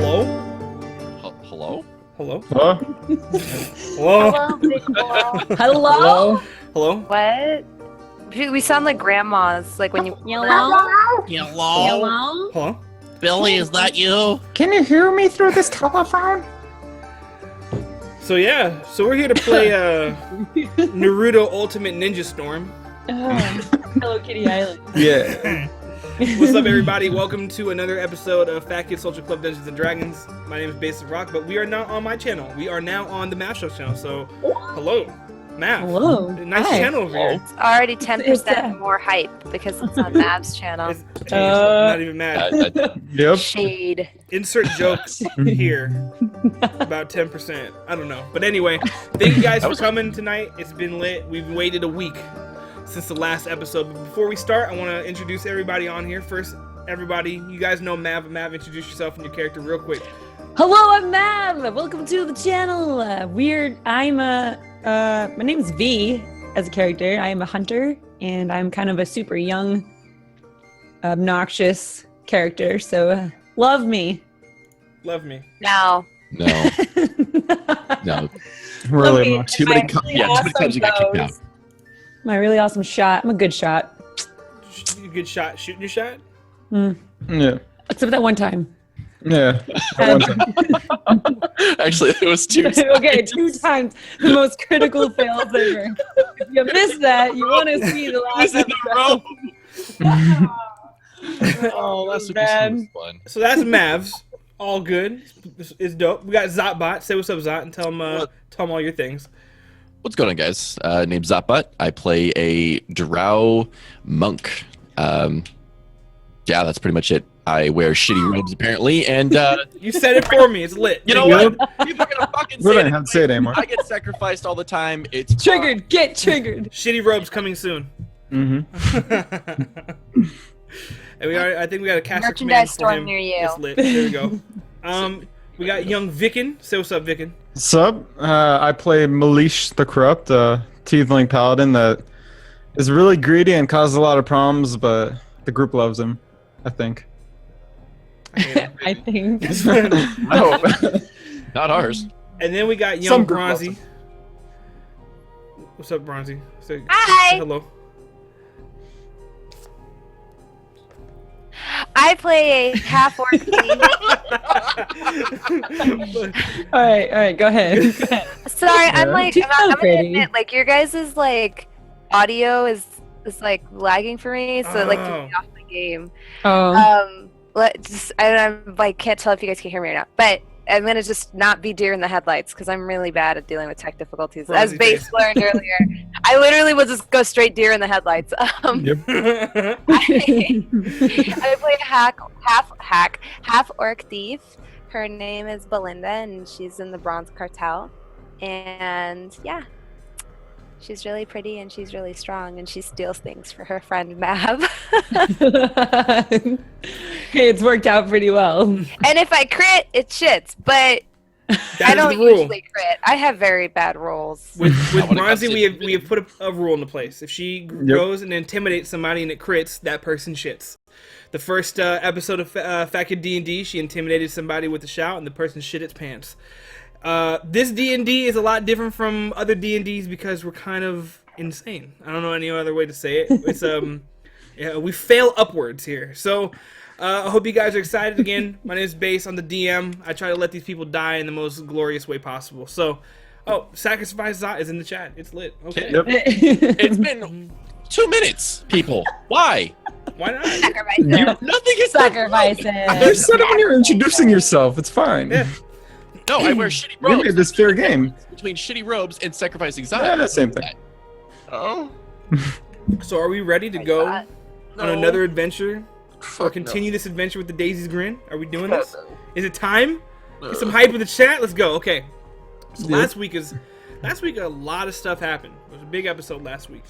Hello? Hello? Hello? Huh? Hello? Hello? Hello? What? We sound like grandmas, like when you. Hello? Hello? Billy, is that you? Can you hear me through this telephone? So we're here to play Naruto Ultimate Ninja Storm. Hello Kitty Island. Yeah. What's up, everybody? Welcome to another episode of Fat Kid Social Club Dungeons and Dragons. My name is Basic Rock, but we are not on my channel. We are now on the Mav Show channel. So, hello, Mav. Hello. Nice Hi. channel over here. It's already 10% more hype because it's on Mav's channel. It's not even mad. Yep. Shade. Insert jokes here. About 10%. I don't know. But anyway, thank you guys for coming tonight. It's been lit. We've waited a week since the last episode. But before we start, I want to introduce everybody on here. First, everybody, you guys know Mav. Mav, introduce yourself and your character real quick. Hello, I'm Mav. Welcome to the channel. My name is V as a character. I am a hunter, and I'm kind of a super young, obnoxious character. So love me. Love me. No. No. No. Really much. Too many times you got kicked out. My really awesome shot. I'm a good shot. Good shot. Shooting your shot? Yeah. Except that one time. Yeah. Actually, it was two. Okay, 2 times. The most critical fails ever. If you missed that, you want to see the last episode. Oh, that's man. fun. So that's Mavs. All good. It's dope. We got Zotbot. Say what's up, Zot, and tell him all your things. What's going on, guys? Name's Zappat. I play a drow monk. Yeah, that's pretty much it. I wear shitty robes, apparently, and You said it for me. It's lit. you know what? People are gonna fucking We say don't have to say it anymore. I get sacrificed all the time. It's Triggered. Get triggered. Shitty robes coming soon. Mm-hmm. And I think we got a caster Merchandise command for store him. near you. It's lit. There we go. We got young Vicken. Say what's up, Vicken. Sup? I play Malish the Corrupt, a tiefling paladin that is really greedy and causes a lot of problems, but the group loves him, I think. I think. No. not ours. And then we got young Some group loves Bronzy. him. What's up, Bronzy? Say Hi. hello. I play a half-orc thief. All right, go ahead. Sorry, I'm like, She's I'm so gonna pretty. admit, like, your guys' like audio is like lagging for me, so like to be off the game. Oh. I'm like can't tell if you guys can hear me or not, but I'm gonna just not be deer in the headlights because I'm really bad at dealing with tech difficulties. As Rosy Base face. learned earlier, I literally will just go straight deer in the headlights. Yep. I play a half orc thief. Her name is Belinda, and she's in the Bronze Cartel. And yeah, she's really pretty and she's really strong, and she steals things for her friend Mav. Hey, it's worked out pretty well. And if I crit, it shits, but That I is don't the rule. usually crit. I have very bad rolls. With When it comes Bronzy, to- we have put a rule into place. If she goes and intimidates somebody and it crits, that person shits. The first episode of Fat Kid D&D, she intimidated somebody with a shout, and the person shit its pants. This D&D is a lot different from other D&Ds because we're kind of insane. I don't know any other way to say it. It's yeah, we fail upwards here. So I hope you guys are excited again. My name is Base. I'm the DM. I try to let these people die in the most glorious way possible. So, Sacrifice Zot is in the chat. It's lit. Okay. Yep. It's been 2 minutes, people. Why? Why not? Sacrifice You- it. Nothing is Sacrifices. There's something when you're introducing yourself. It's fine. Yeah. No, I wear shitty We robes. made this fair game. Between shitty robes and sacrificing Zion. Yeah, that's the same thing. Oh. So are we ready to go God. on another adventure? Or continue this adventure with the Daisy's Grin? Are we doing this? Is it time? Get some hype in the chat. Let's go. Okay. So Yeah. last week a lot of stuff happened. It was a big episode last week.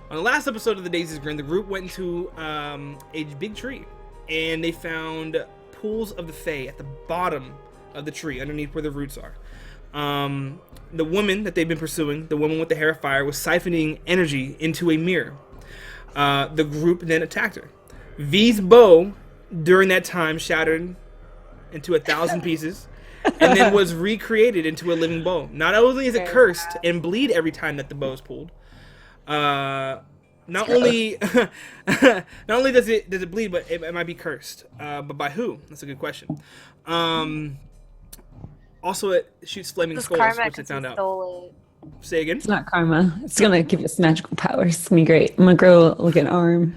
On the last episode of the Daisy's Grin, the group went into a big tree, and they found pools of the Fae at the bottom of the tree, underneath where the roots are. The woman that they've been pursuing, the woman with the hair of fire, was siphoning energy into a mirror. The group then attacked her. V's bow during that time shattered into 1,000 pieces, and then was recreated into a living bow. Not only is it cursed and bleed every time that the bow is pulled, not only does it bleed, but it might be cursed. But by who? That's a good question. Also, it shoots flaming This skulls, karma which I because found he out. stole it. Say again. It's not karma. It's gonna give us magical powers. It's gonna be great. I'm gonna grow like an arm.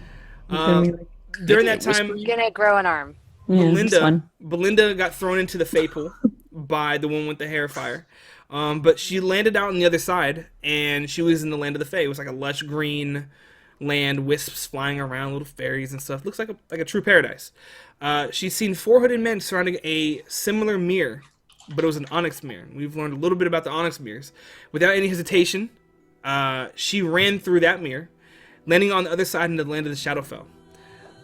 It's gonna be like, During that time, I'm gonna grow an arm. yeah, this one. Belinda got thrown into the Fey pool by the one with the hair fire. But she landed out on the other side, and she was in the land of the Fey. It was like a lush green land, wisps flying around, little fairies and stuff. Looks like a true paradise. She's seen 4 hooded men surrounding a similar mirror, but it was an onyx mirror. We've learned a little bit about the onyx mirrors. Without any hesitation, she ran through that mirror, landing on the other side in the land of the Shadowfell.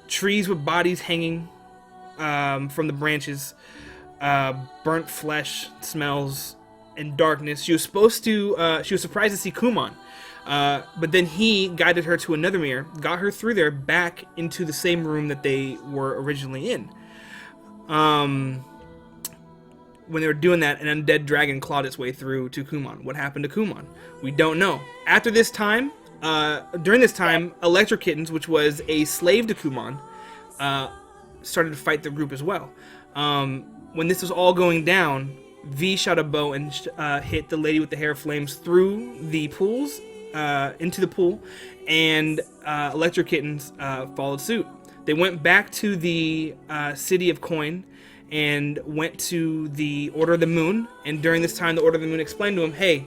Trees with bodies hanging from the branches, burnt flesh smells, and darkness. She was surprised to see Kumon, but then he guided her to another mirror, got her through there back into the same room that they were originally in. When they were doing that, an undead dragon clawed its way through to Kumon. What happened to Kumon? We don't know. After this time, during this time, Electro Kittens, which was a slave to Kumon, started to fight the group as well. When this was all going down, V shot a bow and hit the lady with the hair of flames through the pools, into the pool, and Electro Kittens followed suit. They went back to the city of Coin and went to the Order of the Moon, and during this time the Order of the Moon explained to him, hey,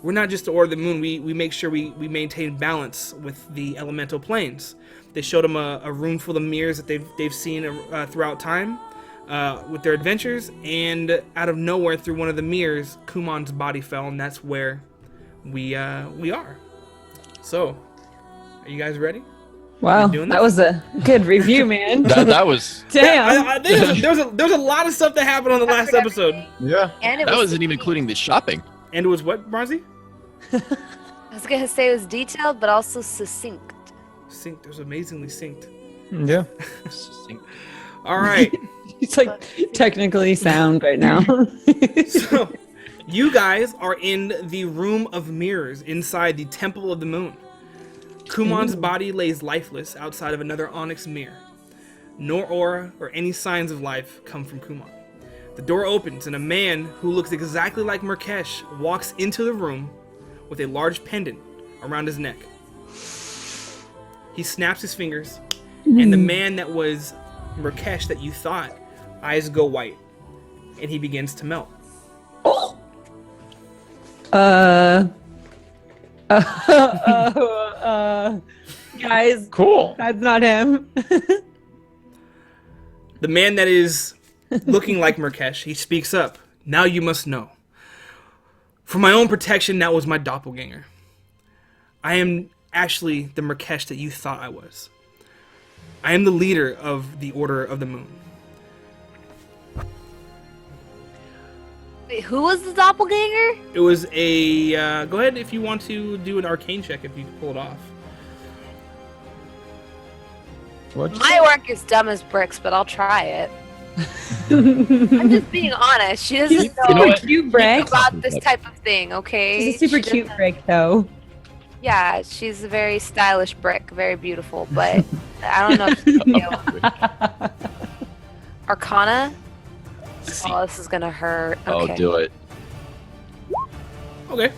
we're not just the Order of the Moon, we make sure we maintain balance with the elemental planes. They showed him a room full of mirrors that they've seen throughout time with their adventures, and out of nowhere through one of the mirrors, Kumon's body fell, and that's where we are. So, are you guys ready? Wow, that was a good review, man. that was Damn. I think there was a lot of stuff that happened on the last episode. Yeah. And it that was wasn't even including the shopping. And it was what, Bronzy? I was gonna say it was detailed, but also succinct. Synced. It was amazingly synced. Yeah. All right. It's like technically sound right now. So, you guys are in the Room of Mirrors inside the Temple of the Moon. Kumon's body lays lifeless outside of another onyx mirror. No aura or any signs of life come from Kumon. The door opens and a man who looks exactly like Murkesh walks into the room with a large pendant around his neck. He snaps his fingers, and the man that was Murkesh that you thought, eyes go white, and he begins to melt. Guys, Cool. that's not him. The man that is looking like Murkesh, he speaks up. Now you must know. For my own protection, that was my doppelganger. I am actually the Murkesh that you thought I was. I am the leader of the Order of the Moon. Wait, who was the doppelganger? It was a... go ahead if you want to do an arcane check if you can pull it off. What? My work is dumb as bricks, but I'll try it. I'm just being honest. She doesn't She's know super cute brick. about this type of thing, okay? She's a super She cute doesn't- brick, though. Yeah, she's a very stylish brick, very beautiful, but I don't know if she's cute. Arcana? Oh, this is gonna hurt. Okay. Oh, do it. Okay.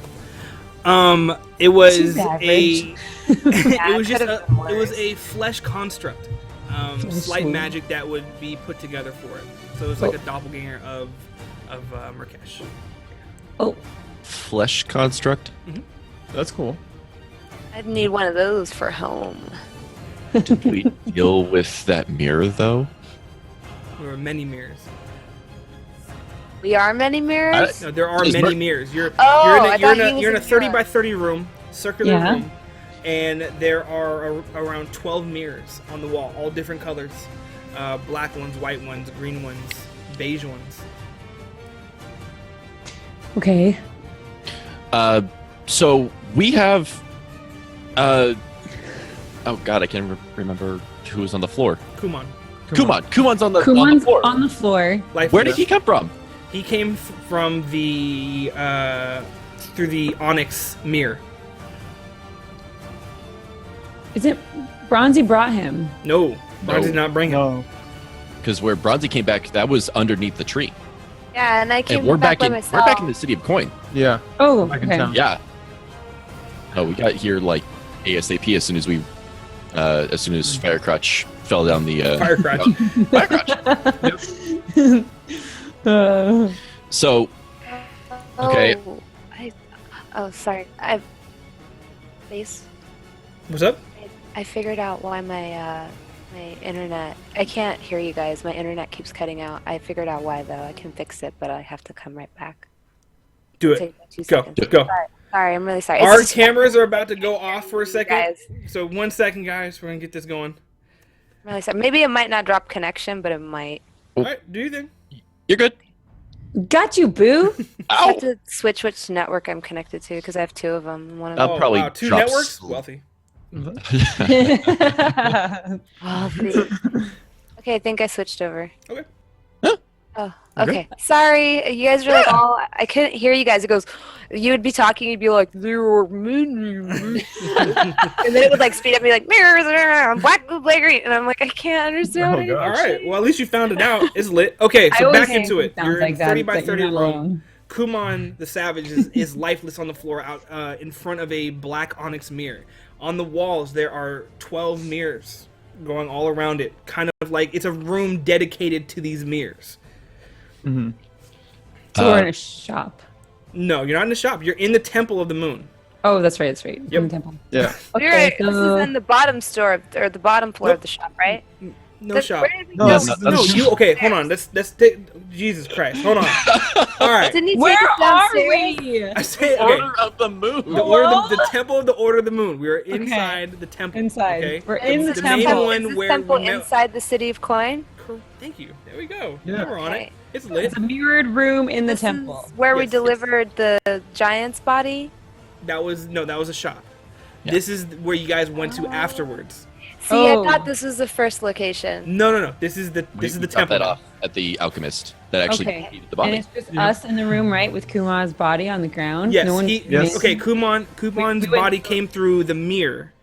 It was She's a... average. it was just could've been it was worse. a flesh construct. Slight Sweet. magic that would be put together for it. So it was like a doppelganger of Murkesh. Oh, Flesh construct. That's cool. I'd need one of those for home. Did we deal with that mirror though? There were many mirrors. We are many mirrors? No, there are Is many Mur- mirrors. You're Oh, you're I in thought a, he was you're in a in 30 Europe. by 30 room, circular Yeah. room, and there are around 12 mirrors on the wall, all different colors. Black ones, white ones, green ones, beige ones. okay. So we have. Oh God, I can't remember who was on the floor. Kumon. Kumon's on the Kumon's floor. on the floor. Life Where did he come from? He came from the through the onyx mirror. Is it Bronzy brought him? No, Bronze No. did not bring him. No. Because where Bronzy came back, that was underneath the tree. Yeah, and I came And we're back back by in myself. the city of Coin. Yeah. Oh, Back in okay. town. Yeah. Oh, we got here like ASAP as soon as Firecrotch fell down the Fire crotch. Firecrotch. So Okay. Oh, sorry. Base. What's up? I figured out why my internet. I can't hear you guys. My internet keeps cutting out. I figured out why though. I can fix it, but I have to come right back. Do it. Take about 2 Go. seconds. Go. Sorry, I'm really sorry. Our It's just- cameras are about to go off for a second. Guys. So 1 second, guys. We're gonna get this going. I'm really sorry. Maybe it might not drop connection, but it might. All right, do you think? you're good. Got you, boo. I have to switch which network I'm connected to because I have 2 of them. One of I'll them. Oh, probably wow, 2 drop networks. slow. Wealthy. Okay, I think I switched over. Okay. Huh? Oh, okay. Sorry, you guys were like all. I couldn't hear you guys. It goes. You would be talking. You'd be like, "There were and then it would like speed up. And be like, mirrors, black, blue, black, green, and I'm like, I can't understand. Oh, what you're God. All right. Well, at least you found it out. It's lit. Okay, I so always back say into it. sounds You're in like that, 30 by but you're 30 not room. alone. Kumon the Savage is lifeless on the floor out in front of a black onyx mirror. On the walls, there are 12 mirrors going all around it. Kind of like it's a room dedicated to these mirrors. Mm-hmm. So we're in a shop. No, you're not in the shop. You're in the Temple of the Moon. Oh, that's right. That's right. Yep. In the temple. Yeah. This is in the bottom store or the bottom floor Nope. of the shop, right? No shop. Where did we No, go? that's- No, you okay? Hold on. Let's take Jesus Christ. Hold on. All right. Didn't he take Where us are downstairs? we? I say okay. Order of the Moon. The order, the Temple of the Order of the Moon. We are inside the temple. Inside. Okay. We're in the main temple. one Is this where temple we met- inside the city of Coin? Thank you. There we go. Yeah. We're on it. Okay. It's lit. It's a mirrored room in the This temple. is where we Yes, yes. delivered the giant's body. That was a shop. Yeah. This is where you guys went to afterwards. See, Oh. I thought this was the first location. No. This is the We temple. dropped that off at the alchemist that actually Okay. defeated the And body. it's just us in the room, right, with Kuma's body on the ground. Yes. No one. Yes. Okay. Kumon's We went- body came through the mirror.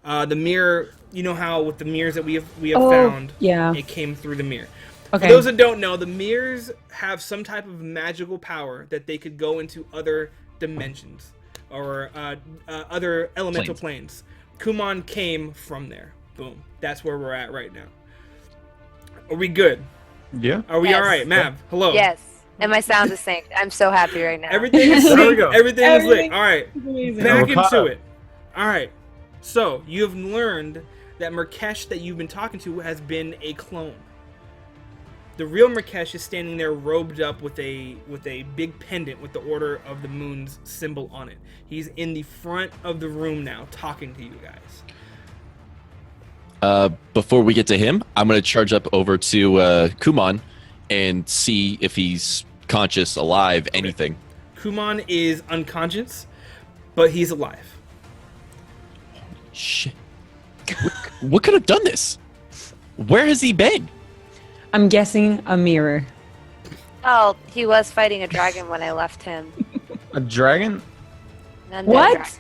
The mirror. You know how with the mirrors that we have Oh, found, yeah. it came through the mirror. Okay. For those that don't know, the mirrors have some type of magical power that they could go into other dimensions or other elemental planes. Kumon came from there. Boom. That's where we're at right now. Are we good? Yeah. Are we Yes. all right, Mav? Hello. Yes. And my sound is synced. I'm so happy right now. Everything is There we synced. go. Everything is lit. Everything- All right. Amazing. Back we're caught into up. it. All right. So you have learned that Murkesh that you've been talking to has been a clone. The real Murkesh is standing there robed up with a big pendant with the Order of the Moon's symbol on it. He's in the front of the room now talking to you guys. Before we get to him, I'm going to charge up over to Kumon and see if he's conscious, alive, anything. Kumon is unconscious, but he's alive. Shit. What could have done this? Where has he been? I'm guessing a mirror. Oh, he was fighting a dragon when I left him. A dragon? An undead What? dragon.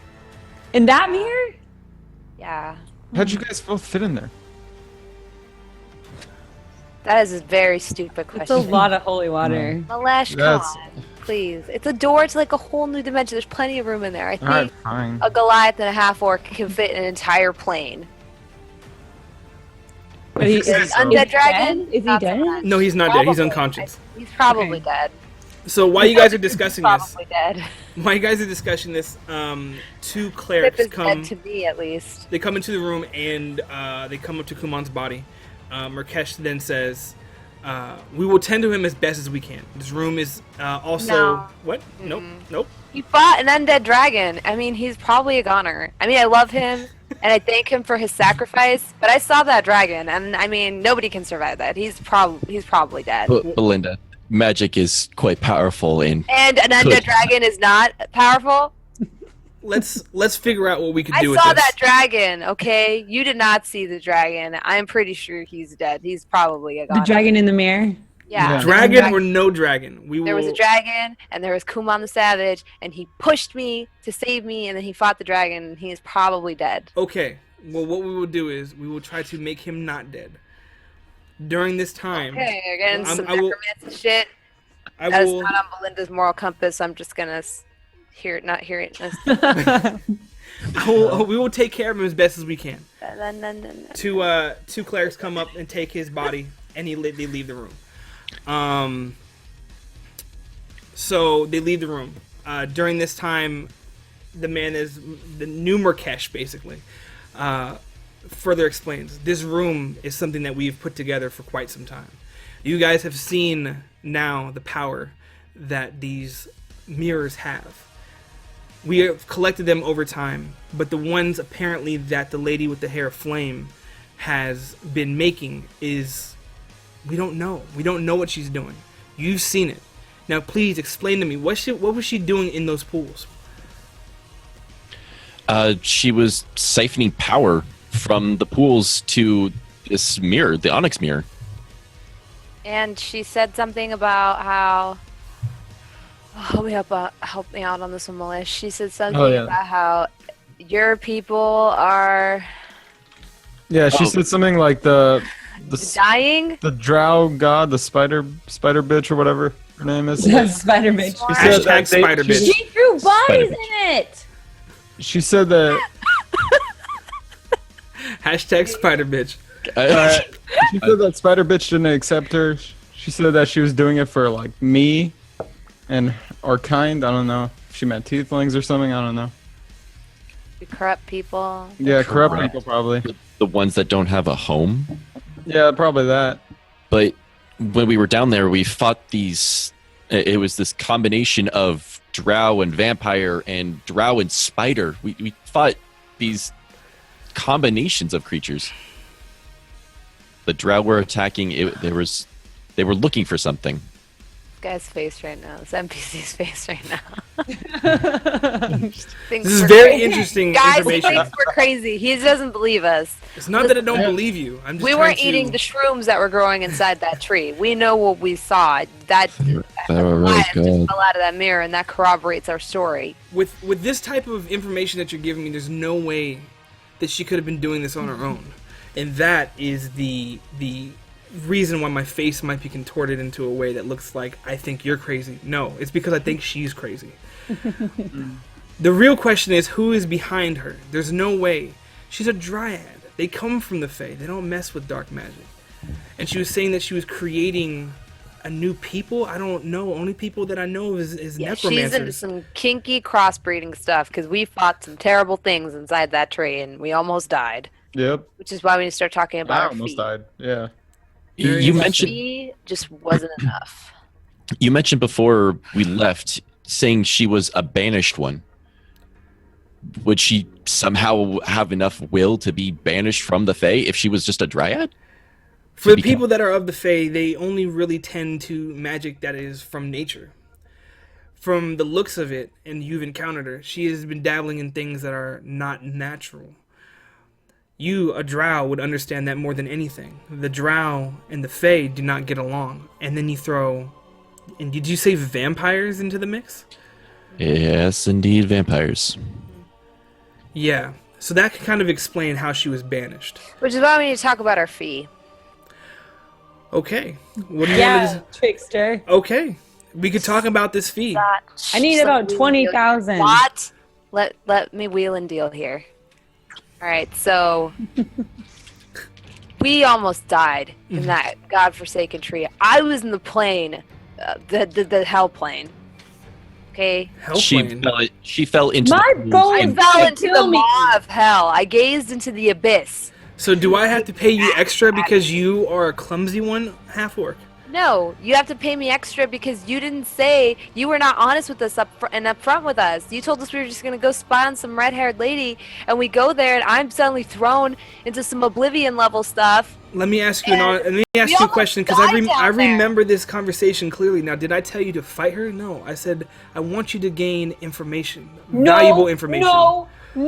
In that mirror? Yeah. How'd you guys both fit in there? That is a very stupid It's question. a lot of holy water. Malesh, come That's- on. Please. It's a door to like a whole new dimension. There's plenty of room in there. I think Alright, fine. a Goliath and a half orc can fit an entire plane. But he, Is he An is so- he undead dragon? dead? Is he Not so dead? much. No, he's not dead. He's Probably. unconscious. He's probably Okay. dead. So while you guys are discussing this, Probably dead. while you guys are discussing this, two Pip clerics is come. dead to me, at least. They come into the room and they come up to Kumon's body. Murkesh then says, "We will tend to him as best as we can. This room is also No. what? Nope, nope. He fought an undead dragon. I mean, he's probably a goner. I mean, I love him, and I thank him for his sacrifice. But I saw that dragon, and I mean, nobody can survive that. He's probably dead. Belinda, magic is quite powerful and And an undead Good. dragon is not powerful. let's figure out what we could I do with saw this. that dragon, okay? You did not see the dragon. I'm pretty sure he's dead. He's probably a god. The dragon in the mirror. Yeah. Dragon or no dragon? There was a dragon, and there was Kuman the Savage, and he pushed me to save me, and then he fought the dragon, and he is probably dead. Okay. Well, what we will do is we will try to make him not dead. During this time, Okay, you're getting some I will- necromancy shit. I That is will. not on Belinda's moral compass. I'm just gonna not hear it. We will take care of him as best as we can. No. Two clerics come up and take his body, and they leave the room. So they leave the room. During this time, the man is the new Murkesh, basically. Further explains this room is something that we've put together for quite some time. You guys have seen now the power that these mirrors have. We have collected them over time, but the ones apparently that the lady with the hair of flame has been making is we don't know. We don't know what she's doing. You've seen it. Now please explain to me what was she doing in those pools? She was siphoning power from the pools to this mirror, the onyx mirror. And she said something about how. Help me out on this one, Malish. She said something about how your people are Yeah, she said something like the dying. the drow god, the spider bitch or whatever her name is. That's Spider Bitch. She said Hashtag that they- Spider Bitch. She threw bodies Bitch. in it. She said that Hashtag Spider Bitch. she said that spider bitch didn't accept her. She said that she was doing it for like me and our kind. I don't know. She meant tieflings or something. I don't know. You corrupt people. Yeah, corrupt Correct. people probably. The ones that don't have a home. Yeah, probably that. But when we were down there, we fought these. It was this combination of drow and vampire and drow and spider. We fought these combinations of creatures. The drow were attacking. They were looking for something. This guy's face right now. This NPC's face right now. This is very interesting Guys, he information. thinks we're crazy. He doesn't believe us. It's not that I don't believe you. I'm just We trying weren't to- eating the shrooms that were growing inside that tree. We know what we saw. That They were really lion just good. fell out of that mirror, and that corroborates our story. With this type of information that you're giving me, there's no way that she could have been doing this on her own, and that is the reason why my face might be contorted into a way that looks like I think you're crazy. No, it's because I think she's crazy. The real question is who is behind her. There's no way. She's a dryad. They come from the Fae. They don't mess with dark magic. And she was saying that she was creating a new people. I don't know. Only people that I know is Yeah, necromancers. she's into some kinky crossbreeding stuff because we fought some terrible things inside that tree, and we almost died. Yep. Which is why we need to start talking about I our almost feet. died. Yeah. You mentioned She just wasn't enough. you mentioned before we left saying she was a banished one. Would she somehow have enough will to be banished from the Fae if she was just a dryad? For the become- people that are of the Fae, they only really tend to magic that is from nature. From the looks of it, and you've encountered her, she has been dabbling in things that are not natural. You, a drow, would understand that more than anything. The drow and the Fae do not get along. And then you throw... And did you say vampires into the mix? Yes, indeed, vampires. Yeah. So that could kind of explain how she was banished. Which is why we need to talk about our fee. Okay. What do you Yeah, want to... trickster. Okay. We could talk about this fee. I need about 20,000. What? Let me wheel and deal here. All right, so we almost died in that godforsaken tree. I was in the plane, the hell plane. Okay, She fell into My the pools goal I is and- fell to into kill the me. maw of hell. I gazed into the abyss. So do I have to pay you extra because you are a clumsy one, half-orc? No, you have to pay me extra because you didn't say, you were not honest with us up front with us. You told us we were just gonna go spy on some red-haired lady, and we go there, and I'm suddenly thrown into some Oblivion level stuff, Let me ask you a almost question because died down I there. remember this conversation clearly. Now, did I tell you to fight her? No, I said I want you to gain information, valuable information. No. She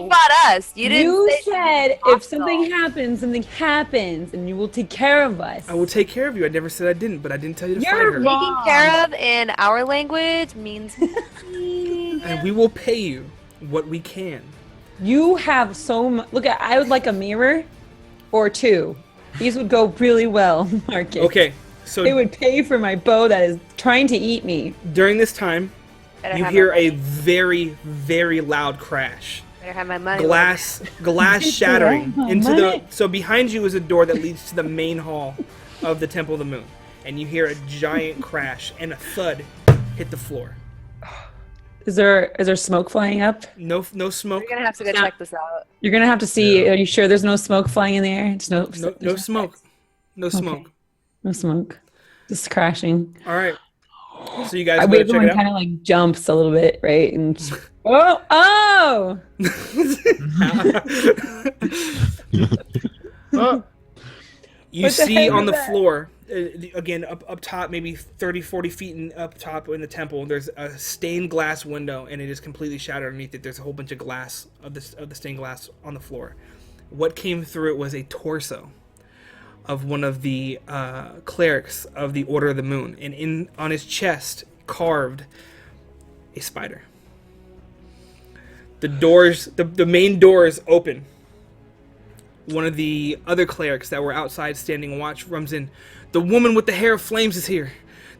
fought us. You didn't. You say said if hostile. something happens, and you will take care of us. I will take care of you. I never said I didn't, but I didn't tell you to fight You're her. wrong. Taking care of in our language means. And we will pay you what we can. You have so much. Look, I would like a mirror or two. These would go really well, Marcus. Okay, so It would pay for my bow that is trying to eat me. during this time, Better you have hear my a money. very, very loud crash. Better have my money. Glass shattering my into money. the. So behind you is a door that leads to the main hall of the Temple of the Moon, and you hear a giant crash and a thud hit the floor. Is there smoke flying up? No smoke. We're gonna have to go check this out. You're gonna have to see. Are you sure there's no smoke flying in the air? There's no smoke. No smoke. No smoke. Just crashing. All right. So you guys go check Everyone it kind out. of like jumps a little bit, right? And just, oh. Oh, You What the see heck on is the that? floor, again up top, maybe 30, 40 feet up top in the temple. There's a stained glass window, and it is completely shattered underneath it. There's a whole bunch of glass of the stained glass on the floor. What came through it was a torso of one of the clerics of the Order of the Moon, and on his chest carved a spider. The main doors open. One of the other clerics that were outside standing watch runs in. The woman with the hair of flames is here.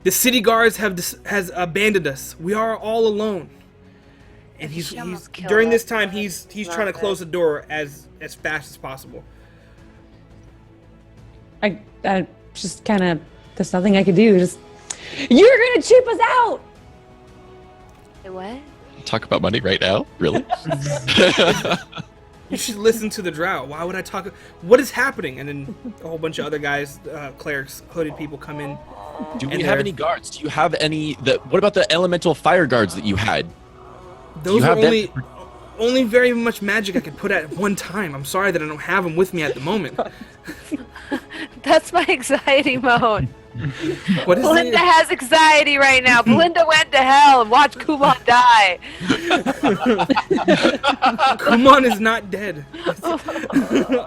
The city guards has abandoned us. We are all alone. And he's almost killed during this us. time he's Not trying to good. close the door as fast as possible. I just kind of. There's nothing I could do. Just. You're gonna cheap us out. Wait, what? Talk about money right now? Really? You should listen to the drow. Why would I talk? What is happening? And then a whole bunch of other guys, clerics, hooded people come in. Do we And have they're- any guards? Do you have any? What about the elemental fire guards that you had? Those have are them? only very much magic I could put at one time. I'm sorry that I don't have them with me at the moment. That's my anxiety mode. What is Belinda it? has anxiety right now. Belinda went to hell and watched Kumon die. Kumon is not dead.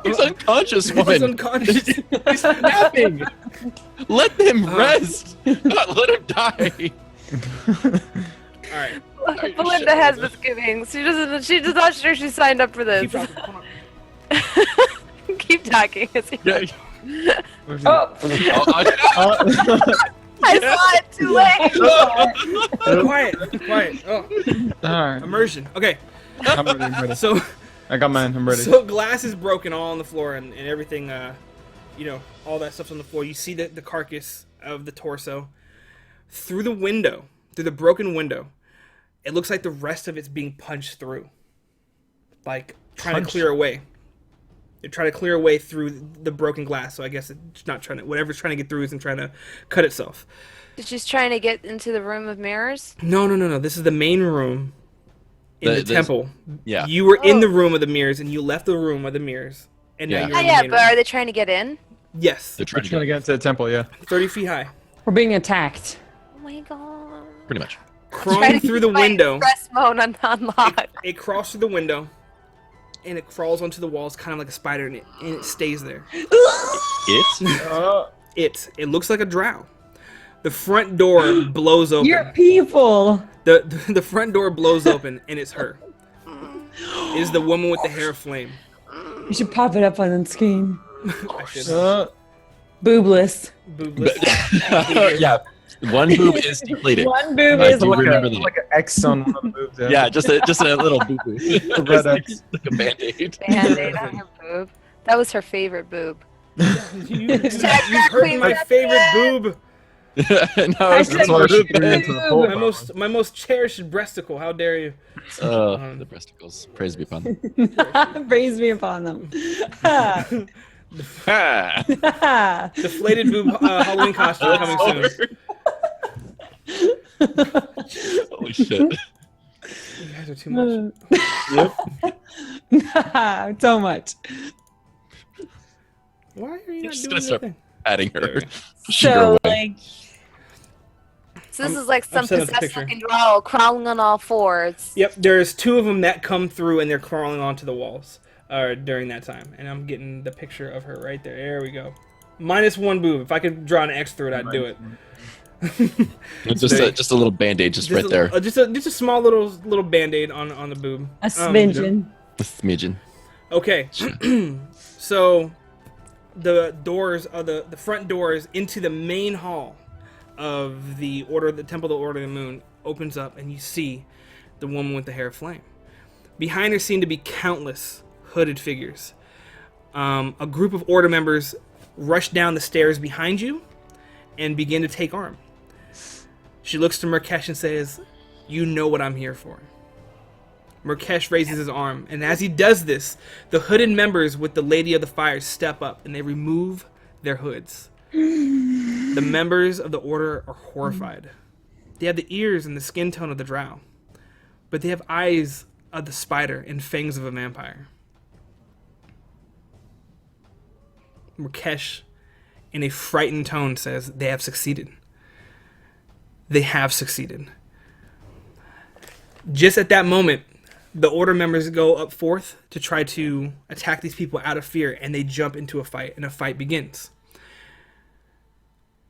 He's unconscious, woman. He's unconscious. He's napping. Let him rest. Not let him die. All right. Belinda has misgivings. She's not sure she signed up for this. Keep talking. Hold on. Keep talking. Yeah. Oh. I saw it too late. Quiet. Oh, alright. immersion. Okay. I'm ready, I'm ready. So I got mine. I'm ready. So glass is broken all on the floor and everything, all that stuff's on the floor. You see the carcass of the torso. Through the window, through the broken window, it looks like the rest of it's being punched through. Like, trying to clear away. They're trying to clear away through the broken glass, so I guess it's not trying to, whatever's trying to get through isn't trying to cut itself. She's trying to get into the room of mirrors. No. This is the main room in the temple. Yeah. You were in the room of the mirrors, and you left the room of the mirrors. And now Yeah. you're Oh, in the yeah, main but room. are they trying to get in? Yes. They're We're trying to trying to get get into the temple, yeah. 30 feet high. We're being attacked. Oh my god. pretty much. Crawling Trying to through the keep my window. Press mode unlocked. It crawls through the window, and it crawls onto the walls, kind of like a spider, and it stays there. It? It looks like a drow. The front door blows open. You're people. The front door blows open, and it's her. It is the woman with the hair of flame. You should pop it up on the screen. I should. Boobless. Boobless. Yeah. One boob is deflated. One boob I is do Like, remember a, that. like an X on one of the boobs. Yeah, just a little boo boo. red X. Like a band-aid. Band-aid on her boob. That was her favorite boob. You've heard my favorite boob. No, That's why she threw it into the pool. My most cherished breasticle. How dare you? the breasticles. Praise be upon them. Praise me upon them. Ha. Ah. Ha. Deflated boob Halloween costume coming soon. Holy shit. You guys are too much. So much. Why are you not Just doing gonna start anything? patting her. There we go. Pushing her So away. like, So this is like some sending the possessed picture. looking drow crawling on all fours. Yep, there's 2 of them that come through and they're crawling onto the walls during that time. And I'm getting the picture of her right there. There we go. -1 boob. If I could draw an X through it, I'd do it. Just a little band-aid just right there. Just a small little band-aid on the boob. a smidgen. The smidgen. Okay. So the doors of the front doors into the main hall of the Temple of the Order of the Moon opens up, and you see the woman with the hair of flame. Behind her seem to be countless hooded figures. A group of Order members rush down the stairs behind you and begin to take arm. She looks to Murkesh and says, "You know what I'm here for." Murkesh raises his arm, and as he does this, the hooded members with the Lady of the Fire step up and they remove their hoods. The members of the Order are horrified. They have the ears and the skin tone of the drow, but they have eyes of the spider and fangs of a vampire. Murkesh, in a frightened tone, says, "They have succeeded. They have succeeded." Just at that moment, the Order members go up forth to try to attack these people out of fear, and they jump into a fight, and a fight begins.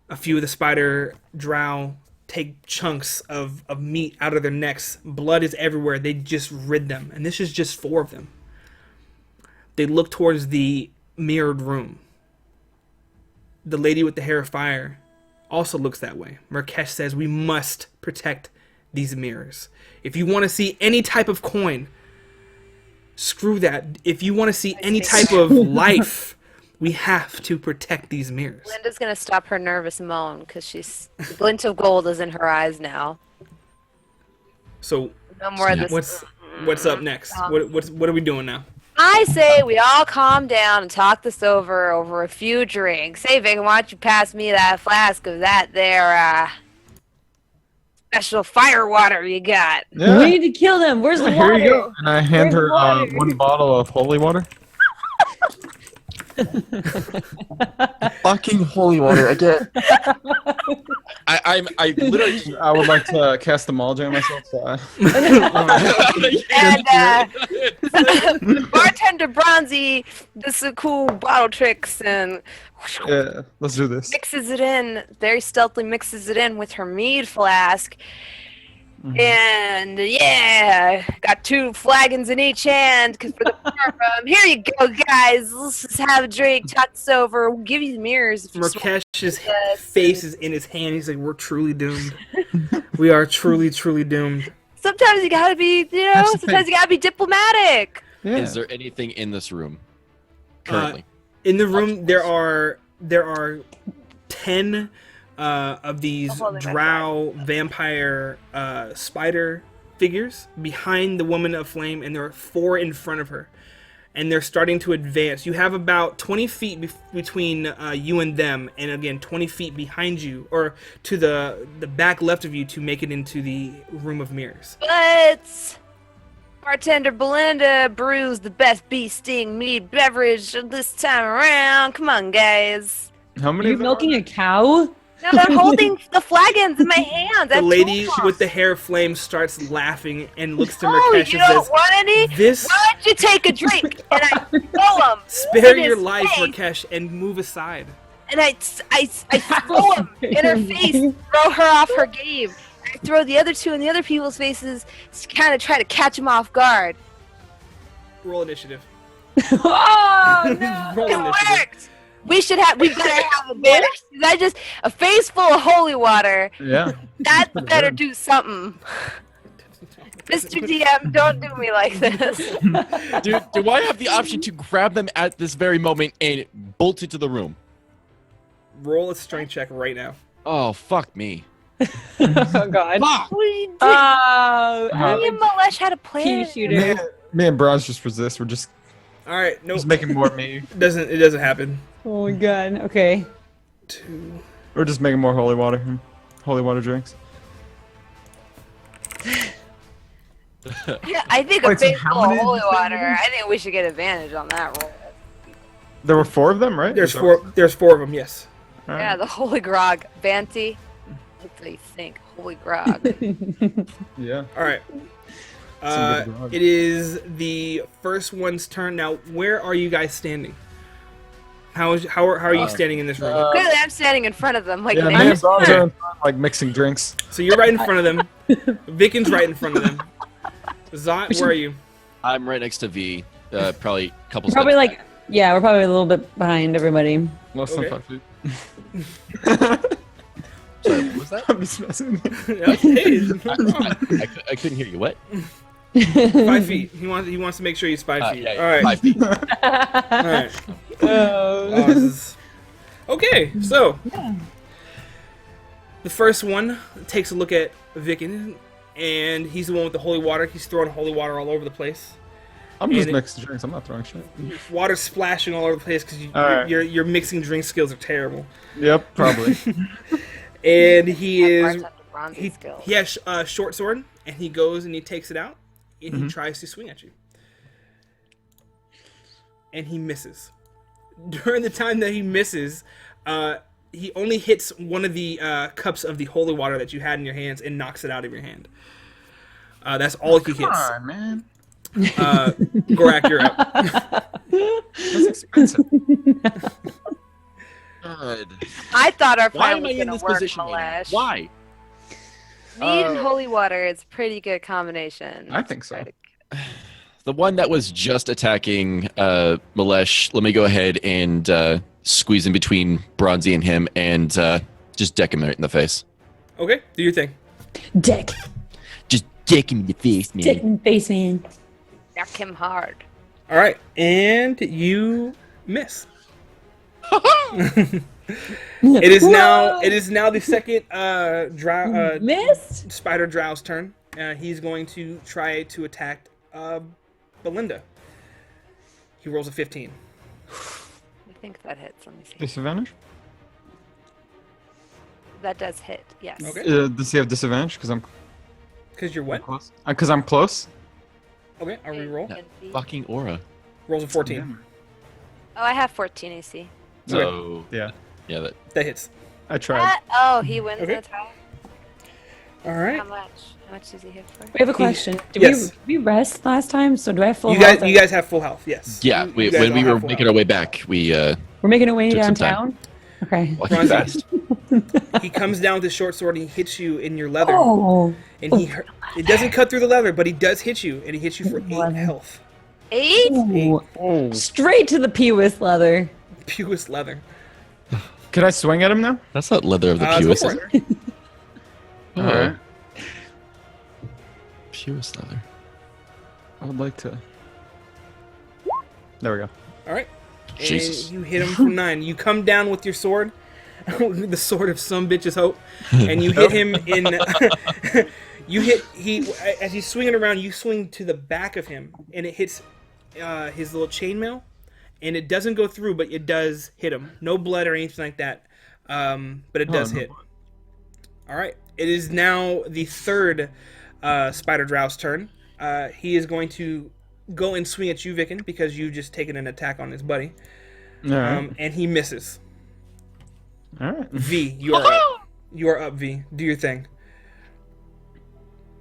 A few of the spider drow take chunks of meat out of their necks. Blood is everywhere. They just rid them, and this is just 4 of them. They look towards the mirrored room. The lady with the hair of fire also looks that way. Murkesh says, "We must protect these mirrors. If you want to see any type of coin, screw that. If you want to see any type of life, we have to protect these mirrors." Linda's gonna stop her nervous moan because the glint of gold is in her eyes now. So No more of this. what's up next? What are we doing now? I say we all calm down and talk this over a few drinks. Hey, Vic, why don't you pass me that flask of that there special fire water you got? Yeah. We need to kill them. Where's the Here water? you go. And I hand Where's her water? 1 bottle of holy water. Fucking holy water again. I literally. I would like to cast the Mall Jam myself. So And bartender Bronzy does some cool bottle tricks and yeah, let's do this. mixes it in, very stealthily mixes it in with her mead flask. And yeah, got 2 flagons in each hand for the bar. Here you go, guys. Let's just have a drink, talk this over. We'll give you the mirrors. If you just want Murkesh's Yes. face is in his hand. He's like, "We're truly doomed. We are truly, truly doomed." Sometimes you gotta be, That's the sometimes you gotta be diplomatic. Yeah. Is there anything in this room currently? In the room, there are 10 of these holy drow vampire spider figures behind the woman of flame, and there are 4 in front of her, and they're starting to advance. You have about 20 feet between you and them, and again 20 feet behind you, or to the back left of you, to make it into the room of mirrors. But bartender Belinda brews the best bee sting mead beverage this time around. Come on, guys. How Are many? you of them milking a cow? No, I'm holding the flagons in my hands. The lady with the hair of flame starts laughing and looks to Oh, Murkesh you and don't says, want any? "This Why don't you take a drink?" And I throw him. spare in your his life, face, Murkesh, and move aside." And I throw him in her face, throw her off her game. I throw the other 2 in the other people's faces to kind of try to catch them off guard. Roll initiative. Oh no! Roll It initiative. worked. We better have advantage. A face full of holy water. Yeah. That better do something. Mr. DM, don't do me like this. Do I have the option to grab them at this very moment and bolt into the room? Roll a strength check right now. Oh, fuck me. Oh god. Fuck! What are you doing? Oh, Me and Malesh had a plan. pea shooter. Me and Bronze just resist. We're just All right, no, making more me. it doesn't happen. Oh my god. Okay. 2. We're just making more holy water. Holy water drinks. I think a Wait, so face how full of many holy did you say water. you I think we should get advantage on that roll. There were 4 of them, right? There's 4. There's 4 of them. Yes. All Yeah, right. the Holy Grog. Banty. That's what you think. Holy Grog. Yeah. All right. Some good grog. It is the first one's turn now. Where are you guys standing? How are you standing in this room? Clearly, I'm standing in front of them. Like, Yeah, an me and idiot. Bronze are in front, like mixing drinks. So you're right in front of them. Viken's right in front of them. Zot, where are you? I'm right next to V. Probably a couple. Probably steps like, yeah, we're probably a little bit behind everybody. Less Okay. than 5 feet. back. Sorry, what was that? I'm just messing with you. Hey, nothing wrong. I couldn't hear you. What? 5 feet. He wants to make sure he's 5 feet. Yeah, All right. 5 feet. All right. Oh, this is... Okay, so the first one takes a look at Viken, and he's the one with the holy water. He's throwing holy water all over the place. I'm just And it- mixing drinks. I'm not throwing shit. Water splashing all over the place because All right. your mixing drink skills are terrible. Yep, probably. And he is Bartender Bronzy he skills. he has a short sword, and he goes and he takes it out, and he tries to swing at you, and he misses. During the time that he misses, he only hits one of the cups of the holy water that you had in your hands and knocks it out of your hand. That's all he Come hits. on, man. Gorak, you're up. That's expensive. God. I thought our Why plan am I was in gonna this work, position right now? Malesh. Why? Mead and holy water is a pretty good combination. I think so. The one that was just attacking Malesh, let me go ahead and squeeze in between Bronzy and him and just deck him right in the face. Okay, do your thing. Dick. Just deck him in the face, man. Dick and face man. Knock him hard. All right, and you miss. It is now the second Missed? Spider Drow's turn. He's going to try to attack Belinda. He rolls a 15. I think that hits. Let me see. Disadvantage? That does hit. Yes. Okay. Does he have disadvantage? Because I'm Because you're what? close. Because I'm close. Okay, I'll re-roll. And B. Fucking aura. Rolls a 14. Oh, I have 14 AC. So Yeah, yeah, that That hits. I tried. What? Oh, he wins Okay. the tie. All right. How much? How much does he hit for? We have a question. Did Yes. we rest last time? So do I have full You health? guys have full health. Yes. yeah. You We, guys when all we have were full making health. our way back, we We're making our way Took some time. downtown. Okay. walking Bronzy. fast. He comes down with his short sword and he hits you in your leather. Oh. And it doesn't cut through the leather, but he does hit you, and he hits you for 8 Leather. health. 8? Ooh. Oh. Straight to the Pewis leather. Purest leather. Could I swing at him now? That's not leather of the Go purest. for Is it. it? Oh, Alright. purest leather. I would like to. There we go. All right. Jesus. And you hit him for 9. You come down with your sword, the sword of some bitch's hope, and you hit him in. As he's swinging around, you swing to the back of him, and it hits his little chainmail, and it doesn't go through, but it does hit him. No blood or anything like that, but it does no hit. All right. It is now the third Spider Drow's turn. He is going to go and swing at you, Viken, because you've just taken an attack on his buddy. Alright. And he misses. Alright. V, you are up. You are up, V. Do your thing.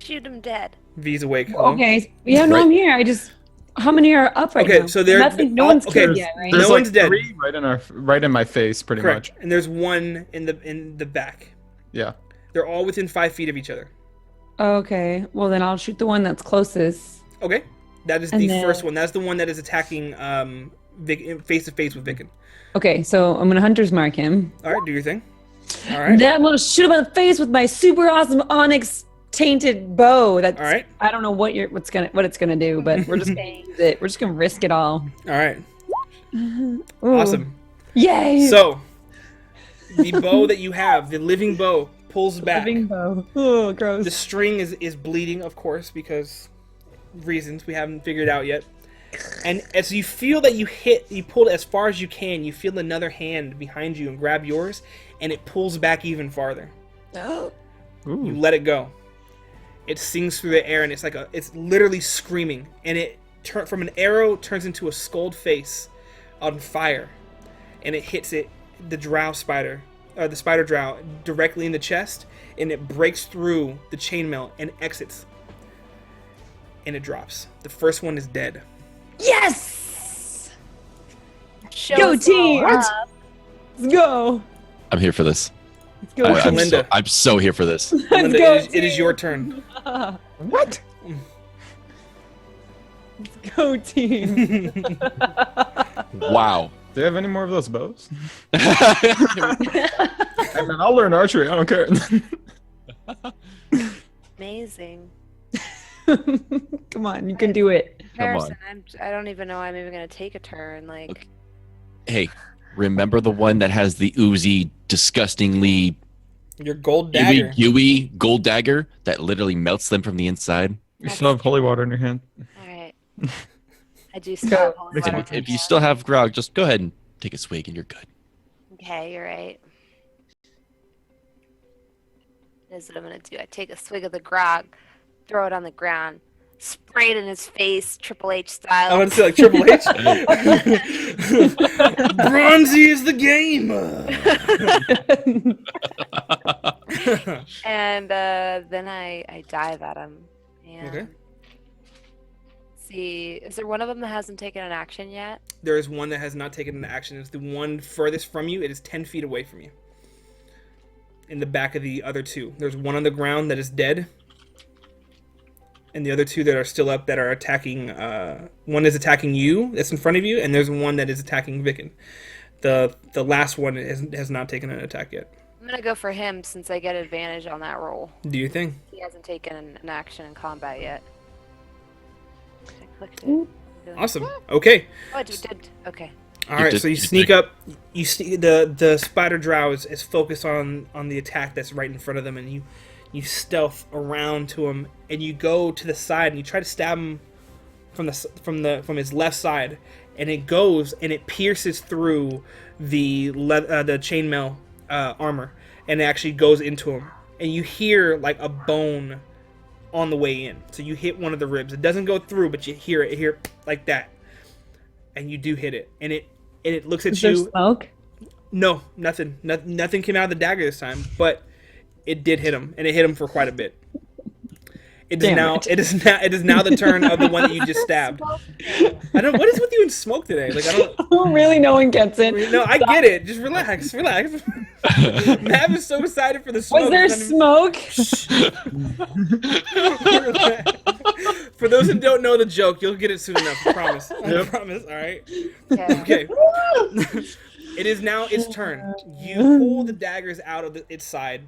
Shoot him dead. V's awake. Hello? Okay. Yeah, no, Right. I'm here. I just. How many are up right Okay, now? so they're- Nothing. No one's okay, killed yet, right? There's No like one's dead. 3 right in my face, pretty Correct. much. And there's one in the back. Yeah. They're all within 5 feet of each other. Okay. Well, then I'll shoot the one that's closest. Okay. That is And the then- first one. That's the one that is attacking face to face with Viken. Okay, so I'm gonna hunter's mark him. All right, do your thing. All right. Then I'm gonna shoot him in the face with my super awesome onyx tainted bow. That's All right. I don't know what it's gonna do, but we're just gonna use it. We're just gonna risk it all. All right. Ooh. Awesome. Yay! So, the bow that you have, the living bow, pulls back. Living bow. Oh, gross. The string is bleeding, of course, because reasons we haven't figured out yet. And as you feel that you pulled as far as you can, you feel another hand behind you and grab yours, and it pulls back even farther. Oh. You Ooh. let it go. It sings through the air, and it's literally screaming. And it from an arrow turns into a skulled face on fire, and it hits the drow spider, or the spider drow, directly in the chest, and it breaks through the chainmail and exits, and it drops. The first one is dead. Yes! Show Go us all team! up. Let's go. I'm here for this. Let's go. I'm so here for this. Linda, go, it is your turn. What? Let's go team. Wow. Do you have any more of those bows? I mean, I'll learn archery. I don't care. Amazing. Come on, you can do it. Harrison, I don't even know I'm even gonna take a turn. Like, Okay. Hey, remember the one that has the oozy, disgustingly Your gold dagger. gooey gold dagger that literally melts them from the inside? You still have holy water in your hand. all right. I do still have holy Make it- water. If you still have grog, just go ahead and take a swig and you're good. Okay, you're right. This is what I'm gonna do. I take a swig of the grog, throw it on the ground, spray it in his face, Triple H I style. want to say like Triple H. Bronzy is the game. And then I dive at him. And Okay. see, is there one of them that hasn't taken an action yet? There is one that has not taken an action. It's the one furthest from you. It is 10 feet away from you. In the back of the other two. There's one on the ground that is dead. And the other two that are still up that are attacking. One is attacking you, that's in front of you, and there's one that is attacking Vicken. The last one has not taken an attack yet. I'm gonna go for him since I get advantage on that roll. Do your thing. He hasn't taken an action in combat yet. I clicked it. Awesome. Okay. Oh, it did. Okay. All right. did- So you you did sneak think. up. You see the spider drow is focused on the attack that's right in front of them, and you stealth around to him, and you go to the side and you try to stab him from his left side, and it goes and it pierces through the chainmail armor, and it actually goes into him, and you hear like a bone on the way in. So you hit one of the ribs. It doesn't go through, but you hear it here like that, and you do hit it, and it looks at Is there you. smoke? No, nothing. Nothing came out of the dagger this time, but it did hit him, and it hit him for quite a bit. It is now the turn of the one that you just stabbed. I don't. What is with you and smoke today? Like I don't. Really, no one gets it. No, I get it. Just relax. Mav is so excited for the smoke. Was there smoke? For those who don't know the joke, you'll get it soon enough. I promise. I promise. All right. Okay. Okay. It is now its turn. You pull the daggers out of its side,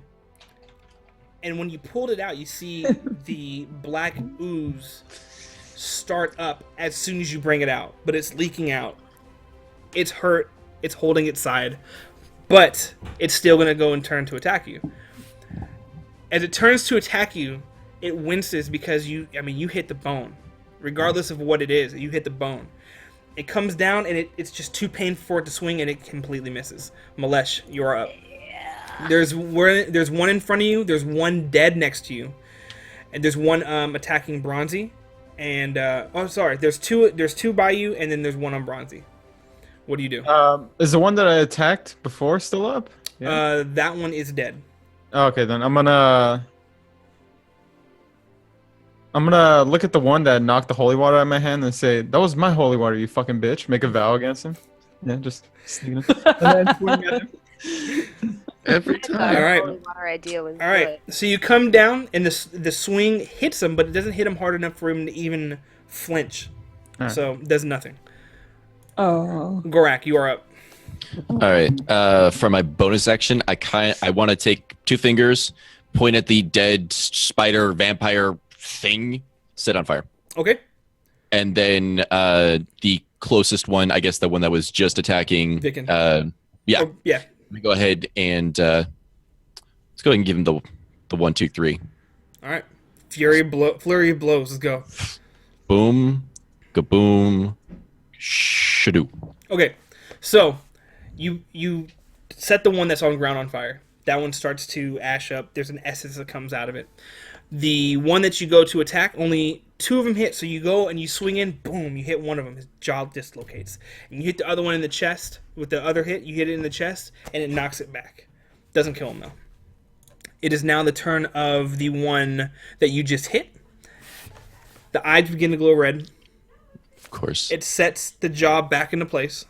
and when you pulled it out, you see the black ooze start up as soon as you bring it out, but it's leaking out. It's hurt. It's holding its side, but it's still going to go and turn to attack you. As it turns to attack you, it winces because you hit the bone. Regardless of what it is, you hit the bone. It comes down and it's just too painful for it to swing, and it completely misses. Malesh, you're up. There's one in front of you. There's one dead next to you, and there's one attacking Bronzy. And there's two by you, and then there's one on Bronzy. What do you do? Is the one that I attacked before still up? Yeah. That one is dead. Okay, then I'm gonna look at the one that knocked the holy water out of my hand and say, "That was my holy water, you fucking bitch." Make a vow against him. Yeah, just sneaking it. And then swing at him. Every I thought All the right. holy water idea was All right, so you come down, and the swing hits him, but it doesn't hit him hard enough for him to even flinch. All right. So it does nothing. Oh. Gorak, you are up. All right. For my bonus action, I want to take 2 fingers, point at the dead spider vampire thing, set on fire, Okay. and then the closest one, I guess the one that was just attacking. Vicken. Yeah. Oh, yeah. Let me go ahead and let's go ahead and give him the 1, 2, 3. All right. Flurry of blows. Let's go. Boom, kaboom, shadoo. Okay. So you set the one that's on ground on fire. That one starts to ash up. There's an essence that comes out of it. The one that you go to attack, only 2 of them hit. So you go and you swing in, boom, you hit one of them. His jaw dislocates. And you hit the other one in the chest. With the other hit, you hit it in the chest, and it knocks it back. Doesn't kill him, though. It is now the turn of the one that you just hit. The eyes begin to glow red. Of course. It sets the jaw back into place,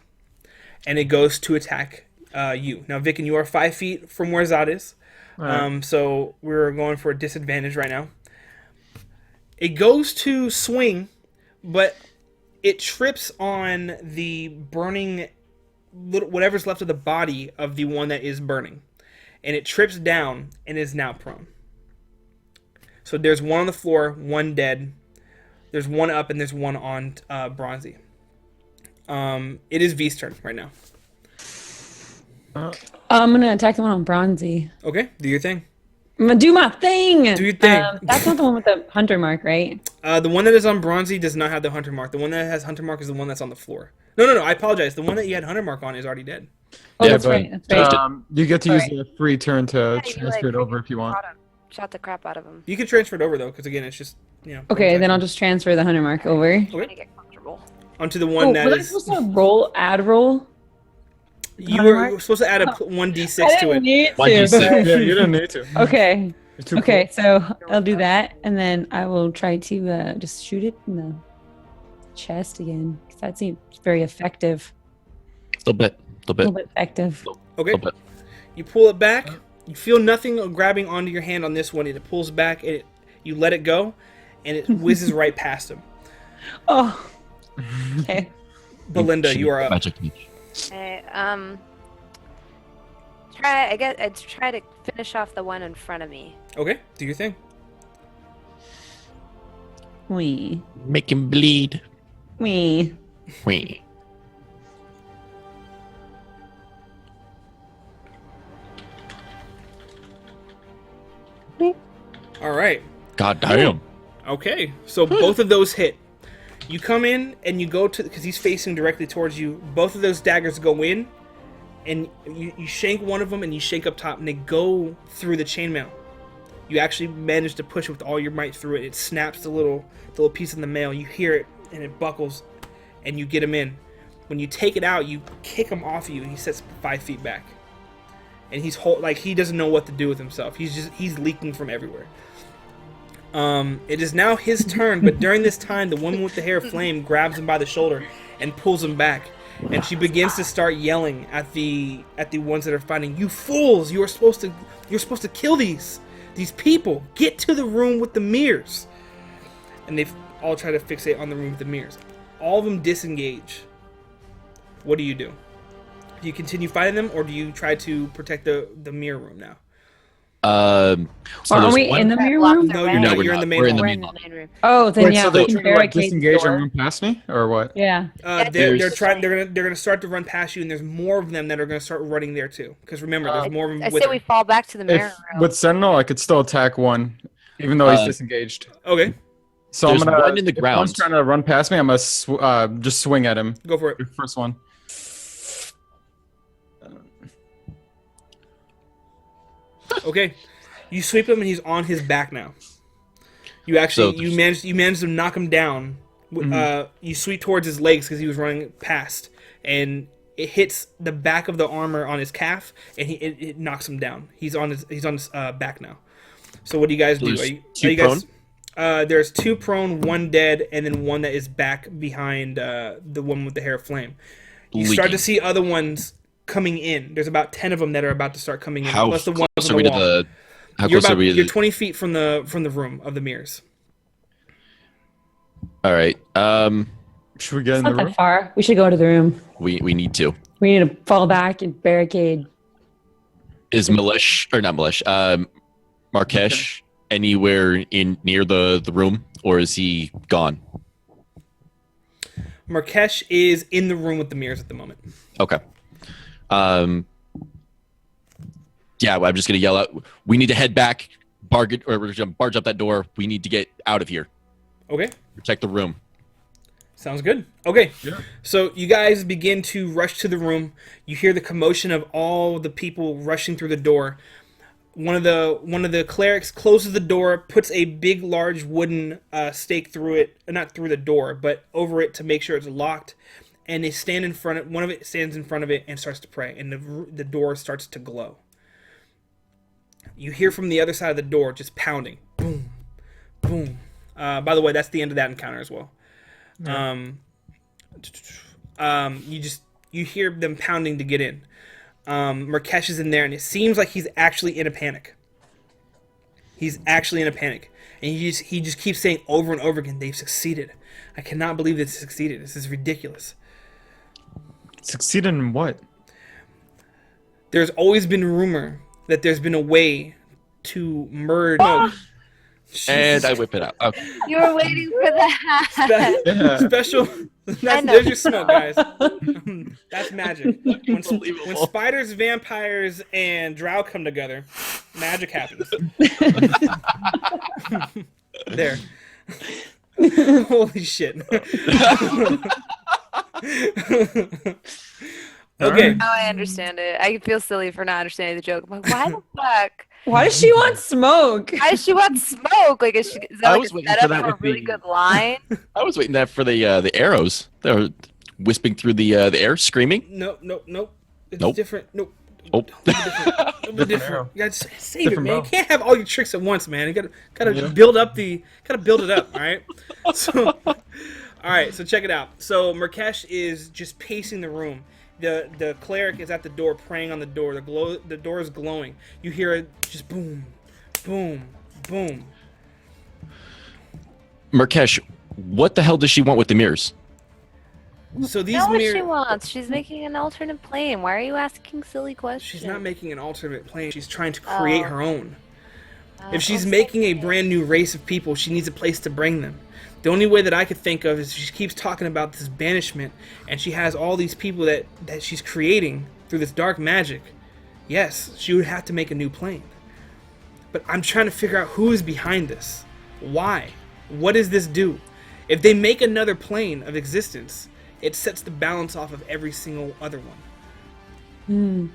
and it goes to attack you. Now, Vicken, you are 5 feet from where Zod is, so we're going for a disadvantage right now. It goes to swing, but it trips on the burning, whatever's left of the body of the one that is burning, and it trips down and is now prone. So there's one on the floor, one dead. There's one up, and there's one on Bronzy. It is V's turn right now. I'm gonna attack the one on Bronzy. Okay, do your thing. I'm gonna do my thing. Do your thing. That's not the one with the hunter mark, right? The one that is on Bronzy does not have the hunter mark. The one that has hunter mark is the one that's on the floor. No, I apologize. The one that you had hunter mark on is already dead. Oh, Yeah, that's but, right. That's right. You get to use Alright. the free turn to you, transfer it over if you want. Shot the crap out of him. You can transfer it over, though, because, again, it's just, Okay, then I'll just transfer the hunter mark over. Trying to get comfortable. onto the one Oh, that was I is... supposed to add roll? You hunter were mark? supposed to add a I 1d6 didn't to it. need to. 1d6. Yeah, you don't need to. Okay. You're too Okay, so I'll do that, and then I will try to just shoot it in the chest again. 'Cause that seems very effective. A little bit. A little bit effective. Okay, Little bit. you pull it back. You feel nothing grabbing onto your hand on this one. It pulls back. You let it go, and it whizzes right past him. Oh. Okay. Belinda, you are up. Magic Peach. Okay, I'd try to finish off the one in front of me. Okay, do your thing. Wee. Make him bleed. Wee. Wee. All right. God damn. Okay, so both of those hit. You come in and you go to, because he's facing directly towards you. Both of those daggers go in, and you shank one of them, and you shank up top, and they go through the chainmail. You actually manage to push it with all your might through it. It snaps the little piece in the mail. You hear it, and it buckles, and you get him in. When you take it out, you kick him off of you, and he sits 5 feet back. And he's he doesn't know what to do with himself. He's leaking from everywhere. It is now his turn, but during this time, the woman with the hair of flame grabs him by the shoulder and pulls him back, and she begins to start yelling at the ones that are fighting. You fools! You're supposed to kill these people. Get to the room with the mirrors. And they all try to fixate on the room with the mirrors. All of them disengage. What do? Do you continue fighting them, or do you try to protect the mirror room now? So Are there's we one- in the mirror Block room? the No, way. you're No, not. we're You're in not. the main We're in the hall. We're main in the hall. main room. Oh, then Wait, yeah, so we they're can trying to like barricade the disengage door. and run past me, or what? Yeah. They're There's- trying. They're gonna start to run past you, and there's more of them that are gonna start running there too. Because remember, there's more of them I with say her. we fall back to the mirror If room. with Sentinel, I could still attack one, even though he's Uh, disengaged. Okay, So there's I'm gonna. one in the if one's ground. trying to run past me, I'm gonna just swing at him. go for it. First one. Okay, you sweep him, and he's on his back now. You actually So you managed to knock him down. You sweep towards his legs because he was running past, and it hits the back of the armor on his calf, and it knocks him down. He's on his back now. So what do you guys do? There's Are two you guys? There's 2 prone, 1 dead, and then 1 that is back behind the one with the hair of flame. You start to Leaking. see other ones coming in. There's about 10 of them that are about to start coming in. How plus the ones close on are we the to wall. the? How You're close are we? you're To 20 feet from the room of the mirrors. All right. Should we get in Not the that room? far. We should go to the room. We need to. We need to fall back and barricade. Is Milish or not Milish? Markesh anywhere in near the room, or is he gone? Markesh is in the room with the mirrors at the moment. Okay. Yeah, I'm just gonna yell out. We need to head back. Barge up that door. We need to get out of here. Okay, Protect the room. sounds good. Okay, Yeah. so you guys begin to rush to the room. You hear the commotion of all the people rushing through the door. one of the clerics closes the door, puts a big, large wooden stake through it, not through the door, but over it to make sure it's locked. And they stand in front of one of it, stands in front of it, and starts to pray. And the door starts to glow. You hear from the other side of the door just pounding, boom, boom. By the way, that's the end of that encounter as well. Yeah. You hear them pounding to get in. Murkesh is in there, and it seems like he's actually in a panic. He's actually in a panic, and he just keeps saying over and over again, "They've succeeded. I cannot believe they've succeeded. This is ridiculous." Succeeded in what? There's always been rumor that there's been a way to merge. And I whip it out. Okay. You were waiting for that. Special. There's your smoke, guys. That's magic. When spiders, vampires, and drow come together, magic happens. There. Holy shit. Okay. Now I understand it. I feel silly for not understanding the joke. I'm like, why the fuck? Why does she want smoke? Why does she want smoke? Like, is that I like was a waiting for setup that for a with really the- good line? I was waiting that for the arrows. They were wisping through the air, screaming. Nope. It's Nope. different. Nope. Oh. Different. You gotta save it, Different man. bow. You can't have all your tricks at once, man. You gotta build it up. All right. So, all right. So check it out. So Murkesh is just pacing the room. The cleric is at the door, praying on the door. The door is glowing. You hear it just boom, boom, boom. Murkesh, what the hell does she want with the mirrors? So these Know what she mirrors. wants. She's making an alternate plane. Why are you asking silly questions? She's not making an alternate plane. She's trying to create her own. If she's okay. making a brand new race of people, she needs a place to bring them. The only way that I could think of is she keeps talking about this banishment, and she has all these people that she's creating through this dark magic. Yes, she would have to make a new plane. But I'm trying to figure out who is behind this. Why? What does this do? If they make another plane of existence, it sets the balance off of every single other one.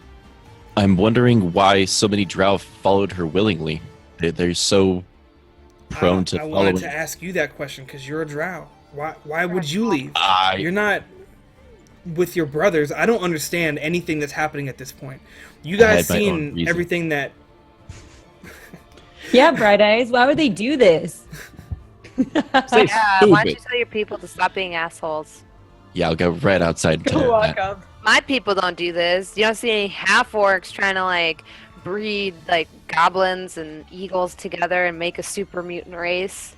I'm wondering why so many drow followed her willingly. They're so prone to I following. wanted to ask you that question because you're a drow. Why would you leave? You're not with your brothers. I don't understand anything that's happening at this point. You guys had my own seen reason. everything that... Yeah, Bright Eyes. Why would they do this? Say Yeah, why don't you stupid. tell your people to stop being assholes? Yeah, I'll go right outside and tell her that. up. My people don't do this. You don't see any half orcs trying to like breed like goblins and eagles together and make a super mutant race.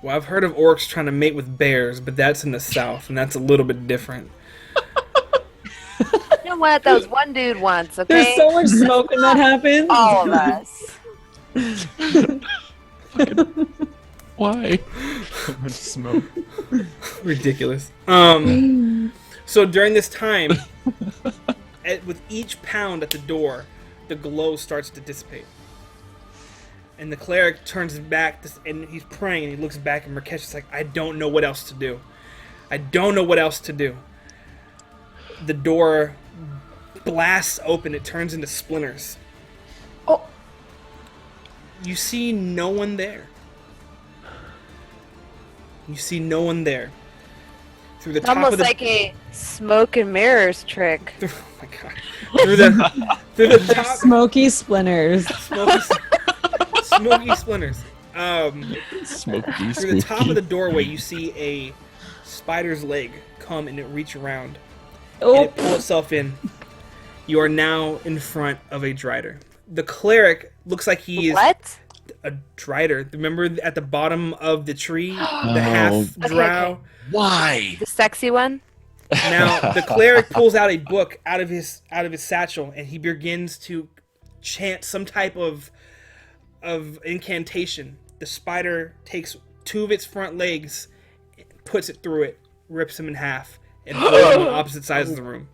Well, I've heard of orcs trying to mate with bears, but that's in the south, and that's a little bit different. You know what? That was one dude once, okay? There's so much smoke when that happens. All of us. Why? So much smoke. Ridiculous. So during this time, with each pound at the door, the glow starts to dissipate. And the cleric turns back, and he's praying, and he looks back, and Murkesh is like, I don't know what else to do. I don't know what else to do. The door blasts open. It turns into splinters. Oh. You see no one there. You see no one there. Through the It's top almost of the... like a smoke and mirrors trick. Oh my god. Through the top... Smoky splinters. Smoky splinters. Smoky, Through the top of the doorway, you see a spider's leg come and it reach around. And Oh, it pull itself in. You are now in front of a Drider. The cleric looks like he is What? a Drider. Remember at the bottom of the tree? The Oh. half drow? Okay. Why? The sexy one? Now, the cleric pulls out a book out of his satchel, and he begins to chant some type of incantation. The spider takes two of its front legs, puts it through it, rips him in half, and throws him on opposite sides of the room.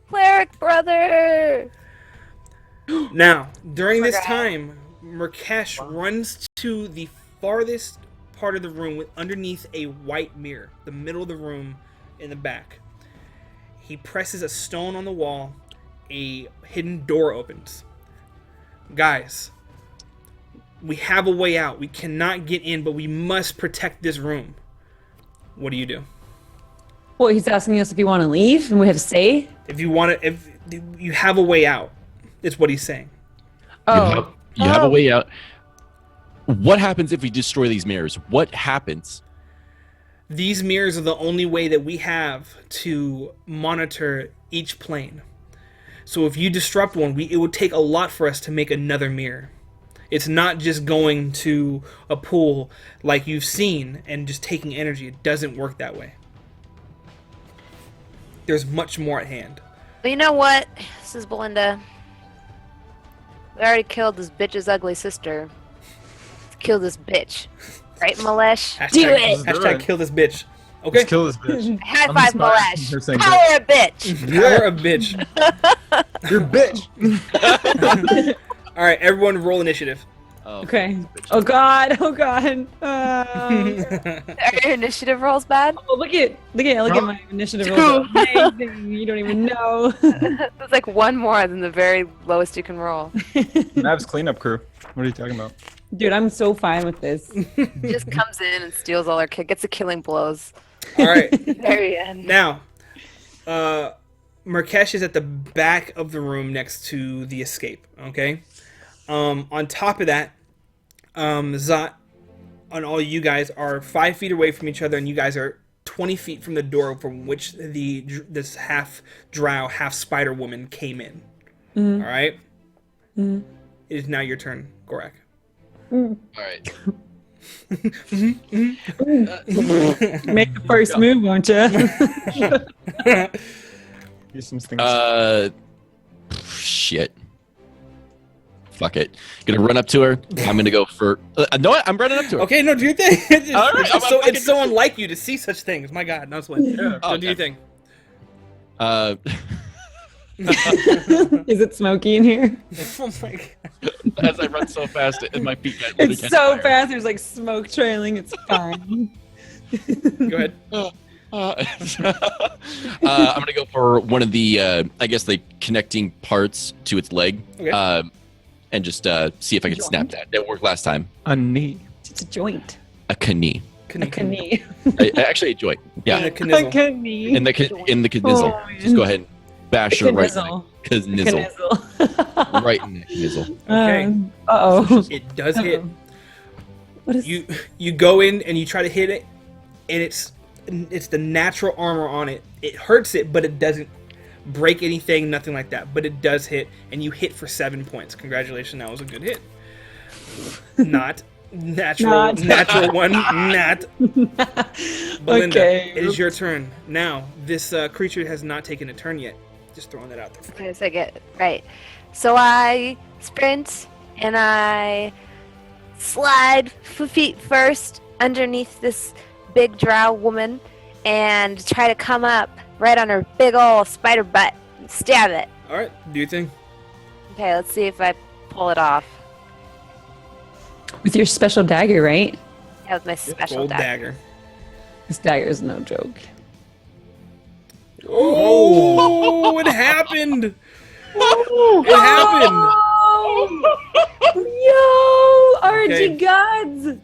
Cleric brother! Now, during this Forgot. time, Murkesh runs to the farthest part of the room with underneath a white mirror, the middle of the room in the back. He presses a stone on the wall, a hidden door opens. Guys, We have a way out. We cannot get in, but we must protect this room. What do you do? Well, he's asking us if we want to leave and we have to say. If you want to, if you have a way out, is what he's saying. Oh, You have a way out. What happens if we destroy these mirrors? What happens? These mirrors are the only way that we have to monitor each plane. So if you disrupt one, it would take a lot for us to make another mirror. It's not just going to a pool like you've seen and just taking energy. It doesn't work that way. There's much more at hand. But you know what? This is Belinda. We already killed this bitch's ugly sister. Let's kill this bitch. Right, Malesh? Hashtag, Do it! Hashtag kill this bitch. Okay. Let's kill this bitch. High I'm five, surprised you're Malesh. saying Power a bitch! You're a bitch. You're a bitch. All right, everyone roll initiative. Oh, okay. Oh God. Oh God. Are your initiative rolls bad? Oh, look at my initiative roll. Amazing. You don't even know. It's like one more than the very lowest you can roll. Mav's cleanup crew. What are you talking about? Dude, I'm so fine with this. Just comes in and steals all our gets the killing blows. All right. Very end. Now, Murkesh is at the back of the room next to the escape. Okay. On top of that, Zot and all you guys are 5 feet away from each other, and you guys are 20 feet from the door from which this half drow, half spider woman came in. Mm-hmm. All right. Mm-hmm. It is now your turn, Gorak. All right. Make the first move, won't you? Here's some things. Shit. Fuck it. Gonna run up to her. I'm gonna go for. No, what? I'm running up to her. Okay, no, do your thing. All right, It's so unlike you to see such things. My God, no sweat. Yeah. So do your thing. Is it smoky in here? Oh my God. As I run so fast, my feet get It's so fast. There's like smoke trailing. It's fine. Go ahead. I'm gonna go for one of the, I guess, the connecting parts to its leg, Okay. and just see if I can snap that. That worked last time. A knee. It's a joint. A knee. A knee. Actually, a joint. Yeah. And a knizzle. A knee. In the knizzle. Oh, Just go ahead and bash her right in Knizzle. the knizzle. Right in the knizzle. Okay. Uh-oh. It does hit. What is You go in and you try to hit it, and it's the natural armor on it. It hurts it, but it doesn't break anything, nothing like that. But it does hit, and you hit for 7 points. Congratulations, that was a good hit. Not natural, natural one. Not. Belinda, Okay. it is your turn now. This creature has not taken a turn yet. Just throwing that out there. Okay, so I get it. Right. So I sprint and I slide feet first underneath this big drow woman and try to come up right on her big ol' spider butt and stab it. All right, do your thing. Okay, let's see if I pull it off. With your special dagger, right? That was my special Gold dagger. dagger. This dagger is no joke. Oh, it happened! It happened! Yo! Okay. RG gods!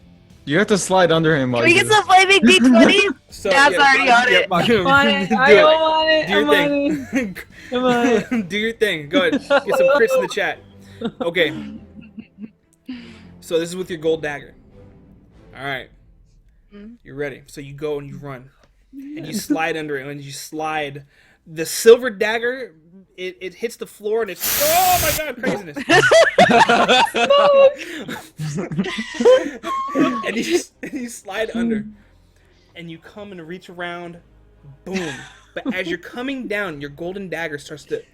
You have to slide under him while Can we you get do some flaming D20? So, That's already on it. I want it. Do I it. don't want it. Do your I'm on it. thing. Come on. Do your thing. Go ahead. Get some crits in the chat. Okay. So this is with your gold dagger. All right. You're ready. So you go and you run, and you slide under it. And when you slide, the silver dagger it hits the floor, and it's oh my god, craziness. and you slide under, and you come and reach around, boom. But as you're coming down, your golden dagger starts to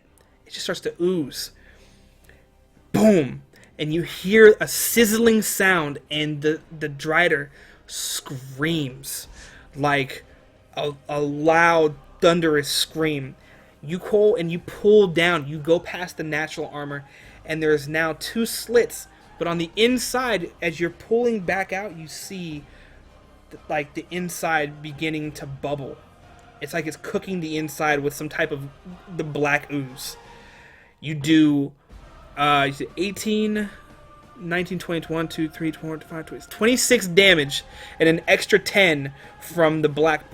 ooze. Boom. And you hear a sizzling sound, and the Drider screams like a loud, thunderous scream. You pull down. You go past the natural armor, and there's now 2 slits. But on the inside, as you're pulling back out, you see the inside beginning to bubble. It's like it's cooking the inside with some type of the black ooze. You do 18 19, 20, 1, 2, 3, 4, 5, 26 damage, and an extra 10 from the black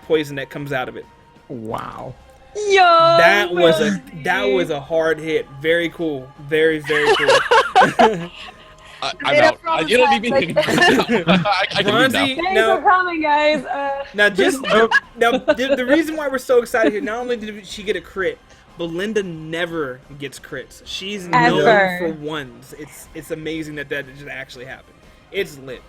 poison that comes out of it. Wow. Yo! That was a hard hit. Very cool. Very cool. I'm out. You don't need me. I can leave now. Bronzy, Thanks now, for coming, guys. now the reason why we're so excited here, not only did she get a crit, Belinda never gets crits. She's known Ever. for ones. It's amazing that just actually happened. It's lit.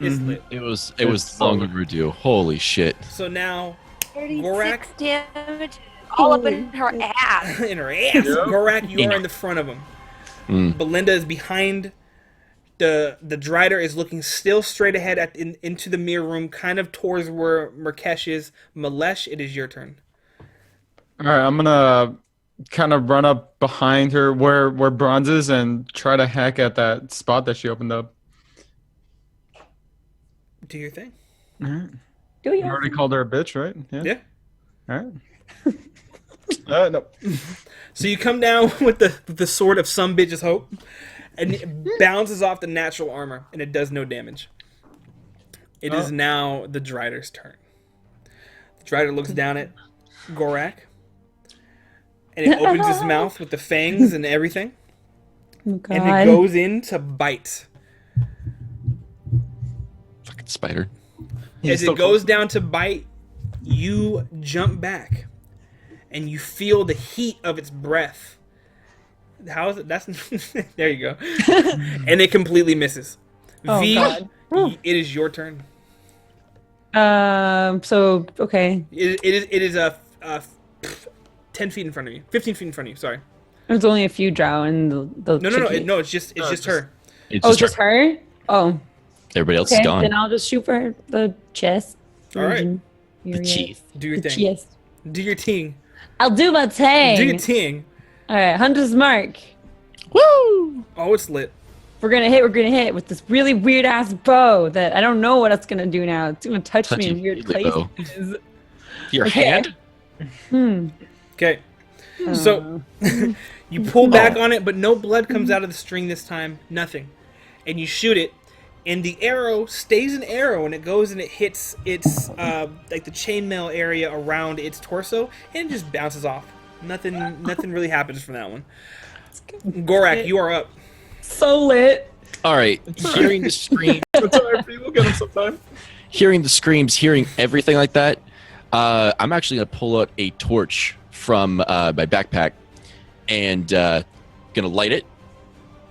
It's lit. It was long overdue. Holy shit. So now 36 Gorak? damage all up in her ass. in her ass. Gorak, you are in the front of him. Belinda is behind. The Drider is looking still straight ahead into the mirror room, kind of towards where Murkesh is. Malesh, it is your turn. All right, I'm gonna kind of run up behind her where Bronze is and try to hack at that spot that she opened up. Do your thing. All right. Do I you? already called her a bitch, right? Yeah. All right. No. So you come down with the sword of some bitch's hope, and it bounces off the natural armor, and it does no damage. It is now the Drider's turn. The Drider looks down at Gorak, and it opens its mouth with the fangs and everything, Oh, and God. it goes in to bite. Fucking spider. As it goes down to bite, you jump back, and you feel the heat of its breath. How is it? That's there you go. And it completely misses. Oh, V, God. it is your turn. So, okay. It is a 10 feet in front of you. 15 feet in front of you. Sorry. There's only a few drow in the No. chickie. No. It's just her. It's Oh, just her? Oh, Everybody else okay. is gone. Then I'll just shoot for her, the chest. All right. The chief. Do your The thing. chest. Do your ting. I'll do my Do thing. your ting. All right, Hunter's Mark. Woo! Oh, it's lit. We're gonna hit with this really weird ass bow that I don't know what it's gonna do now. It's gonna touch me in weird Touchy-feely bow. places. Your Okay. hand? Okay. So you pull back on it, but no blood comes out of the string this time. Nothing. And you shoot it, and the arrow stays an arrow, and it goes and it hits its like the chainmail area around its torso, and it just bounces off. Nothing really happens from that one. Gorak, you are up. So lit. All right. Hearing the scream, We'll get him sometime. hearing the screams, hearing everything like that, I'm actually gonna pull out a torch from my backpack and gonna light it,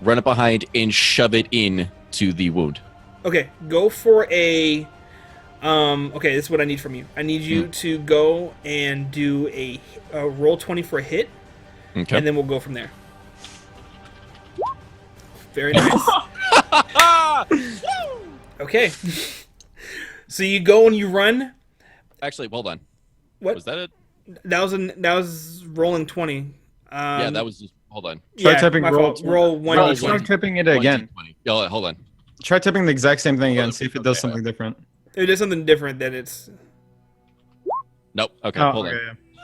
run it behind, and shove it in to the wound. Okay, go for a. Okay, this is what I need from you. I need you to go and do a roll 20 for a hit, Okay. and then we'll go from there. Very nice. Okay. So you go and you run. Actually, hold on. What? Was that it? That was rolling 20. Yeah, that was just. Hold on. Try yeah, typing my roll. fault. Roll one. Bro, Roll try 20. typing it again. 20. Oh, hold on. Try typing the exact same thing again. See if it does Okay. something different. It is something different than it's. Nope. Okay, Oh, hold okay,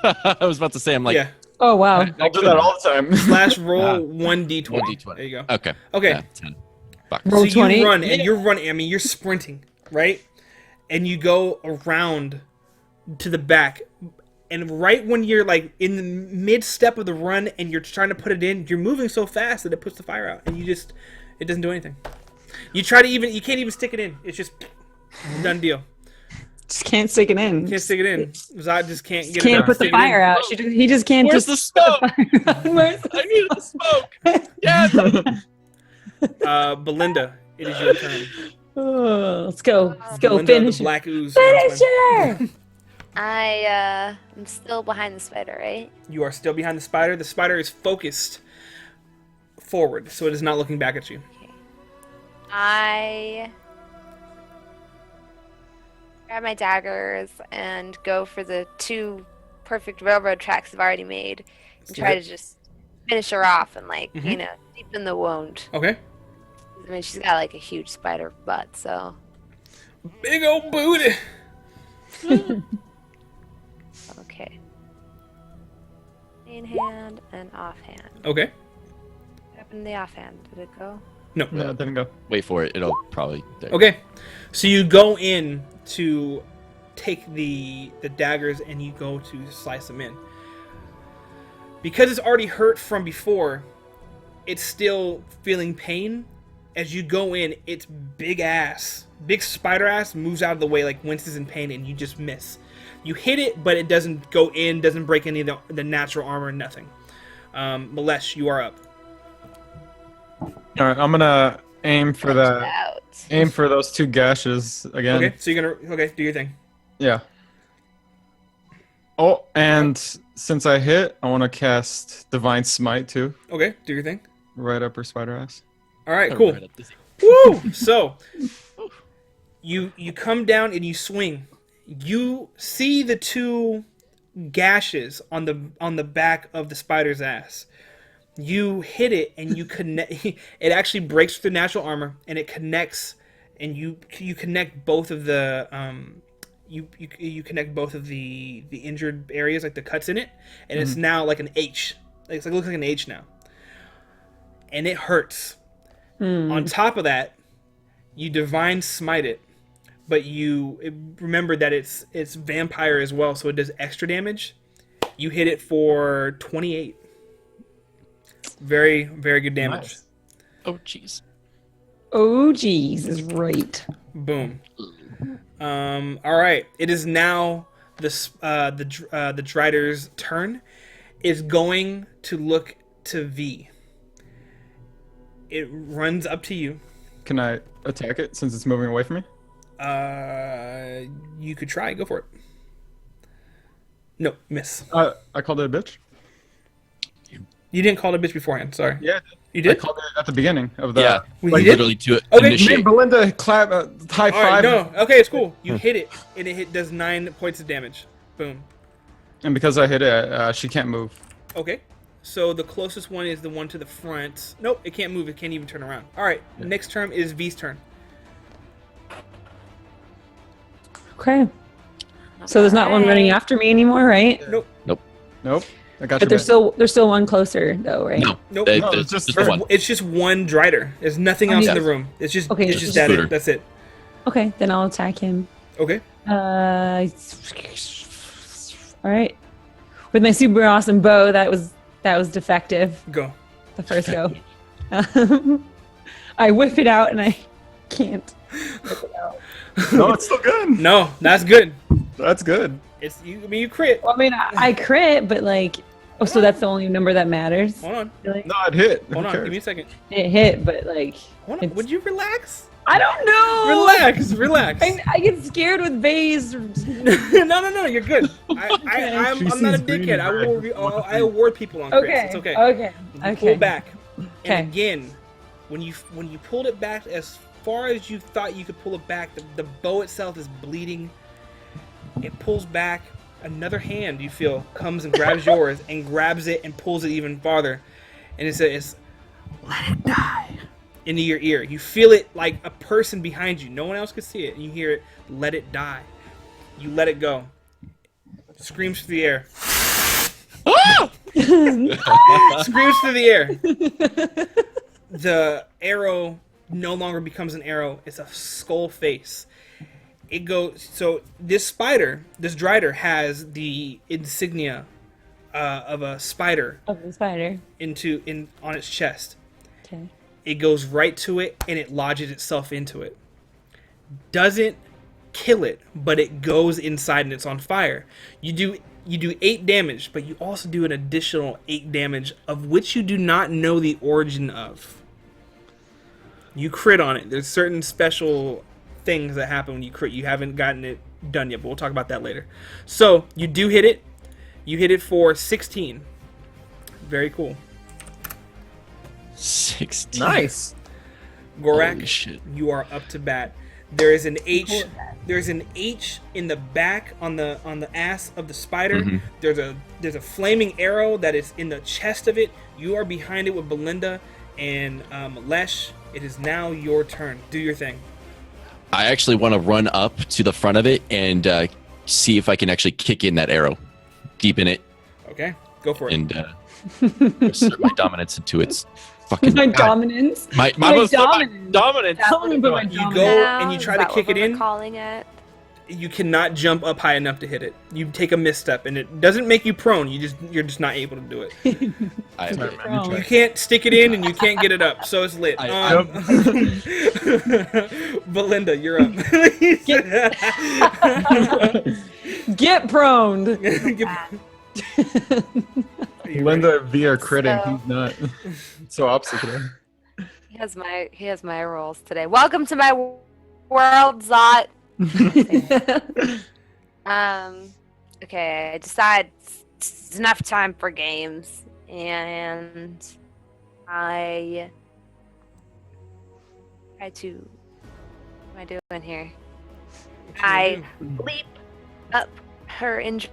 on. I was about to say, I'm like, Yeah. Oh wow. I'll do that all the time. Slash roll 1d20. 1d20. There you go. Okay. Okay. Yeah, 10. Fuck. Roll So 20. you run and you're running. I mean, you're sprinting, right? And you go around to the back, and right when you're like in the mid step of the run and you're trying to put it in, you're moving so fast that it puts the fire out, and it doesn't do anything. You can't even stick it in. It's just done deal. Just can't stick it in. You can't stick it in. Zod just can't get it Can't out. put the Stick it in. fire out. He just can't. Where's just the smoke? Where's the- I needed the smoke. Yes. Belinda, it is your turn. Oh, let's go. Let's go. Belinda, Finish the it. black ooze. Finish her. I'm still behind the spider, right? You are still behind the spider. The spider is focused forward, so it is not looking back at you. I grab my daggers and go for the 2 perfect railroad tracks I've already made and try to just finish her off and deepen the wound. Okay. I mean, she's got like a huge spider butt, so Big old booty. okay. In hand and offhand. Okay. What happened to the offhand? Did it go? No. No, it didn't go. Wait for it. It'll probably. There. Okay. So you go in to take the daggers and you go to slice them in. Because it's already hurt from before, it's still feeling pain. As you go in, its big spider ass moves out of the way, like winces in pain, and you just miss. You hit it, but it doesn't go in, doesn't break any of the natural armor, nothing. Malesh, you are up. All right, I'm gonna aim for that. Out. Aim for those 2 gashes again. Okay, so you're gonna do your thing. Yeah. Oh, and since I hit, I want to cast Divine Smite too, Okay, do your thing. right up her spider ass. All right, cool. Right up this- Woo! So you come down and you swing. You see the 2 gashes on the back of the spider's ass. You hit it and you connect. It actually breaks through the natural armor and it connects. And you connect both of the you connect both of the injured areas, like the cuts in it, and it's now like an H. It looks like an H now, and it hurts. On top of that, you divine smite it, but remember that it's vampire as well, so it does extra damage. You hit it for 28. Very, very good damage. Nice. Oh, jeez. Oh, geez, is right. Boom. All right. It is now the Drider's turn. It's going to look to V. It runs up to you. Can I attack it since it's moving away from me? You could try. Go for it. No, miss. I called it a bitch. You didn't call it a bitch beforehand. Sorry. Yeah, You I did? called it at the beginning of the. Yeah. Well, Like you did? literally to Okay. Me initiate. and Belinda clap, high All right. five. No. Okay. It's cool. You hit it, and it does 9 points of damage. Boom. And because I hit it, she can't move. Okay. So the closest one is the one to the front. Nope. It can't move. It can't even turn around. All right. Next turn is V's turn. Okay. So there's not one running after me anymore, right? Nope. Nope. I got But you. there's still one closer though, right? No. Nope. No, There's it's just just her. one. It's just one Drider. There's nothing else in the room. It's just Okay, it's it's just just that. Scooter. That's it. Okay, then I'll attack him. Okay. All right. With my super awesome bow, that was defective. Go. The first go. I whip it out and I can't. No, it's still good. No, that's good. That's good. It's you. I mean, you crit. Well, I mean, I crit, but like, oh, so that's the only number that matters. Hold on. Really? No, it hit. Hold Who on. cares? Give me a second. It hit, but like, Hold on. It's- Would you relax? I don't know. Relax. Relax. I get scared with bays. no. You're good. I'm She not a sees green dickhead. I red. will. I award people on crits. Okay. It's okay. Okay. You Okay. pull back. Okay. And again, when you pulled it back as far as you thought you could pull it back, the bow itself is bleeding. It pulls back. Another hand you feel comes and grabs yours and grabs it and pulls it even farther, and it says, "Let it die." Into your ear. You feel it like a person behind you. No one else could see it. And you hear it, "Let it die." You let it go. Screams through the air. Screams through the air. The arrow no longer becomes an arrow. It's a skull face. It goes. So this Drider has the insignia of a spider Of the spider. on its chest. Okay. It goes right to it and it lodges itself into it. Doesn't kill it, but it goes inside and it's on fire. You do 8 damage, but you also do an additional 8 damage, of which you do not know the origin of. You crit on it. There's certain special things that happen when you crit. You haven't gotten it done yet, but we'll talk about that later. So you do hit it. You hit it for 16. Very cool. 16. Nice. Gorak, Holy shit. you are up to bat. There is an H. There's an H in the back on the ass of the spider. Mhm. There's a flaming arrow that is in the chest of it. You are behind it with Belinda and Lesh. It is now your turn. Do your thing. I actually want to run up to the front of it and see if I can actually kick in that arrow deep in it Okay, go for it. and assert my dominance into its fucking My God. dominance. My dominance. dominance. Tell me about my You dominance. go Now, and you is try to that kick what it we're in. Calling it. You cannot jump up high enough to hit it. You take a misstep, and it doesn't make you prone. You're just not able to do it. I Sorry, admit it. man, you You tried. can't stick it in, and you can't get it up. So it's lit. Belinda, you're up. Get proned. Linda via critting. So- He's not. So opposite today. He has my rolls today. Welcome to my world, Zot. Okay, I decide it's enough time for games, and I try to. What am I doing here? I leap up her injured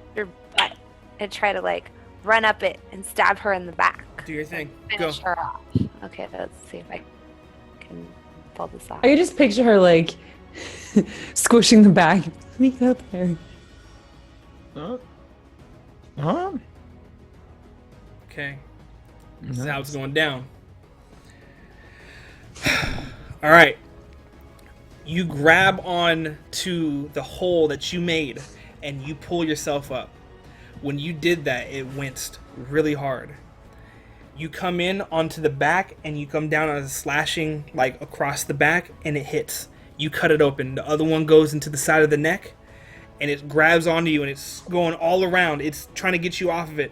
butt and try to like run up it and stab her in the back. Do your thing. Go. Finish her off. Okay, let's see if I can pull this off. I could just picture her like squishing the back. Let me get up there. Huh? Okay. This is how it's going down. All right. You grab on to the hole that you made and you pull yourself up. When you did that, it winced really hard. You come in onto the back and you come down on a slashing like across the back and it hits. You cut it open. The other one goes into the side of the neck and it grabs onto you and it's going all around. It's trying to get you off of it.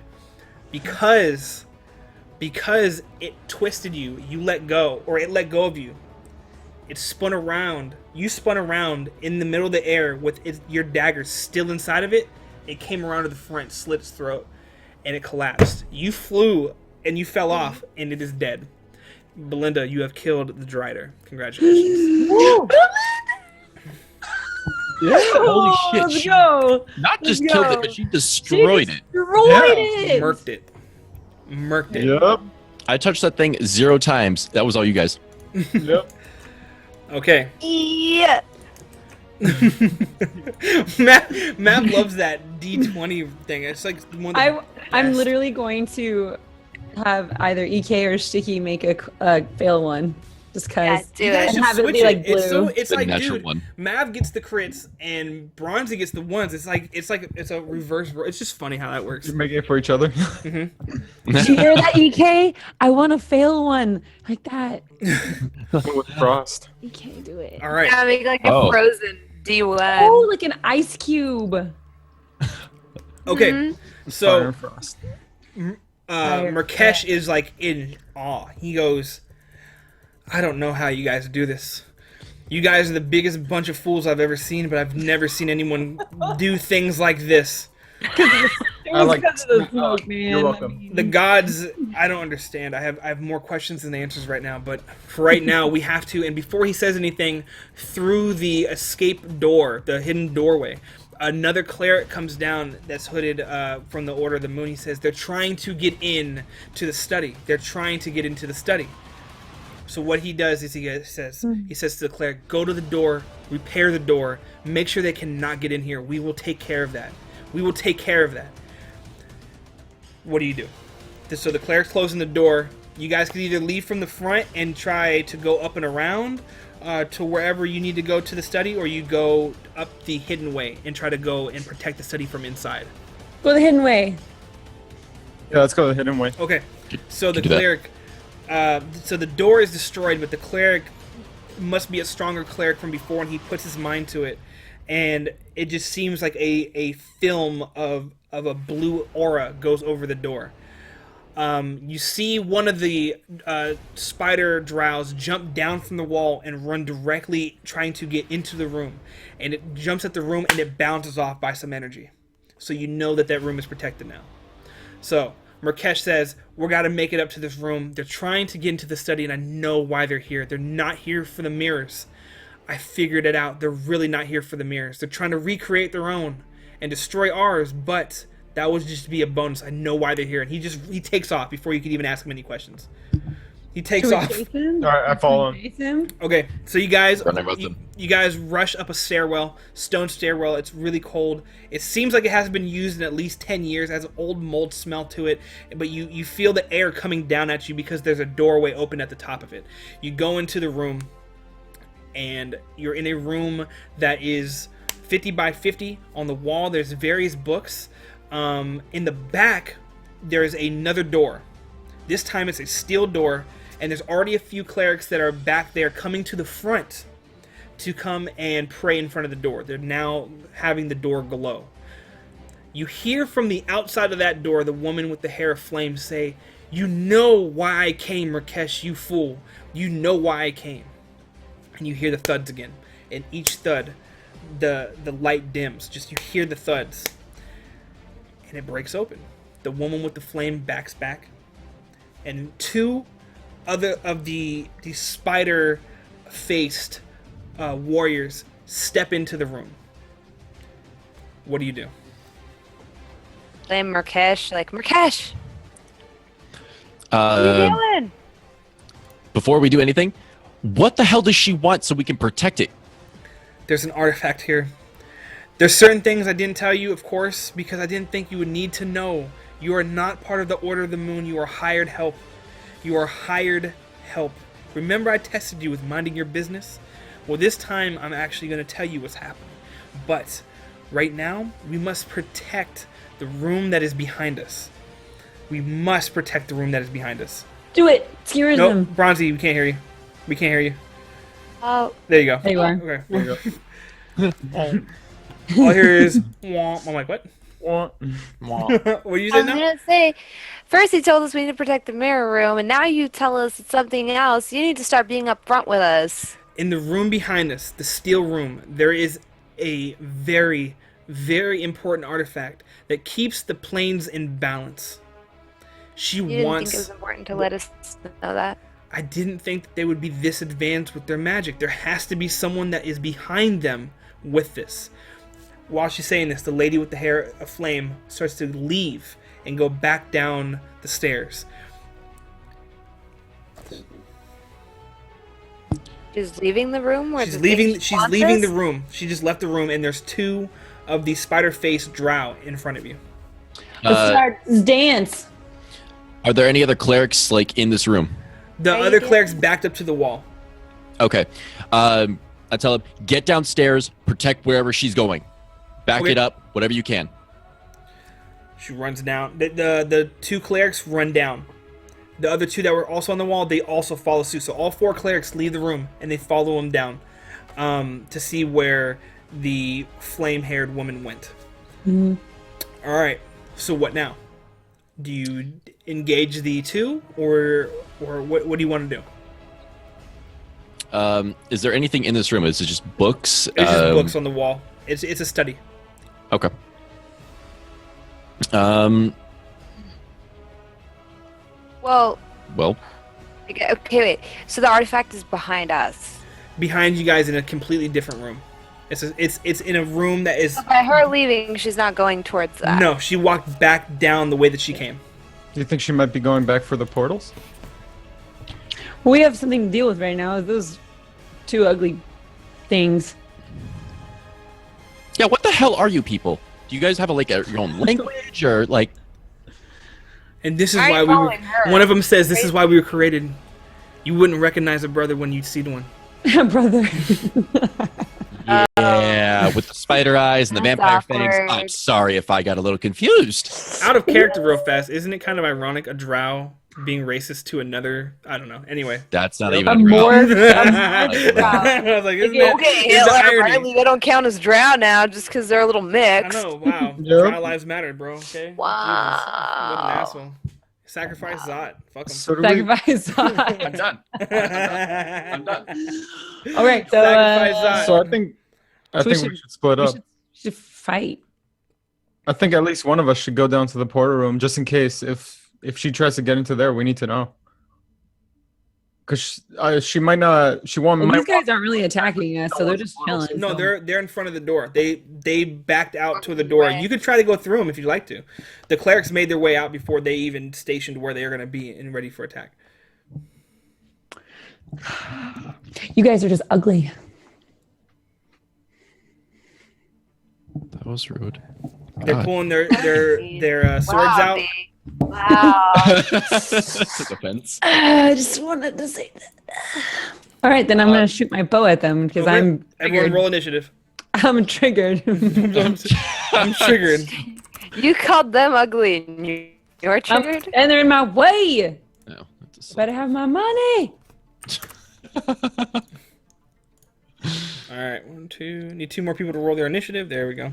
Because it twisted you, you let go, or it let go of you. It spun around. You spun around in the middle of the air with your dagger still inside of it. It came around to the front, slit its throat, and it collapsed. You flew and you fell off, and it is dead. Belinda, you have killed the Drider. Congratulations. Yeah. Holy shit! Let's She go. not just Let's killed go. it, but she destroyed it. Destroyed Yeah. it. Murked it. Murked it. Yep. I touched that thing 0 times. That was all you guys. Yep. Okay. Yeah. Matt loves that D20 thing. It's like one of the I'm best. literally going to have either EK or Sticky make a fail one, just Yeah, cause. do You guys it. should have it switch be, like, It's so blue. it's The like, natural dude, one. Mav gets the crits and Bronzy gets the ones. It's a reverse. It's just funny how that works. You're making it for each other. Did you hear that, EK? I want to fail one like that. With Frost. EK, do it. All right. Yeah, make like a Oh. frozen D1. Oh, like an ice cube. Okay. Mhm. Fire So and Frost. Fire. Murkesh is like in awe. He goes, I don't know how you guys do this. You guys are the biggest bunch of fools I've ever seen, but I've never seen anyone do things like this. It I was like because of the smoke. smoke, man. You're welcome. I mean, The gods, I don't understand. I have more questions than the answers right now, but for right now, we have to. And before he says anything, through the escape door, the hidden doorway, another cleric comes down that's hooded from the Order of the Moon. He says they're trying to get in to the study. They're trying to get into the study. So what he does is he says to the cleric, go to the door, repair the door, make sure they cannot get in here. We will take care of that. We will take care of that. What do you do? So the cleric's closing the door. You guys can either leave from the front and try to go up and around to wherever you need to go to the study, or you go up the hidden way and try to go and protect the study from inside. Go the hidden way. Yeah, let's go the hidden way. Okay. So the do that. cleric, so the door is destroyed, but the cleric must be a stronger cleric from before, and he puts his mind to it, and it just seems like a film of a blue aura goes over the door. You see one of the spider drows jump down from the wall and run directly trying to get into the room, and it jumps at the room and it bounces off by some energy, so you know that room is protected now. So Murkesh says, we got to make it up to this room. They're trying to get into the study, and I know why they're here. They're not here for the mirrors. I figured it out. They're really not here for the mirrors. They're trying to recreate their own and destroy ours, but that would just be a bonus. I know why they're here. And he takes off before you can even ask him any questions. He takes Should we off. chase him? All right, I follow him. Chase him? Okay, so you guys, Running with them. you guys rush up a stairwell, stone stairwell. It's really cold. It seems like it hasn't been used in at least 10 years. It has an old mold smell to it, but you feel the air coming down at you because there's a doorway open at the top of it. You go into the room, and you're in a room that is 50 by 50. On the wall, there's various books. In the back, there's another door. This time it's a steel door, and there's already a few clerics that are back there coming to the front to come and pray in front of the door. They're now having the door glow. You hear from the outside of that door the woman with the hair of flame say, "You know why I came, Rakesh, you fool. You know why I came." And you hear the thuds again. And each thud, the light dims. Just you hear the thuds. And it breaks open. The woman with the flame backs back. And two other of the spider-faced warriors step into the room. What do you do? Blame Murkesh, like, Murkesh, what are you doing? Before we do anything, what the hell does she want so we can protect it? There's an artifact here. There's certain things I didn't tell you, of course, because I didn't think you would need to know. You are not part of the Order of the Moon. You are hired help. You are hired help. Remember I tested you with minding your business? Well, this time I'm actually going to tell you what's happening. But right now, we must protect the room that is behind us. We must protect the room that is behind us. Do it. Scare Nope, them. Bronzy, we can't hear you. We can't hear you. Oh, There you go. There you are. Okay. There you go. All I hear is, womp. I'm like, what? Wah. What did you I say was now? gonna say, first he told us we need to protect the mirror room, and now you tell us it's something else. You need to start being upfront with us. In the room behind us, the steel room, there is a very, very important artifact that keeps the planes in balance. She You didn't wants... think it was important to let us know that. I didn't think that they would be this advanced with their magic. There has to be someone that is behind them with this. While she's saying this, the lady with the hair of flame starts to leave and go back down the stairs. She's leaving the room, or She's the leaving. thing She's wants leaving the us? room. She just left the room, and there's two of the spider-faced drow in front of you. Let's Uh, start this dance. are there any other clerics like in this room? The Are you other getting- clerics backed up to the wall. Okay. I tell him, get downstairs, protect wherever she's going. Back Okay. it up, whatever you can. She runs down. The two clerics run down. The other two that were also on the wall, they also follow suit. So all four clerics leave the room and they follow him down to see where the flame-haired woman went. Mhm. All right. So what now? Do you engage the two, or what do you want to do? Is there anything in this room? Is it just books? There's just books on the wall. It's a study. Okay. Well, Well, okay, wait. So the artifact is behind us. Behind you guys in a completely different room. It's in a room that is... By her leaving, she's not going towards that. No, she walked back down the way that she came. Do you think she might be going back for the portals? We have something to deal with right now. Those two ugly things. yeah, what the hell are you people? Do you guys have your own language or like? And this is Why are why you we were... following her? One of them says this is why we were created. You wouldn't recognize a brother when you'd see one. Brother. Yeah, with the spider eyes and the That's vampire fangs. awkward. I'm sorry if I got a little confused. Out of character real fast, isn't it kind of ironic a drow being racist to another... I don't know. Anyway. That's not Yep. even A a drow. more- I was like, isn't that, Okay, is the irony? apparently they don't count as drow now just because they're a little I mixed. know, wow. Yep. Drow lives matter, bro, okay? Wow. Jesus. What an asshole. Sacrifice Zot. Fuck him. So do we. Sacrifice. I'm done. I'm done. All right, so Sacrifice Zot. So I think So we we should- should split we up. should fight. I think at least one of us should go down to the portal room just in case if she tries to get into there, we need to know. Cause she might not. She won't. Well, might these guys aren't really attacking us, so they're just chilling. No, so- they're in front of the door. They backed out to the door. You could try to go through them if you'd like to. The clerics made their way out before they even stationed where they are going to be and ready for attack. You guys are just ugly. That was rude. They're God. pulling their swords Wow, out. B. Wow. Took offense. I just wanted to say that. All right, then I'm gonna shoot my bow at them because Okay. I'm Everyone triggered. roll initiative. I'm triggered. I'm triggered. You called them ugly and you're triggered? And they're in my way. No, that's a Better have my money. All right, 1, 2. Need 2 more people to roll their initiative. There we go.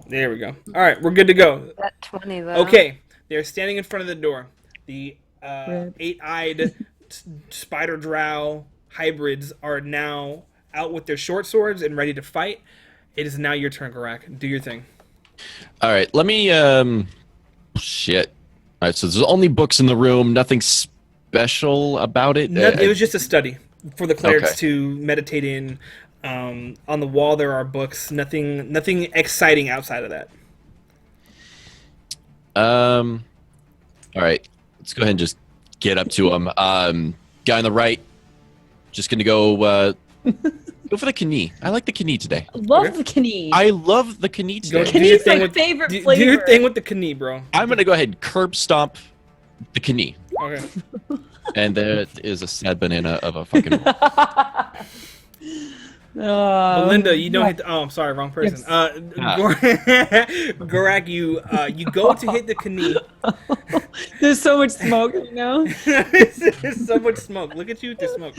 There we go. All right, we're good to go. That 20 though. Okay, they're standing in front of the door. The Red. 8-eyed spider drow hybrids are now out with their short swords and ready to fight. It is now your turn, Garak. Do your thing. All right, let me. Shit. All right, so there's only books in the room. Nothing special about it. It was just a study for the clerics Okay. to meditate in. On the wall there are books. Nothing exciting outside of that. All right, let's go ahead and just get up to him. Guy on the right, just gonna go go for the kani. I like the kani today. Love Okay. the kani. I love the kani Go today. do your Kani's thing my with- favorite Do flavor. your thing with the kani, bro. I'm gonna go ahead and curb stomp the kani, Okay. and there is a sad banana of a fucking. Melinda, you don't hit the, oh, I'm sorry, wrong person. Garak, you go to hit the kani. There's so much smoke, you know? There's so much smoke. Look at you with the smoke.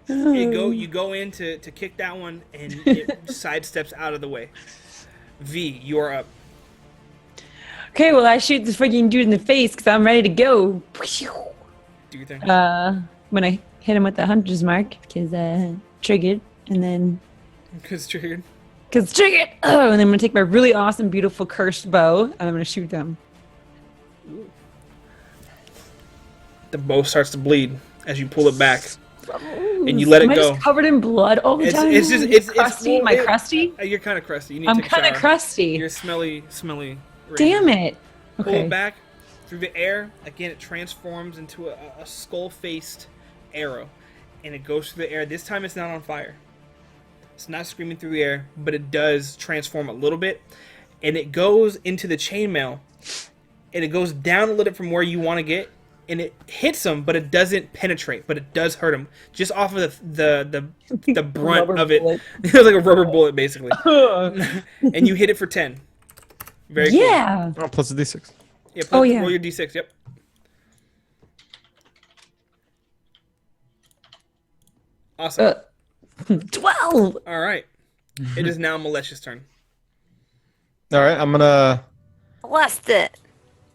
You go in to kick that one, and it sidesteps out of the way. V, you are up. Okay, well, I shoot this freaking dude in the face because I'm ready to go. Do your thing. When I hit him with the hunter's mark because triggered, and then Because triggered. because triggered. Oh, and then I'm gonna take my really awesome, beautiful cursed bow, and I'm gonna shoot them. The bow starts to bleed as you pull it back, and you let Am it I go. just covered in blood all the time? It's crusty. Am I crusty? You're kind of crusty. You need I'm to take a kind of shower. crusty. You're smelly. Damn it. Pull Okay. it back through the air. Again, it transforms into a skull-faced arrow, and it goes through the air. This time, it's not on fire. It's not screaming through the air, but it does transform a little bit, and it goes into the chainmail, and it goes down a little bit from where you want to get, and it hits him, but it doesn't penetrate, but it does hurt him just off of the brunt Rubber of it. bullet. It was like a rubber bullet, basically. And you hit it for 10. Very cool. Yeah. Oh, plus a d6. Yeah, Oh, yeah. roll your d6, yep. Awesome. 12. All right. It is now Malesh's turn. All right, I'm gonna. Blessed it.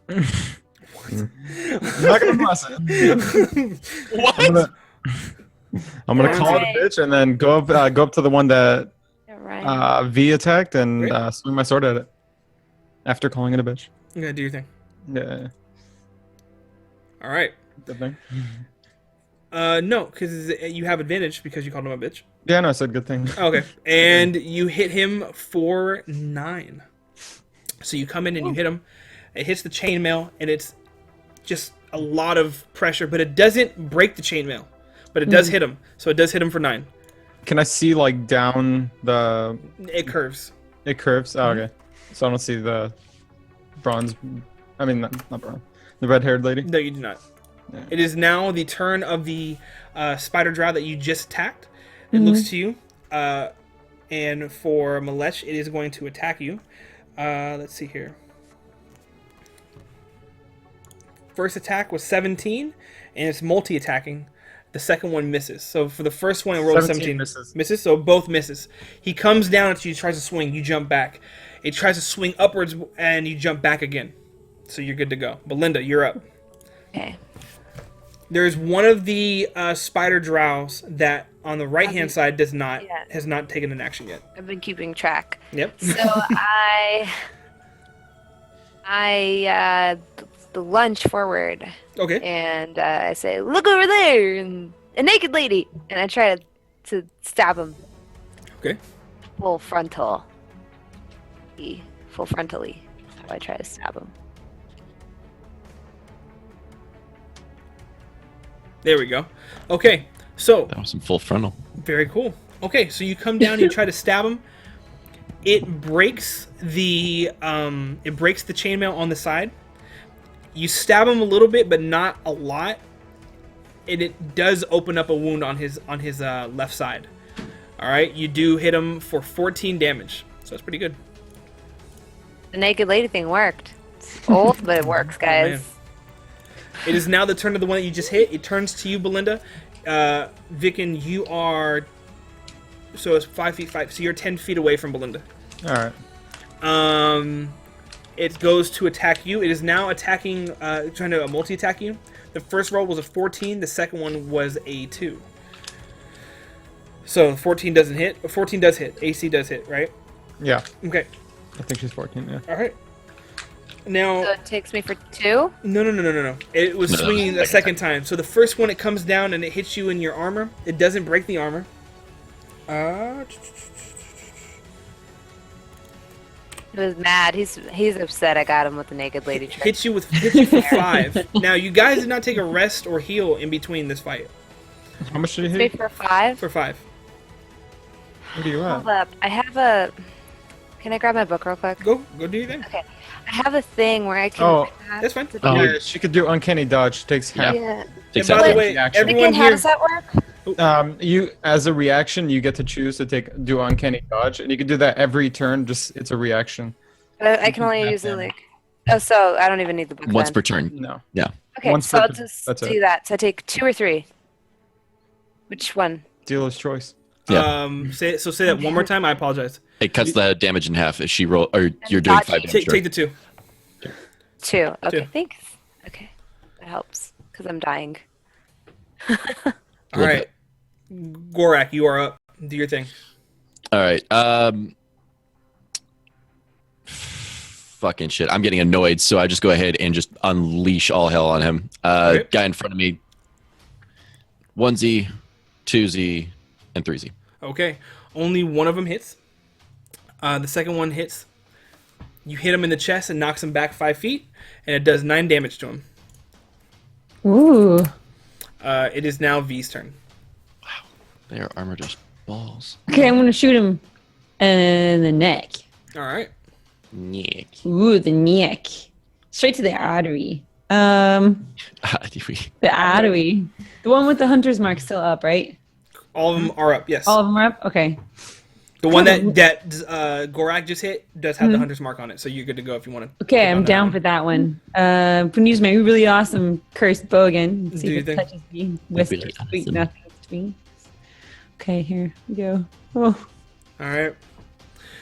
I'm not gonna bless it. What? I'm gonna call it a bitch and then go up to the one that You're right. V attacked and Great. swing my sword at it. After calling it a bitch. You gotta do your thing. Yeah. All right. Good thing. No, because you have advantage because you called him a bitch. Yeah, no, I said good thing. Okay. And you hit him for 9. So you come in and you hit him. It hits the chainmail, and it's just a lot of pressure, but it doesn't break the chainmail. But it does hit him. So it does hit him for 9. Can I see like down the? It curves. It curves. Oh, okay. So I don't see the bronze. I mean, not bronze. The red-haired lady. No, you do not. Yeah. It is now the turn of the spider drow that you just attacked. It looks to you. And for Malesh, it is going to attack you. Let's see here. First attack was 17, and it's multi-attacking. The second one misses. So for the first one, it rolled 17. Misses, so both misses. He comes down at you, tries to swing, you jump back. It tries to swing upwards, and you jump back again. So you're good to go. Belinda, you're up. Okay. There's one of the spider drows that on the right-hand side has not taken an action yet. I've been keeping track. Yep. So I lunge forward Okay. and I say, "Look over there, and a naked lady," and I try to stab him Okay. full frontally. That's how I try to stab him. There we go. Okay, so That was some full frontal. very cool. Okay, so you come down and you try to stab him. It breaks the chainmail on the side. You stab him a little bit, but not a lot. And it does open up a wound on his left side. All right, you do hit him for 14 damage, so that's pretty good. The naked lady thing worked. It's old, but it works, guys. man. It is now the turn of the one that you just hit. It turns to you, Belinda. Vicken, you are... So it's 5 feet 5. So you're 10 feet away from Belinda. All right. It goes to attack you. It is now attacking, trying to multi-attack you. The first roll was a 14. The second one was a 2. So 14 doesn't hit. 14 does hit. AC does hit, right? Yeah. Okay. I think she's 14. Yeah. All right. Now... So it takes me for 2? No. It was swinging a second time. So the first one, it comes down and it hits you in your armor. It doesn't break the armor. He was mad. He's upset I got him with the naked lady trick. Hits you for 5. Now, you guys did not take a rest or heal in between this fight. How much did you Straight hit? for 5? For 5. What are you at? Hold up. I have a... Can I grab my book real quick? Go do your thing. Okay. I have a thing where I can... Oh, That's fine. Oh. Yeah, she could do uncanny dodge. Takes half. Yeah. Takes And by that the damage. way, Action. everyone Again, how here... does that work? You as a reaction, you get to choose to do uncanny dodge, and you can do that every turn. Just it's a reaction. I can only half use it damage. like... Oh, so I don't even need the book Once then. per turn. No. Yeah. Okay, once so per I'll turn. just That's do it. that. So I take 2 or 3? Which one? Dealer's choice. Yeah. Say that one more time. I apologize. It cuts the damage in half if she roll, or you're doing 5 dodging. damage. Take the 2. 2. Okay, 2. thanks. Okay, that helps because I'm dying. All right. Gorak, you are up. Do your thing. All right. Fucking shit. I'm getting annoyed, so I just go ahead and just unleash all hell on him. Okay. Guy in front of me. 1Z, 2Z, and 3Z. Okay. Only one of them hits. The second one hits. You hit him in the chest and knocks him back 5 feet, and it does 9 damage to him. Ooh. It is now V's turn. They are armored as balls. Okay, I'm gonna shoot him in the neck. All right. Nick. Ooh, the neck. Straight to the artery. The artery. The one with the hunter's mark still up, right? All of them are up. Yes. All of them are up. Okay. The one that Gorak just hit does have the hunter's mark on it, so you're good to go if you want to. Okay, I'm down for that one. I'm gonna use my really awesome cursed bow again. See Do if your it thing. touches me. Whisper Really sweet awesome. nothing to me. Okay, here we go. Oh. All right.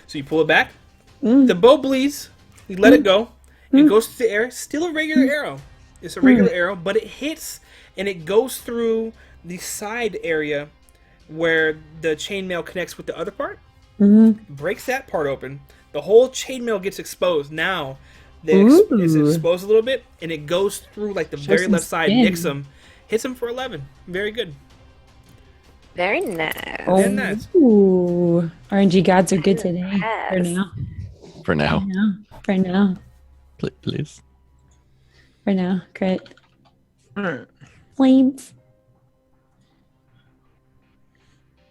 So you pull it back. The bow bleeds. You let it go. It goes through the air. Still a regular arrow. It's a regular arrow, but it hits and it goes through the side area where the chainmail connects with the other part. Breaks that part open. The whole chainmail gets exposed. Now it's exposed a little bit, and it goes through like the very some left side, skin. nicks him, hits him for 11. Very good. Very nice. Oh. Very nice. Ooh. RNG gods are good today. For Yes. now. For now. For now. Please. For now. Crit. Alright. Flames.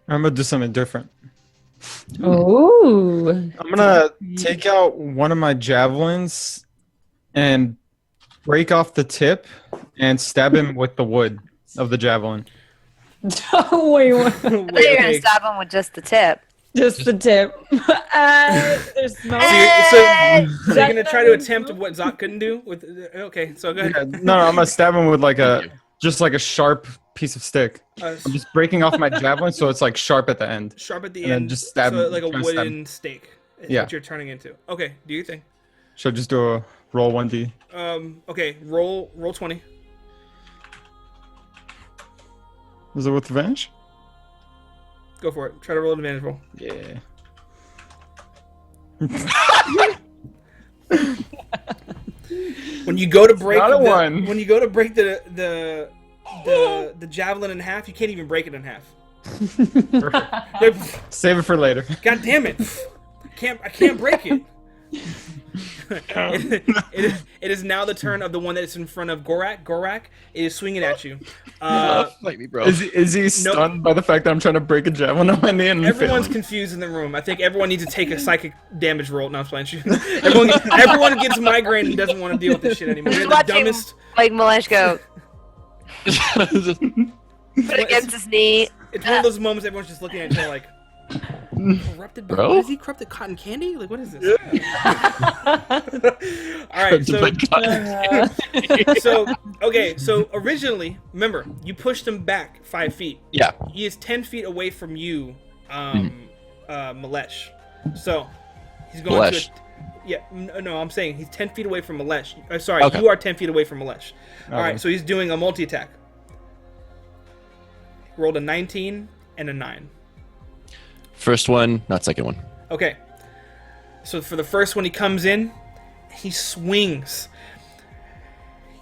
I'm gonna do something different. Oh. I'm gonna take out one of my javelins and break off the tip and stab him with the wood of the javelin. Oh, wait, what? I thought you were gonna stab him with just the tip. Just the tip. There's no. So you're gonna try to attempt what Zot couldn't do with? Okay, so go ahead. Yeah, no, I'm gonna stab him with like a sharp piece of stick. I'm just breaking off my javelin so it's like sharp at the end. Sharp at the And then end, just stab so him, like a try to stab wooden stake. Is Yeah. what you're turning into. Okay, do your thing. Should I just do a roll 1d? Okay, roll 20. Is it with advantage? Go for it. Try to roll an advantage roll. Yeah. When you go to break not a one. when you go to break the javelin in half, you can't even break it in half. Save it for later. God damn it! I can't break it. it is now the turn of the one that is in front of Gorak. Gorak is swinging at you. Fight me, bro. Is he stunned by the fact that I'm trying to break a javelin on my knee and Everyone's failing? confused in the room. I think everyone needs to take a psychic damage roll. No, I'm playing you. Everyone gets migraine and doesn't want to deal with this shit anymore. You're the Watching, dumbest. like, Malesh go, put it against his knee. It's one of those moments everyone's just looking at each other like, corrupted by, Bro? what is he, corrupted cotton candy? Like, what is this? Alright, so originally, remember, you pushed him back 5 feet. Yeah. He is 10 feet away from you, Malesh. So, he's going Malesh. to... Yeah, no, I'm saying he's 10 feet away from Malesh. Sorry, Okay. you are 10 feet away from Malesh. Okay. Alright, so he's doing a multi-attack. Rolled a 19 and a 9. First one, not second one. Okay. So for the first one, he comes in, he swings.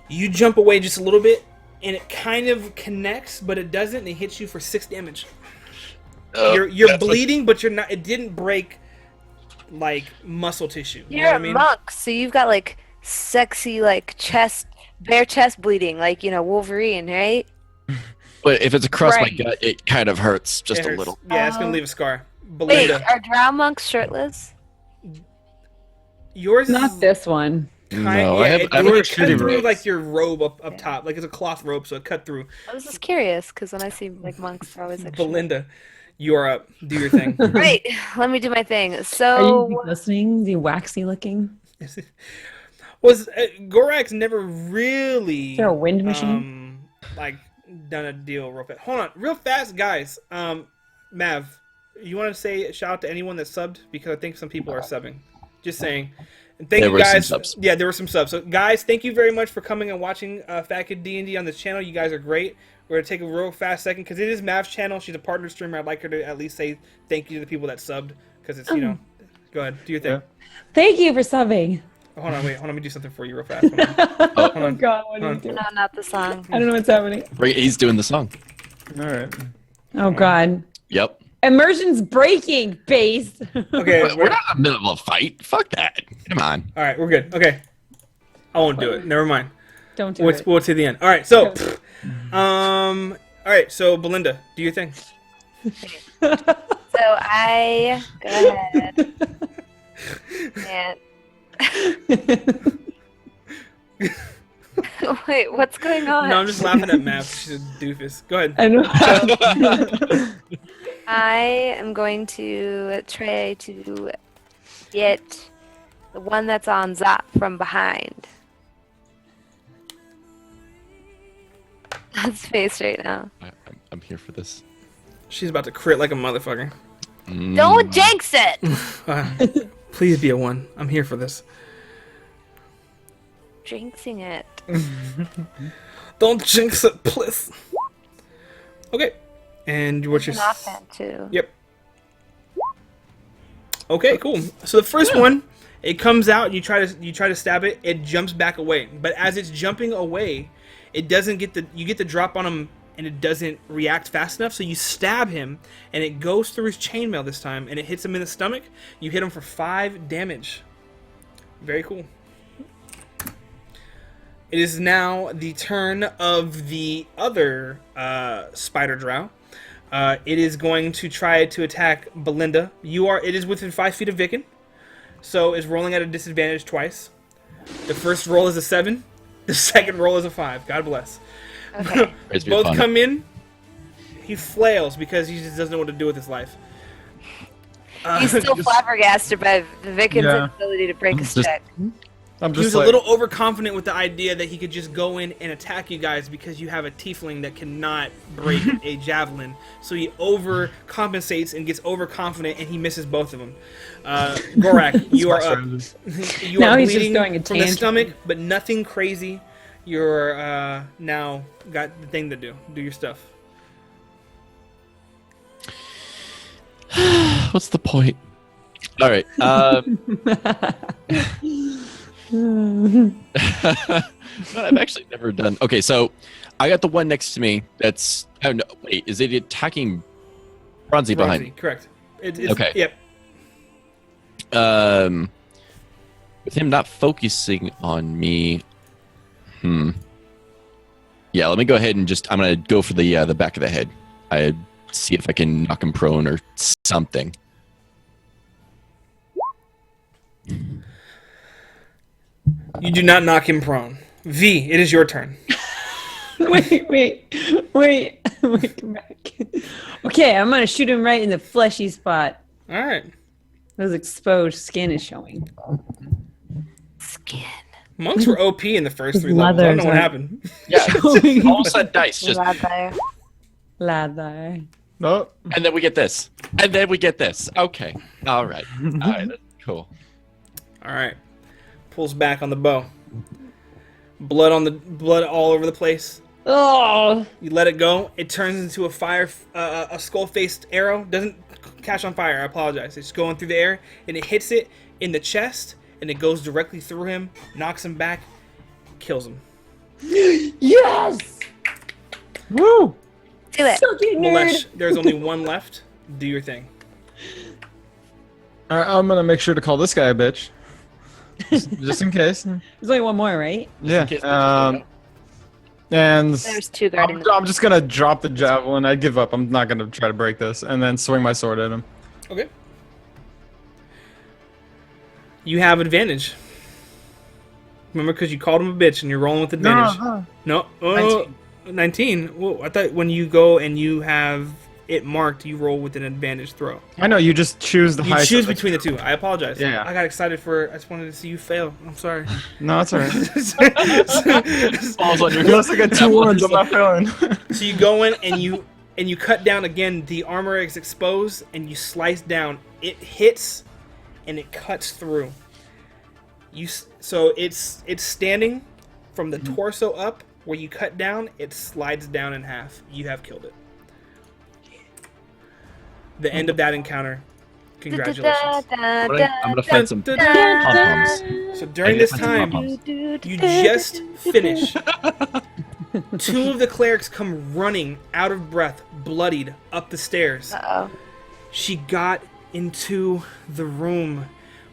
You jump away just a little bit, and it kind of connects, but it doesn't, and it hits you for 6 damage. You're bleeding, but you're not. It didn't break like muscle tissue. You You're know what a I mean? monk, so you've got like sexy, like bare chest bleeding, like Wolverine, right? But if it's across Right. my gut, it kind of hurts just It a hurts. little. Yeah, it's gonna leave a scar. Wait, Belinda, are drow monks shirtless? yours Not is this one. kind. No, Yeah, I have it a cut shitty through rope. like your robe up top, like it's a cloth robe, so it cut through. I was just curious because when I see like monks, they're always like. Belinda, you are up. Do your thing. Right, let me do my thing. Are you So listening? Is he waxy looking? Was Gorak's never really Is there a wind machine? like done a deal real fast. Hold on, real fast, guys. Mav, you want to say a shout out to anyone that subbed, because I think some people are subbing. Just saying. And thank There you were some guys. subs. Yeah, there were some subs. So guys, thank you very much for coming and watching Fat Kid D&D on this channel. You guys are great. We're gonna take a real fast second because it is Mav's channel. She's a partner streamer. I'd like her to at least say thank you to the people that subbed, because it's, you know. Go ahead, do your thing. Yeah. Thank you for subbing. Hold on, wait. Hold on, let me do something for you real fast. Hold on. Oh God, what are Hold you doing? no, not the song. I don't know what's happening. Right, he's doing the song. All right. Oh God, Yep. immersion's breaking, base. Okay, We're not in the middle of a fight. Fuck that. Come on. all right, we're good. Okay, I won't do it. Never mind. Don't do We'll it. to the end. All right, so, all right, so Belinda, do your thing. So I go ahead and wait, what's going on? No, I'm just laughing at Mav. She's a doofus. Go ahead. I know. I am going to try to get the one that's on Zop from behind. That's face right now. I'm here for this. She's about to crit like a motherfucker. Don't jinx it! Please be a 1. I'm here for this. Jinxing it. Don't jinx it, please. Okay, and what's your? An offhand too. Yep. Okay, cool. So the first one, it comes out. You try to stab it. It jumps back away. But as it's jumping away, it doesn't get the. You get the drop on him, and it doesn't react fast enough. So you stab him, and it goes through his chainmail this time, and it hits him in the stomach. You hit him for 5 damage. Very cool. It is now the turn of the other spider drow. It is going to try to attack Belinda. It is within 5 feet of Vicken, so it's rolling at a disadvantage twice. The first roll is a 7. The second roll is a 5. God bless. Okay. Praise be Both upon come in. He flails because he just doesn't know what to do with his life. He's still flabbergasted by Vicken's Yeah. ability to break his Just- check. I'm He was just a like, little overconfident with the idea that he could just go in and attack you guys because you have a tiefling that cannot break a javelin. So he overcompensates and gets overconfident, and he misses both of them. Gorak, you are up. You Now are he's just bleeding going a from the tantrum. stomach, but nothing crazy. You're now got the thing to do. Do your stuff. What's the point? All right. I've actually never done. Okay, so I got the one next to me. That's. Oh no! Wait, is it attacking Bronzy behind me? Correct. It's, Okay. Yep. With him not focusing on me, yeah, let me go ahead and I'm gonna go for the back of the head. I see if I can knock him prone or something. You do not knock him prone. V, it is your turn. Wait, come back. Okay, I'm gonna shoot him right in the fleshy spot. All right. Those exposed skin is showing. Skin. Monks were OP in the first His 3 levels. I don't know what leathers happened. Yeah, all of a sudden dice just, Leather. Lather. No. and then we get this, and then we get this. Okay, all right, that's cool. All right. Pulls back on the bow. Blood all over the place. Oh, You let it go. It turns into a skull-faced arrow. Doesn't catch on fire. I apologize. It's going through the air, and it hits it in the chest, and it goes directly through him, knocks him back, kills him. yes! Woo! Do it. Suck it, nerd. Malesh, there's only one left. Do your thing. All right, I'm gonna make sure to call this guy a bitch. Just in case. There's only one more, right? Yeah. case And There's 2 guarding the I'm just gonna drop the javelin. I give up. I'm not gonna try to break this, and then swing my sword at him. Okay. You have advantage. Remember, because you called him a bitch and you're rolling with advantage. No. Oh, 19. Whoa, I thought when you go and you have it marked, you roll with an advantage throw. I know. You just choose the You highest. choose between the two. I apologize. Yeah. I got excited I just wanted to see you fail. I'm sorry. No, it's alright. Falls on your Unless I get 2 wounds, I'm not failing. So you go in and you cut down again. The armor is exposed and you slice down. It hits and it cuts through. So it's standing from the torso up. Where you cut down, it slides down in half. You have killed it. The end of that encounter. Congratulations. I'm gonna find some pom-poms. So during this time, you just finish. 2 of the clerics come running, out of breath, bloodied, up the stairs. Uh-oh. She got into the room,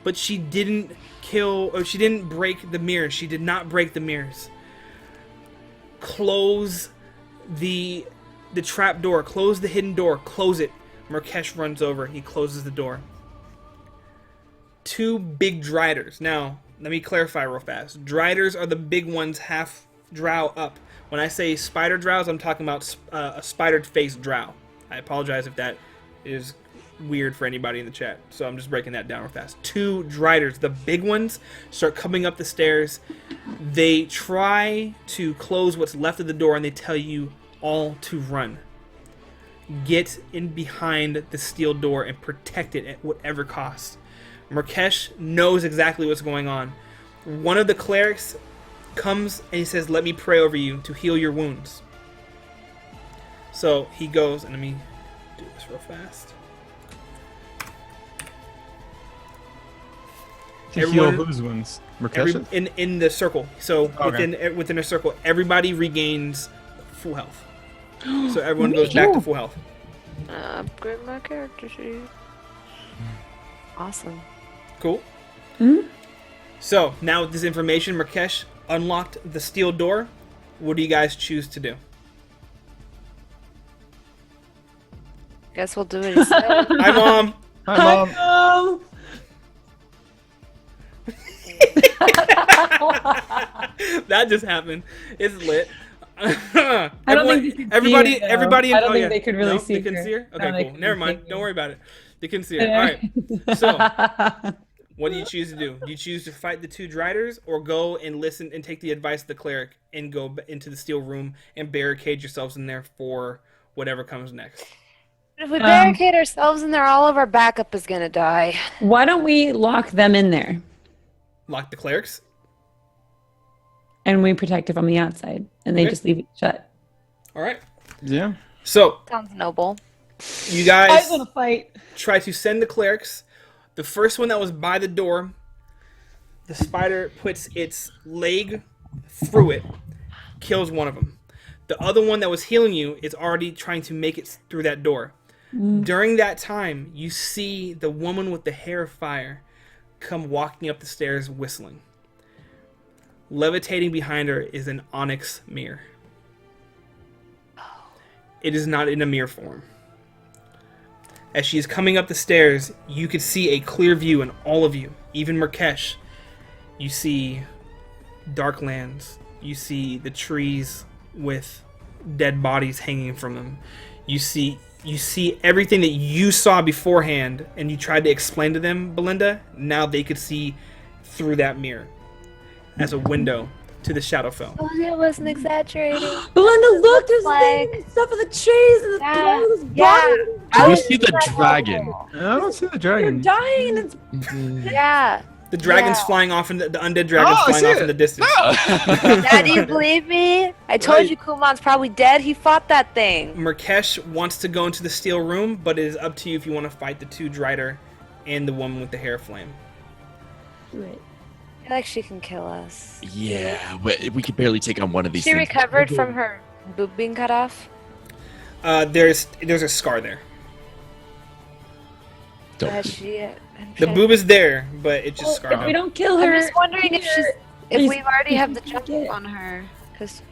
but she didn't she didn't break the mirrors. She did not break the mirrors. Close the trap door. Close the hidden door. Close it. Murkesh runs over. He closes the door. 2 big driders. Now, let me clarify real fast. Driders are the big ones, half drow up. When I say spider drows, I'm talking about a spider-faced drow. I apologize if that is weird for anybody in the chat, so I'm just breaking that down real fast. 2 driders, the big ones, start coming up the stairs. They try to close what's left of the door, and they tell you all to run. Get in behind the steel door and protect it at whatever cost. Murkesh knows exactly what's going on. One of the clerics comes and he says, "Let me pray over you to heal your wounds." So he goes, and let me do this real fast. To heal whose wounds? Murkesh? In the circle. So Okay. within a circle, everybody regains full health. So everyone goes back to full health. Upgrade my character sheet. Awesome. Cool. Mhm. So now with this information, Murkesh unlocked the steel door. What do you guys choose to do? Guess we'll do what he said. Hi, Mom. Hi, Mom. That just happened. It's lit. I don't think they could everybody, see it, though. everybody. I don't think they could really see They couldn't her. see her. No, Okay, they cool. couldn't Never see mind. her. Don't worry about it. They can see her. All right. So, what do you choose to do? Do you choose to fight the 2 driders, or go and listen and take the advice of the cleric and go into the steel room and barricade yourselves in there for whatever comes next? If we barricade ourselves in there, all of our backup is gonna die. Why don't we lock them in there Lock the clerics. and we protect it from the outside, and they Okay. just leave it shut? All right. Yeah. So Sounds noble. you guys I'm gonna fight. try to send the clerics. The first one that was by the door, the spider puts its leg through it, kills one of them. The other one that was healing you is already trying to make it through that door. During that time, you see the woman with the hair of fire come walking up the stairs whistling. Levitating behind her is an onyx mirror. It is not in a mirror form. As she is coming up the stairs, you could see a clear view in all of you, even Murkesh. You see dark lands. You see the trees with dead bodies hanging from them. You see everything that you saw beforehand, and you tried to explain to them, Belinda. Now they could see through that mirror as a window to the Shadowfell. Oh, it wasn't exaggerating. Belinda, look, there's Like- stuff of the trees and the Yeah. those Yeah. bodies. Do I we was see the like, dragon? I don't see the They're dragon. dying, and it's Yeah. The dragon's Yeah. flying off, the undead dragon's Oh, I flying see off in it. the distance. Dad, do you believe me? I told Right. you Kumon's probably dead. He fought that thing. Murkesh wants to go into the steel room, but it is up to you if you want to fight the two Drider and the woman with the hair flame. do it. I feel like she can kill us. Yeah, but we could barely take on one of these She things. recovered from her boob being cut off. There's a scar there. Don't- Has she? The boob is there, but it just scarred If we up. don't kill I'm her, just wondering if she's. If Please, we've already have the please jump get- on her, because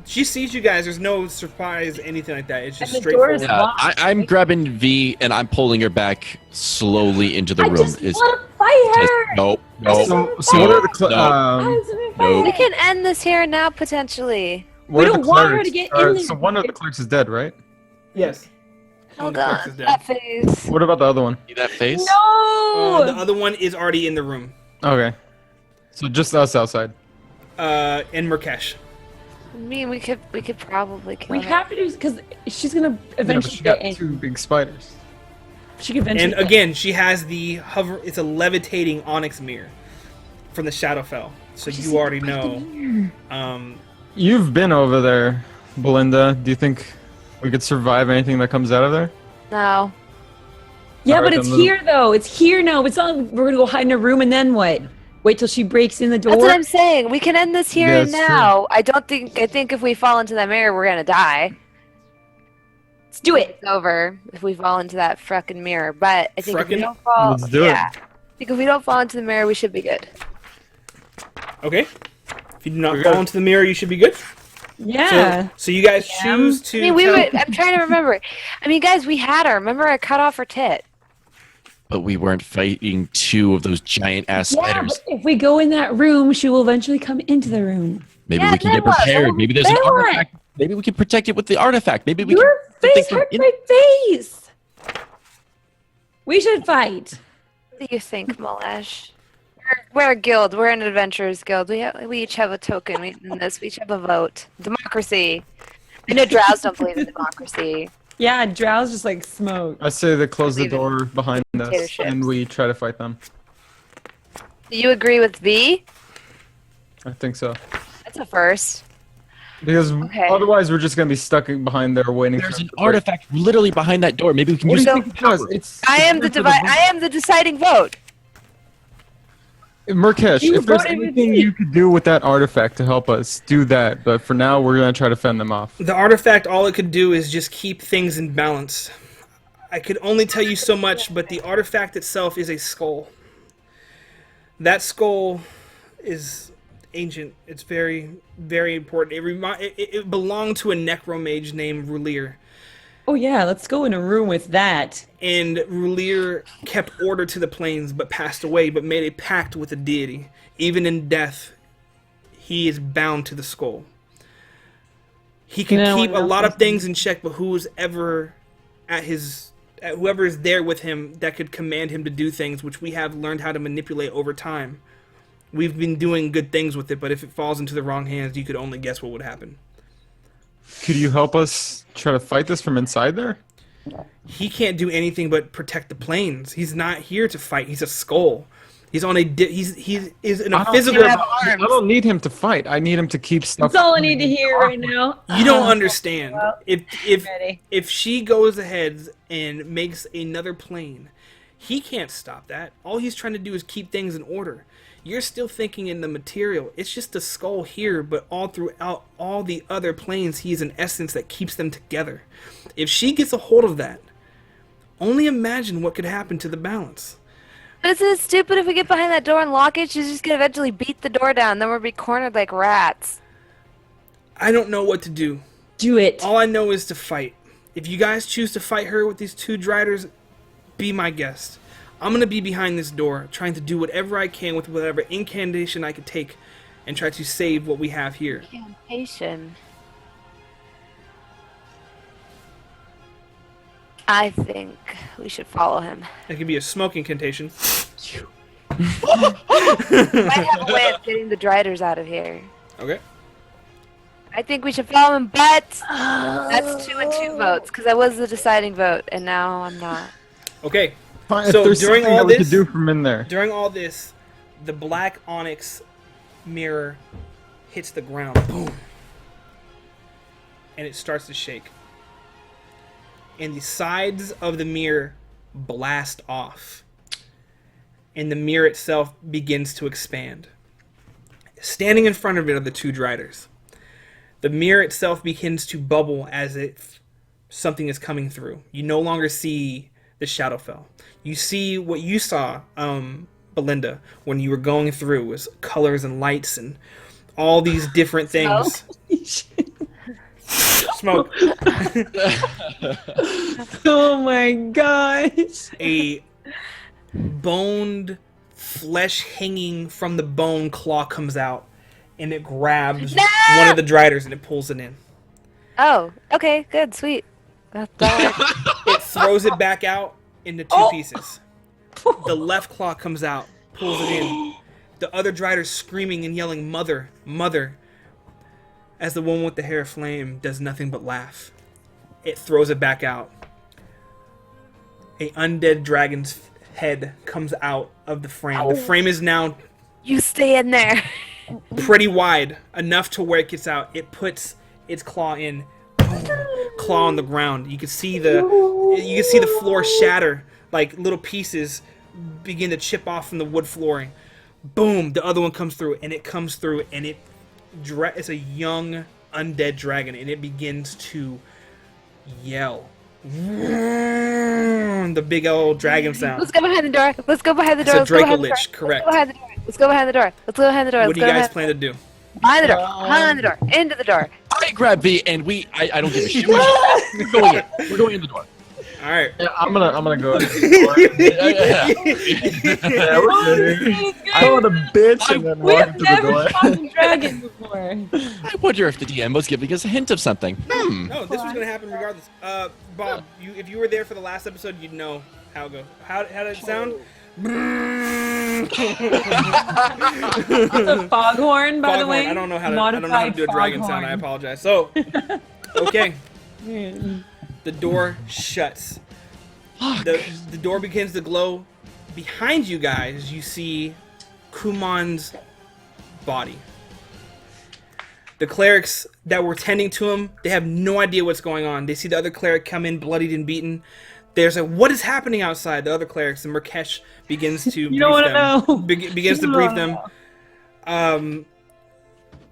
She sees you guys. There's no surprise, anything like that. It's just And the door is straightforward. locked. I'm grabbing V and I'm pulling her back slowly into the I room. just Is- want to fight her. Nope, nope. So what are the No. I just wanna fight No. we her. can end this here and now potentially. what are don't the want her clerics? to get in there. So one of the clerks is dead, right? Yes. Hold the clerks is on, dead. that face. What about the other one? See that face? No. The other one is already in the room. Okay. So just us outside. And Murkesh. I mean, we could probably kill We her. have to do because she's gonna Yeah, but eventually she get got in. two big spiders. She could eventually. And again, she has the hover. It's a levitating onyx mirror from the Shadowfell. So you already know. You've been over there, Belinda. Do you think we could survive anything that comes out of there? No. Yeah, Alright, but it's then little- here though. It's here now. It's not. Like we're gonna go hide in a room and then what? Wait till she breaks in the door. That's what I'm saying. We can end this here Yeah, and it's true. now. I think if we fall into that mirror, we're gonna die. Let's do it. It's over if we fall into that fucking mirror. But I think if we Frickin'? don't fall, Let's do it. yeah. I think if we don't fall into the mirror, we should be good. Okay. If you do not We're fall good. into the mirror, you should be good. Yeah. So you guys choose to. I mean, tell- I'm trying to remember. I mean, guys, we had her. Remember, I cut off her tit. But we weren't fighting two of those giant ass Yeah, spiders. but if we go in that room, she will eventually come into the room. Maybe Yeah, we can then get what? prepared. Maybe there's an Then what? artifact. Maybe we can protect it with the artifact. Maybe we Your can. face hurt my face. We should fight. What do you think, Malesh? We're a guild. We're an adventurers guild. We each have a token. We each have a vote. Democracy. I know drows don't believe in democracy. Yeah, Drow's just like smoke. I say they close the Leave it. door behind us Dictatorship. and we try to fight them. Do you agree with V? I think so. That's a first. Because Okay. otherwise we're just gonna be stuck behind there waiting There's for an them to break. artifact literally behind that door. Maybe we can What do use you So- think it does? It's I am the deciding vote. Murkesh, You if there's voted with anything me. you could do with that artifact to help us, do that. But for now, we're gonna try to fend them off. The artifact, all it could do is just keep things in balance. I could only tell you so much, but the artifact itself is a skull. That skull is ancient. It's very, very important. It belonged to a necromage named Rulir. Oh yeah, let's go in a room with that. And Rulir kept order to the planes, but passed away, but made a pact with a deity. Even in death, he is bound to the skull. He can No keep a one lot else of things in check, but who's ever whoever is there with him that could command him to do things, which we have learned how to manipulate over time. We've been doing good things with it, but if it falls into the wrong hands, you could only guess what would happen. Could you help us try to fight this from inside there? He can't do anything but protect the planes. He's not here to fight. He's a skull. He's on a he's in a physical. I don't need him to fight. I need him to keep stuff. That's all I need to hear right now. You don't understand. If Ready. if she goes ahead and makes another plane, he can't stop that. All he's trying to do is keep things in order. You're still thinking in the material. It's just a skull here, but all throughout all the other planes, he's an essence that keeps them together. If she gets a hold of that, only imagine what could happen to the balance. But isn't it stupid if we get behind that door and lock it? She's just gonna eventually beat the door down. Then we'll be cornered like rats. I don't know what to do. Do it. All I know is to fight. If you guys choose to fight her with these two driders, be my guest. I'm gonna be behind this door, trying to do whatever I can with whatever incantation I could take, and try to save what we have here. Incantation. I think we should follow him. It could be a smoke incantation. Might have a way of getting the driders out of here. Okay. I think we should follow him, but that's 2 and 2 votes because I was the deciding vote, and now I'm not. Okay. Fine, So if there's during something all that we this- could do from in there. During all this, the black onyx mirror hits the ground. Boom. And it starts to shake. And the sides of the mirror blast off. And the mirror itself begins to expand. Standing in front of it are the two driders. The mirror itself begins to bubble as if something is coming through. You no longer see the Shadowfell. You see what you saw, Belinda, when you were going through, was colors and lights and all these different things. Smoke. Oh my gosh. A boned, flesh hanging from the bone claw comes out, and it grabs one of the driders and it pulls it in. Oh, okay, good, sweet. That's It throws it back out into two pieces. The left claw comes out, pulls it in. The other drider's screaming and yelling, "Mother, mother," as the one with the hair of flame does nothing but laugh. It throws it back out. A undead dragon's head comes out of the frame. The frame is now You stay in there. pretty wide, enough to where it gets out. It puts its claw in, boom, claw on the ground. You can see the floor shatter, like little pieces begin to chip off from the wood flooring. Boom, the other one comes through, and it's a young undead dragon, and it begins to yell. The big old dragon sound. Let's go behind the door. Let's go behind the door. It's a Let's go behind the door. Dracolich, correct. Let's go behind the door. Let's go behind the door. What do you guys plan to do? Behind the door. Behind the door. Into the door. I grab V and I don't give a shit. We're going in. We're going in the door. All right. Yeah, I'm gonna go. Yeah, we're good. I want a bitch and then We walk have to the never door. fought a dragon before. I wonder if the DM was giving us a hint of something. No, this was gonna happen regardless. Bob, if you were there for the last episode, you'd know how it goes. How did it sound? It's a foghorn, by the way. I don't know how to do a dragon sound. I apologize. So, okay, the door shuts. The door begins to glow. Behind you guys, you see Kumon's body. The clerics that were tending to him, they have no idea what's going on. They see the other cleric come in bloodied and beaten. There's a, what is happening outside? The other clerics, and Murkesh begins to You don't want to know. begins to You brief don't them.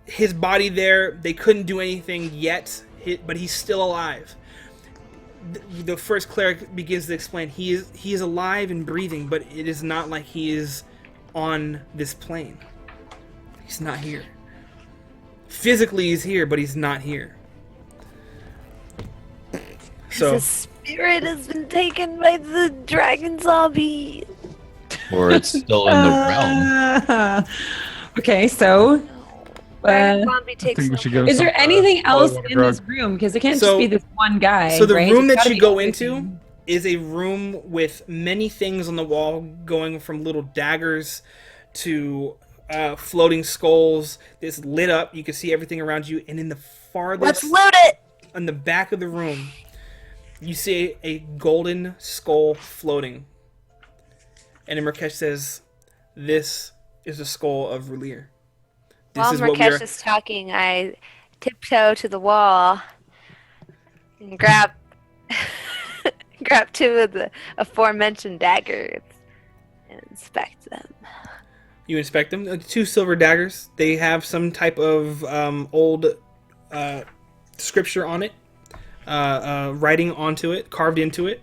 His body there, they couldn't do anything yet, but he's still alive. The first cleric begins to explain he is alive and breathing, but it is not like he is on this plane. He's not here. Physically he's here, but he's not here. So His spirit has been taken by the dragon zombie. Or it's still in the realm. Okay, so Dragon zombie I takes think we no should give him is there some, anything else water in drug. this room? Because it can't So- just be this one guy. So the right? room It's that gotta you be go other into things. is a room with many things on the wall, going from little daggers to floating skulls. It's lit up. You can see everything around you. And in the farthest, Let's loot it. on the back of the room, you see a golden skull floating. And Murkesh says, "This is the skull of Rulir. This While is what we Murkesh are." is talking, I tiptoe to the wall and grab grab 2 of the aforementioned daggers and inspect them. You inspect them. 2 silver daggers. They have some type of old scripture on it, writing onto it, carved into it.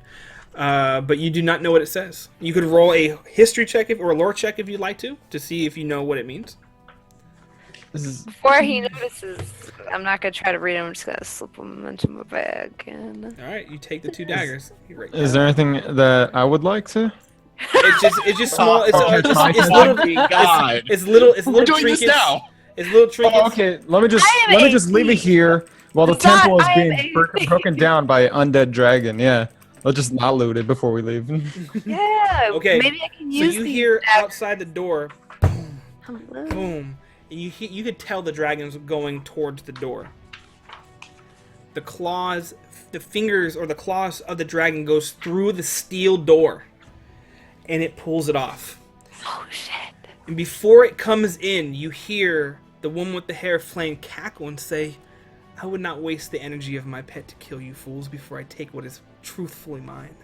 but you do not know what it says. You could roll a history check or a lore check if you'd like to see if you know what it means. Before he notices, I'm not gonna try to read him. I'm just gonna slip them into my bag. And... All right, you take the 2 daggers. Is there anything that I would like to? It's just small. It's God. little We're doing trinkets. this now. It's little trinkets. Oh, okay, let me just leave it here while the temple is being broken down by an undead dragon. Yeah, let's just not loot it before we leave. Yeah. Okay. Maybe I can use. So you these hear daggers. outside the door, Hello. boom, and you could tell the dragon's going towards the door. The claws, the fingers or the claws of the dragon goes through the steel door, and it pulls it off. Oh shit. And before it comes in, you hear the woman with the hair flame cackle and say, "I would not waste the energy of my pet to kill you fools before I take what is truthfully mine."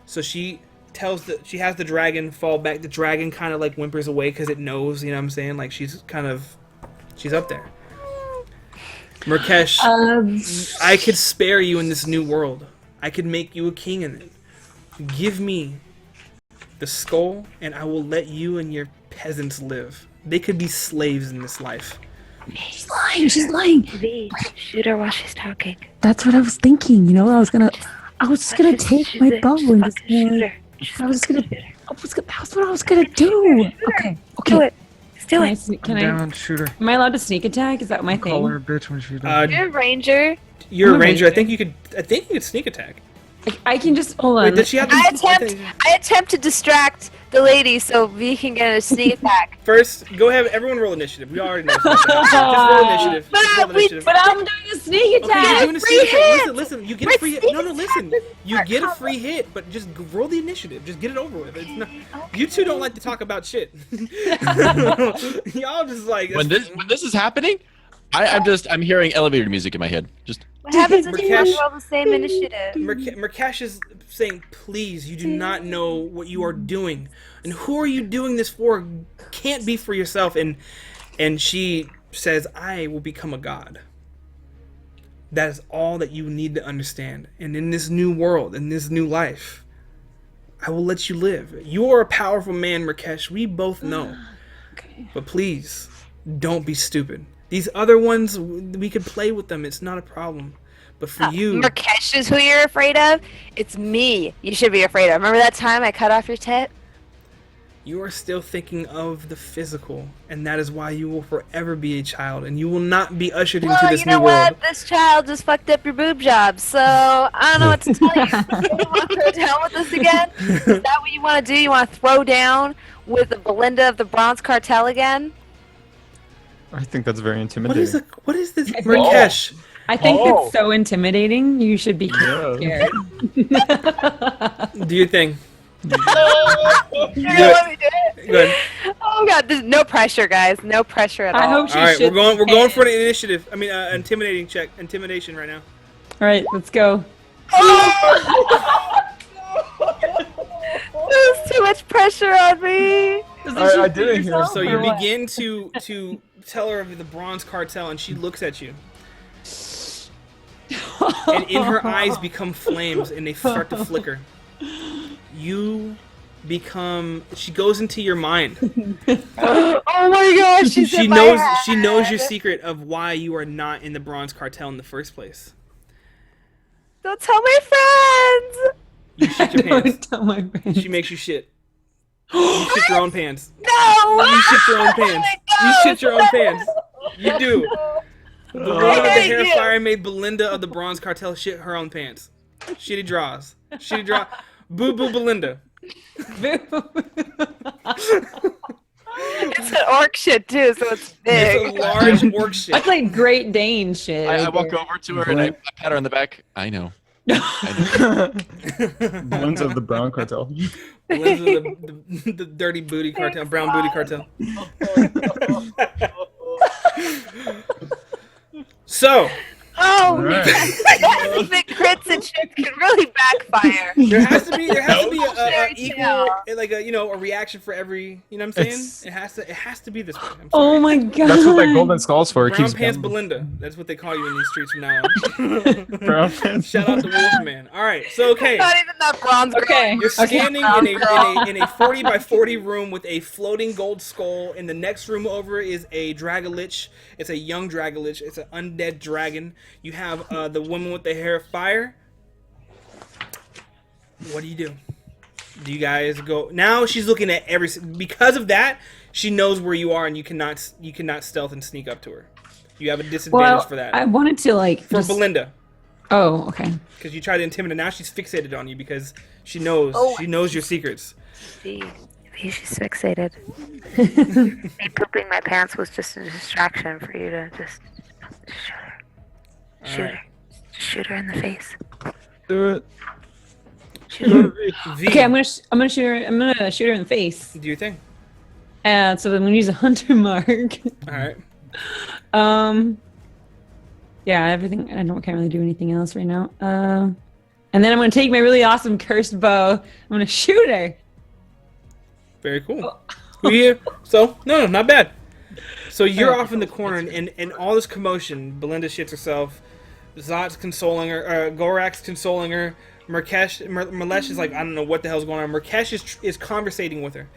So she has the dragon fall back. The dragon kind of like whimpers away because it knows, you know what I'm saying? Like she's up there. Murkesh, I could spare you in this new world. I could make you a king in it. Give me the skull, and I will let you and your peasants live. They could be slaves in this life. She's lying. She's lying. V, shoot her while she's talking. That's what I was thinking. You know, I was just gonna take my bow and just. Shoot her. That's what I was gonna do. Okay. Do it. Let's do Can it. Can I? Down, shoot her. Am I allowed to sneak attack? Is that my thing? Call her a bitch when she does. You're a ranger. You're a I'm a ranger. I ranger. think you could sneak attack. I can just hold on. Wait, did she have to I attempt to distract the lady so V can get a sneak attack. First, go ahead. Everyone roll initiative. We already know. Just roll initiative. Just roll initiative. But I'm doing a sneak Okay, attack. you're doing a free sneak attack. hit. Listen. You get a free hit. No, listen. You get a free hit, but just roll the initiative. Just get it over with. It's not, you two don't like to talk about shit. Y'all just like When this is happening, I'm hearing elevator music in my head. Just What happens if you Murkesh- roll the same initiative? Murkesh is saying, "Please, you do not know what you are doing, and who are you doing this for? Can't be for yourself." And she says, "I will become a god. That is all that you need to understand. And in this new world, in this new life, I will let you live. You are a powerful man, Murkesh. We both know. Okay. But please, don't be stupid. These other ones, we could play with them. It's not a problem. But for you..." Murkesh is who you're afraid of? It's me you should be afraid of. Remember that time I cut off your tit? You are still thinking of the physical, and that is why you will forever be a child, and you will not be ushered into Well, this you know new what? world. This child just fucked up your boob job, so I don't know what to tell you. You want to throw down with us again? Is that what you want to do? You want to throw down with the Belinda of the Bronze Cartel again? I think that's very intimidating. What is this, Murkesh? I think it's so intimidating. You should be scared. Do your thing. You're gonna let me do it? Go ahead. Oh god, there's no pressure, guys. No pressure at all. I hope she All right, should. we're going for an initiative. I mean, intimidating check, intimidation right now. All right, let's go. There's too much pressure on me. I didn't hear. So you begin to tell her of the Bronze Cartel, and she looks at you, and in her eyes become flames, and they start to flicker. You become. She goes into your mind. Oh my gosh, she's She in my knows. head. She knows your secret of why you are not in the Bronze Cartel in the first place. Don't tell my friends. You shit your pants. Don't tell my friends. She makes you shit. You shit your own pants. No. You shit your own pants. You shit your own pants. You do. The woman with the hair hate you. fire made Belinda of the Bronze Cartel shit her own pants. Shitty draws. Shitty draw. Boo boo Belinda. It's an orc shit too, so it's big. It's a large orc shit. That's like Great Dane shit. I right walk there. over to her and I pat her on the back. I know. I know. Ones of the Brown Cartel. Belinda, the dirty booty cartel, brown booty cartel. So, Oh Right. man, if it crits and shit can really backfire. There has to be a Fairy equal tale. like a reaction for every, you know what I'm saying? It's- It has to be this way. I'm sorry. Oh my god. That's what that golden skull's for. It Brown keeps Pants coming. Belinda. That's what they call you in these streets from now on. Brown Pants. Shout out to Wolfman. All right, so okay. Not even that bronze girl. Okay. You're standing in a 40 by 40 room with a floating gold skull. In the next room over is a Dragolich. It's a young Dragolich. It's an undead dragon. You have the woman with the hair of fire. What do you do? Do you guys go now? She's looking at because of that. She knows where you are, and you cannot stealth and sneak up to her. You have a disadvantage for that. I wanted to like For just... Belinda, Oh, okay. because you try to intimidate. Now she's fixated on you because she knows your secrets. Maybe she's fixated. Me pooping my pants was just a distraction for you to just shoot her. Shoot Alright. her. Shoot her in the face. Do it. Shoot her. V, Okay, I'm gonna shoot her. I'm gonna shoot her in the face. do your thing. And so I'm gonna use a hunter mark. All right. Yeah, everything. Can't really do anything else right now. And then I'm gonna take my really awesome cursed bow. I'm gonna shoot her. Very cool. Who you? So no, not bad. So you're off in the corner, and all this commotion. Belinda shits herself. Zot's consoling her. Gorak's consoling her. Merlesh is like, I don't know what the hell's going on. Merkesh is conversating with her.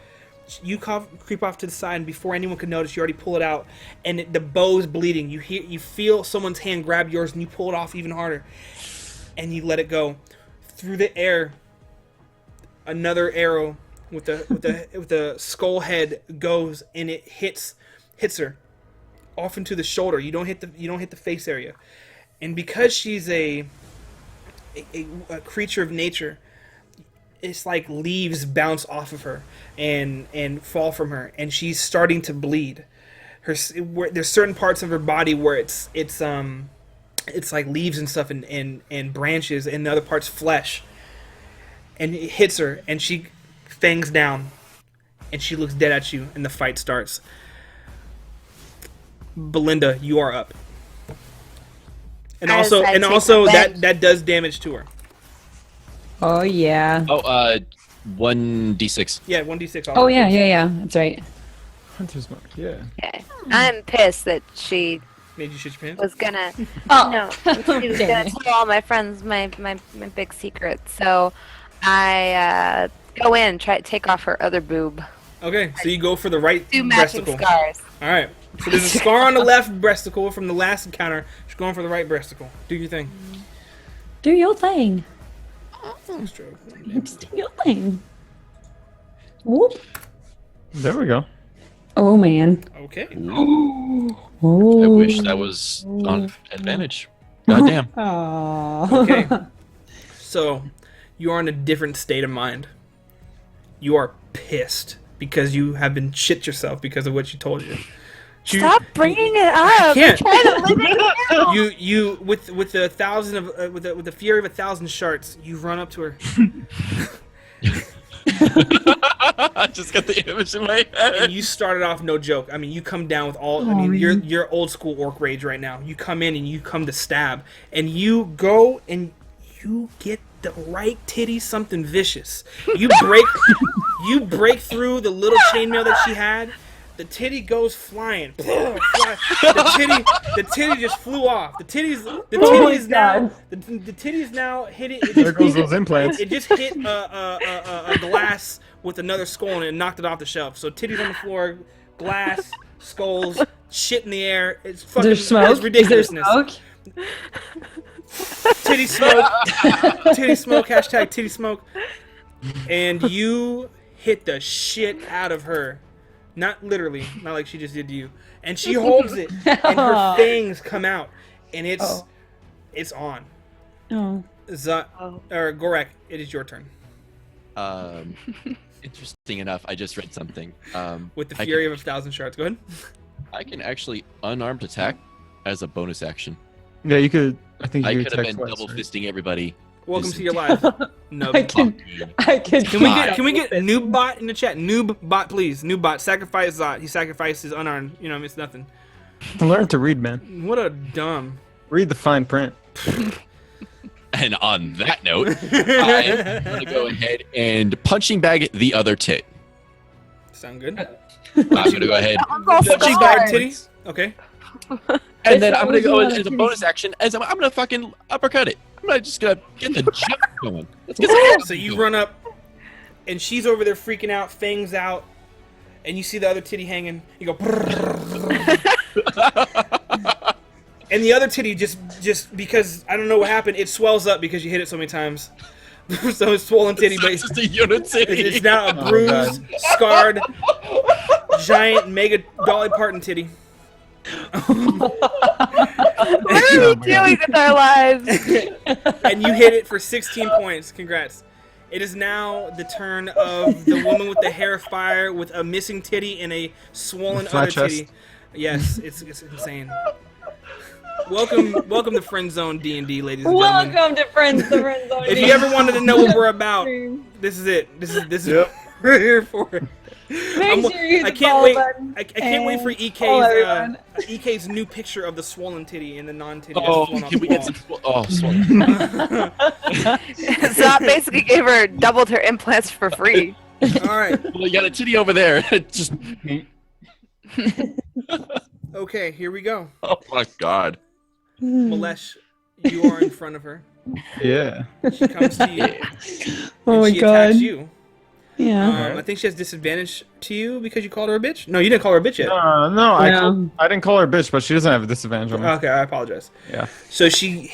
You creep off to the side, and before anyone can notice, you already pull it out, and the bow's bleeding. You feel someone's hand grab yours, and you pull it off even harder, and you let it go. Through the air, another arrow with the skull head goes, and it hits her off into the shoulder. You don't hit the face area, and because she's a creature of nature, it's like leaves bounce off of her and fall from her, and she's starting to bleed. There's certain parts of her body where it's like leaves and stuff and branches, and the other parts flesh. And it hits her, and she fangs down, and she looks dead at you, and the fight starts. Belinda, you are up. And As also I take that revenge. does damage to her. Oh yeah. Oh, 1d6. Yeah, 1d6. Oh yeah. That's right. Hunter's mark. Yeah. Okay. I'm pissed that she Made you shit your pants? was gonna. Oh. No, she was Dang gonna it. tell all my friends my big secret. So I go in, try to take off her other boob. Okay, so you go for the right 2 matching breasticle. scars. Alright. So there's a scar on the left breasticle from the last encounter. She's going for the right breasticle. Do your thing. Do your thing. Stroke. Just do your thing. Whoop. There we go. Oh man. Okay. Oh. I wish that was on advantage. Goddamn. Aww. Okay. So, you are in a different state of mind. You are pissed because you have been shit yourself because of what she told you. Stop bringing it up. can't. Try to live it down. You with the with the fury of 1,000 shards, you run up to her. I just got the image in my head. And you started off no joke. I mean, you come down with all. I Oh, mean, man. you're old school orc rage right now. You come in and you come to stab, and you go and you get the right titty something vicious. You break through the little chainmail that she had. The titty goes flying. The titty just flew off. The titty is now hitting. There goes those implants. It just hit a glass with another skull and it knocked it off the shelf. So titties on the floor, glass, skulls, shit in the air. It's Is fucking there smoke? it's ridiculousness. Is there smoke? Titty smoke. Titty smoke. Hashtag titty smoke. And you hit the shit out of her. Not literally, not like she just did to you. And she holds it, and her fangs come out, and it's on. Oh. Or Gorak, it is your turn. Interesting enough, I just read something. With the I fury can- of 1,000 shards. Go ahead. I can actually unarmed attack as a bonus action. Yeah, you could. I think I you could could have attack been twice, double right? fisting everybody. Welcome Is- to your life. No. I can Can we get noob bot in the chat? Noob bot, please. Noob bot, sacrifice Zot. He sacrificed his unarmed. You know, it's nothing. Learn to read, man. What a dumb. Read the fine print. And on that note, I'm going to go ahead and punching bag the other tit. Sound good? I'm going to go ahead Punching bag titty. Okay. and then I'm going to go as a bonus action as I'm going to fucking uppercut it. I'm just going to get the jump going. Let's get some So you run up, and she's over there freaking out, fangs out, and you see the other titty hanging. You go, and the other titty just because I don't know what happened, it swells up because you hit it so many times. So it's swollen titty, but It's just a unit titty. it's now a bruised, scarred, giant, mega Dolly Parton titty. What are we doing with our lives? And you hit it for 16 points. Congrats. It is now the turn of the woman with the hair of fire with a missing titty and a swollen Flat other chest. titty. Yes, it's insane. Welcome to Friend Zone D&D, ladies and gentlemen. Welcome to Friends, the Friend Zone. If you ever wanted to know what we're about, this is it. This is what we're here for. Make sure you hit I the can't follow wait. button. I can't wait for And follow everyone. EK's new picture of the swollen titty and the non-titty. Oh, that's can we get some? Oh, swollen. Zop basically gave her doubled her implants for free. All right. Well, you got a titty over there. Just. Okay. Here we go. Oh my god. Malesh, you are in front of her. Yeah. She comes to you. Oh and my she god. attacks you. Yeah. I think she has disadvantage to you because you called her a bitch. No, you didn't call her a bitch yet. No, Yeah. I didn't call her a bitch, but she doesn't have a disadvantage on me. Okay, I apologize. Yeah. So she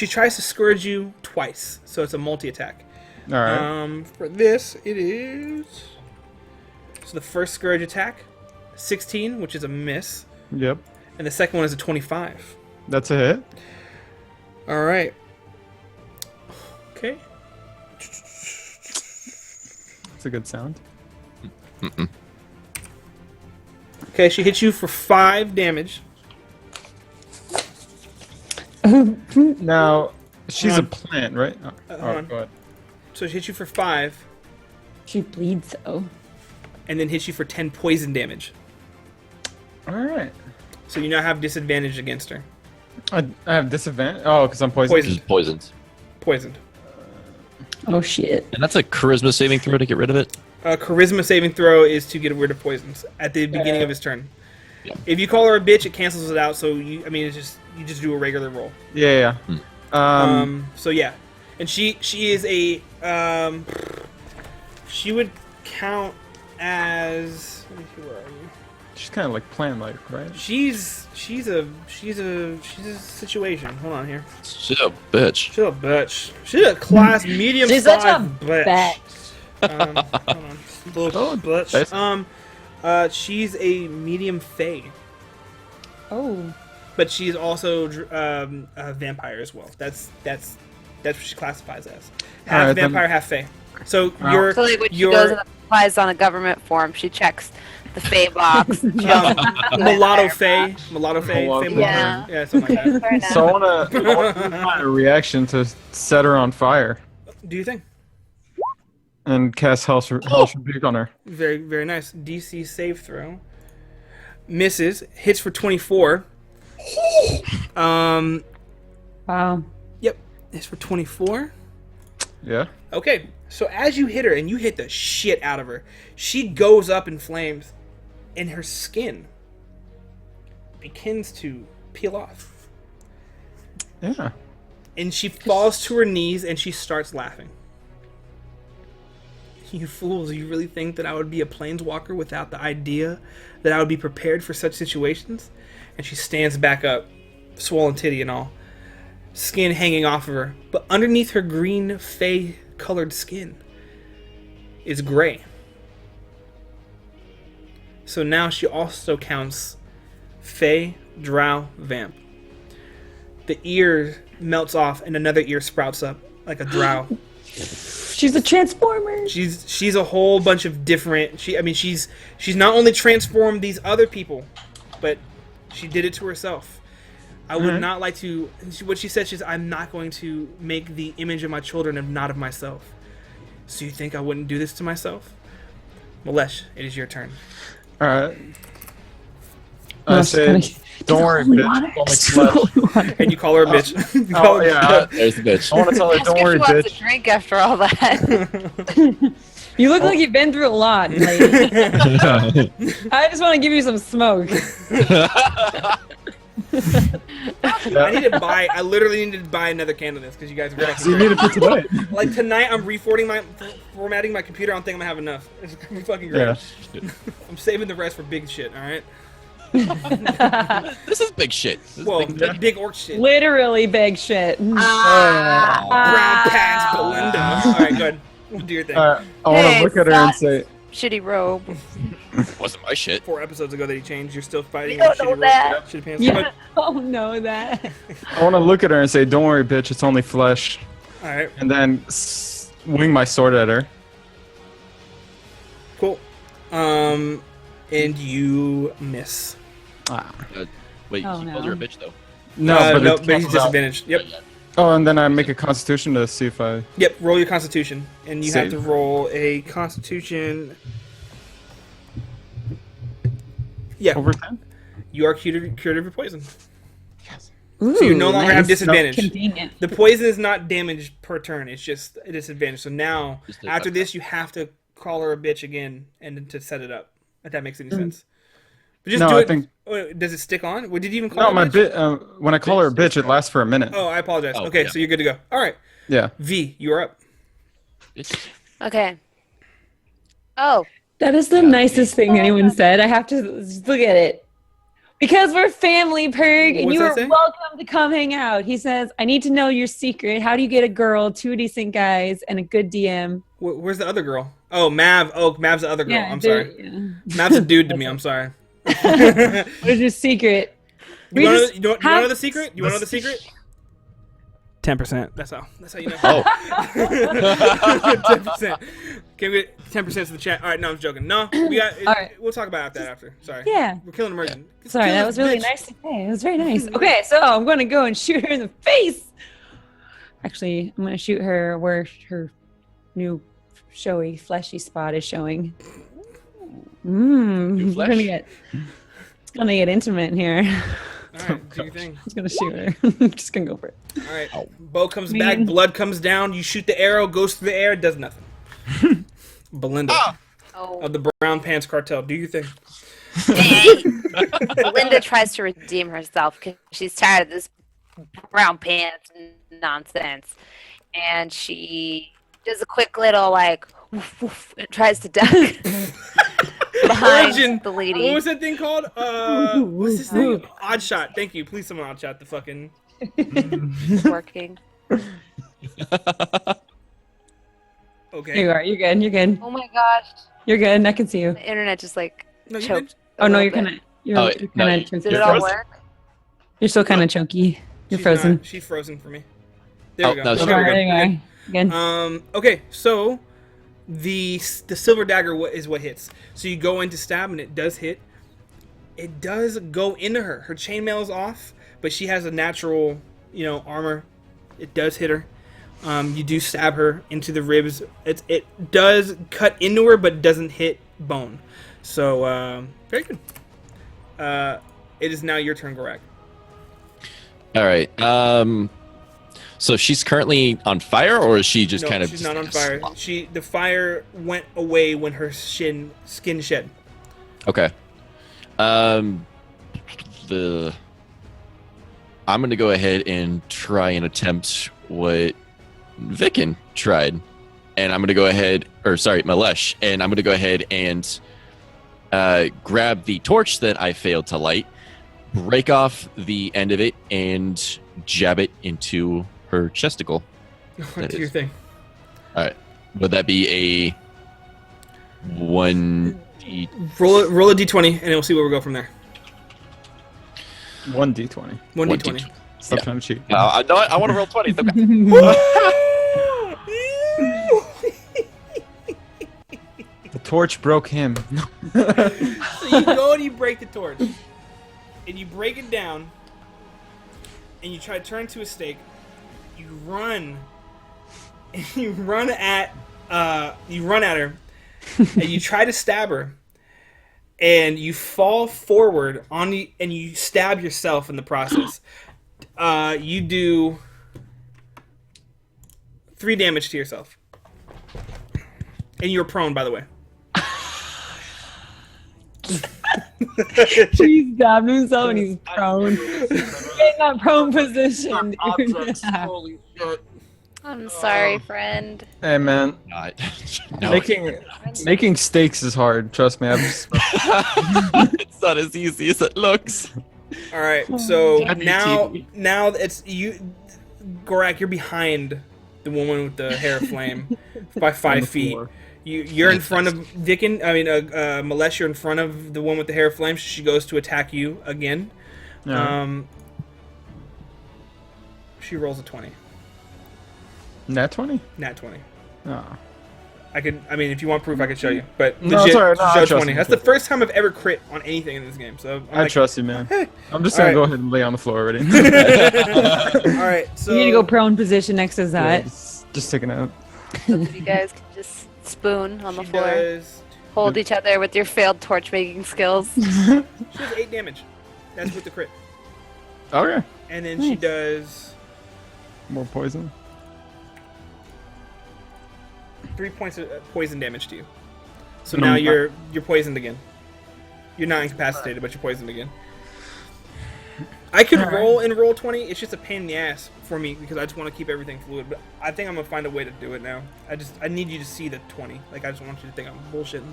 tries to scourge you twice. So it's a multi-attack. All right. For this, it is. So the first scourge attack, 16, which is a miss, Yep. and the second one is a 25. That's a hit. All right. Okay. That's a good sound. Okay, she hits you for 5 damage. Now, she's a Hold on. plant, right? Oh, hold on. go ahead. So she hits you for 5, She bleeds though. and then hits you for 10 poison damage. All right. So you now have disadvantage against her. I have disadvantage. Oh, because I'm poisoned. Poison. Just poisons. Poisoned. Oh shit. And that's a charisma saving throw to get rid of it. Charisma saving throw is to get rid of poisons at the beginning of his turn. Yeah. If you call her a bitch, it cancels it out. So you just do a regular roll. Yeah. So yeah, and she is a she would count as, let me see, where are you? She's kind of like plant-like, right? She's a situation. Hold on here. She's a bitch. She's a bitch. She's a class medium She's such a size bitch. bitch. Hold on. Little bitch. She's a medium fae, Oh. but she's also a vampire as well. That's what she classifies as. Half Alright, then- vampire, half fae. So Wow. you're So like when she goes and applies on a government form, she checks the Fae box. mulatto fae, Mulatto fae, Yeah. yeah, something like that. Fair enough. So I want to find a reaction to set her on fire Do you think? and cast Hell's Rebuke on her. Very, very nice. DC save throw. Misses. Hits for 24. Wow. Yep. Hits for 24. Yeah. Okay. So as you hit her, and you hit the shit out of her, she goes up in flames, and her skin begins to peel off. Yeah. And she falls to her knees, and she starts laughing. You fools, you really think that I would be a planeswalker without the idea that I would be prepared for such situations? And she stands back up, swollen titty and all, skin hanging off of her. But underneath her green fey-colored skin is gray. So now she also counts fey, drow, vamp. The ear melts off and another ear sprouts up like a drow. She's a transformer. She's a whole bunch of different. She's not only transformed these other people, but she did it to herself. I would not like to. What she said, I'm not going to make the image of my children and not of myself. So you think I wouldn't do this to myself? Malesh, it is your turn. All right. I No, say, it's don't worry, holy bitch. water. It's It's only flesh. holy water. And you call her a bitch. You call Oh, her a yeah. There's the bitch. I want to tell her, Ask don't if worry, she wants bitch. a drink after all that. You look like you've been through a lot, lady. I just want to give you some smoke. I literally need to buy another can of this because you guys are fucking So you need great. it for tonight. Like tonight, I'm formatting my computer. I don't think I'm gonna have enough. It's gonna be fucking great. Yeah. I'm saving the rest for big shit. All right. This is big shit. This is Whoa, big, big orc shit. Literally big shit. Brown pants, Belinda. All right, good. Do your thing. I want to look at her and say, Shitty robe. wasn't my shit. 4 episodes ago that he changed. You're still fighting. You don't with know shitty that. rope, shitty pants. You don't know that. I want to look at her and say, don't worry, bitch. It's only flesh. All right, And then swing my sword at her. cool. And you miss. Wait, Oh, you no. called her a bitch though. No, No, it but he's cancels out. disadvantaged. Yep. Oh, and then I make a constitution to see if I... Yep. Roll your Constitution, and you have Save. to roll a Constitution. Yeah, Over 10? you are cured of your poison. Ooh, So you no longer have nice. disadvantage. Convenient. The poison is not damage per turn; it's just a disadvantage. So now, Just a- after this, you have to call her a bitch again and to set it up. If that makes any sense. But just No, do I it. think... Oh, does it stick on? Did you even call No, her my a bitch? bit. When I call her a bitch, it lasts for a minute. Oh, I apologize. Oh, Okay, yeah. so you're good to go. All right, Yeah. V, you are up. Bitch. Okay. Oh. That is the nicest thing anyone said. I have to just look at it. Because we're family, Purg, and What's you that are say? welcome to come hang out. He says, I need to know your secret. How do you get a girl, 2 decent guys, and a good DM? Where's the other girl? Oh, Mav. Oh, Mav's the other girl. I'm sorry. Yeah. Mav's a dude to me. I'm sorry. What is your secret? You want just to know have- the secret? You want to know the secret? 10%. That's how you know. Oh. 10%. Can we get 10% to the chat? All right, no, I'm joking. No, we got. All right. We'll talk about that after. Sorry. Yeah. We're killing immersion. Sorry, Kill that this was really bitch. nice to say. It was very nice. Okay, so I'm going to go and shoot her in the face. Actually, I'm going to shoot her where her new showy, fleshy spot is showing. New We're flesh? it's gonna get intimate in here. All right, do your thing. I'm just gonna shoot her. I'm just gonna go for it. All right. Bow comes Man. back. Blood comes down. You shoot the arrow. Goes through the air. Does nothing. Belinda Oh. of the Brown Pants Cartel. Do your thing. Linda tries to redeem herself because she's tired of this brown pants nonsense. And she does a quick little, like, woof, woof, and tries to duck behind Origin. the What lady. was that thing called? What's this thing? Odd shot. Thank you. Please, someone odd shot the fucking. It's working. Okay. There you are. You're good. You're good. Oh my gosh. You're good. I can see you. The internet just, like, No, you choked. Oh a no, little you're bit. kind of. You're, Oh, you're no, kind you- of choky. Did You're it all frozen. work? You're still kind of choky. You're She's frozen. not. She's frozen for me. There we Oh, go. no, she's Okay, we're There good. you We're are. good. Good. Okay, so the silver dagger is what hits. So you go in to stab, and it does hit. It does go into her. Her chainmail is off, but she has a natural, armor. It does hit her. You do stab her into the ribs. It does cut into her, but doesn't hit bone. So very good. It is now your turn, Gorak. All right. So she's currently on fire, or is she just No, kind of? she's just not on like a fire. slump? The fire went away when her skin shed. Okay. I'm gonna go ahead and try and attempt what Vicken tried, and I'm gonna go ahead, Malesh, and I'm gonna go ahead and grab the torch that I failed to light, break off the end of it, and jab it into her chesticle. That Do your is- thing. All right. Would that be a 1d? Roll a d20, and we'll see where we go from there. 1d20. 1d20. Stop Yeah. trying to cheat. I know I want to roll 20. Okay. The torch broke him. So you go and you break the torch, and you break it down, and you try to turn to a stake. You run, and you run at her, and you try to stab her, and you fall forward and you stab yourself in the process. You do 3 damage to yourself, and you're prone, by the way. He stabbed himself and he's prone. He's in that prone position. Dude. Holy shit. I'm sorry, friend. Hey man, God. No, making steaks is hard. Trust me. it's not as easy as it looks. All right, so WTV. now it's you, Gorak. You're behind the woman with the hair of flame by 5 feet. You're in front of Malesh. You're in front of the one with the hair of flame. She goes to attack you again. She rolls a 20. Nat 20? Nat 20. Oh. If you want proof, I could show you. But No, legit, it's alright. No, I show trust 20. you. That's the first time I've ever crit on anything in this game. So I trust you, man. Hey. I'm just Alright. gonna go ahead and lay on the floor already. All right, so You need to go prone position next to that. Just taking out. Both of you guys can just spoon on the she floor. does. Hold each other with your failed torch making skills. She does 8 damage. That's with the crit. Okay. And then she does More poison. 3 points of poison damage to you. So No, now I- you're poisoned again. You're not incapacitated, but you're poisoned again. I could roll in roll 20. It's just a pain in the ass for me because I just want to keep everything fluid. But I think I'm gonna find a way to do it now. I need you to see the 20. Like I just want you to think I'm bullshitting.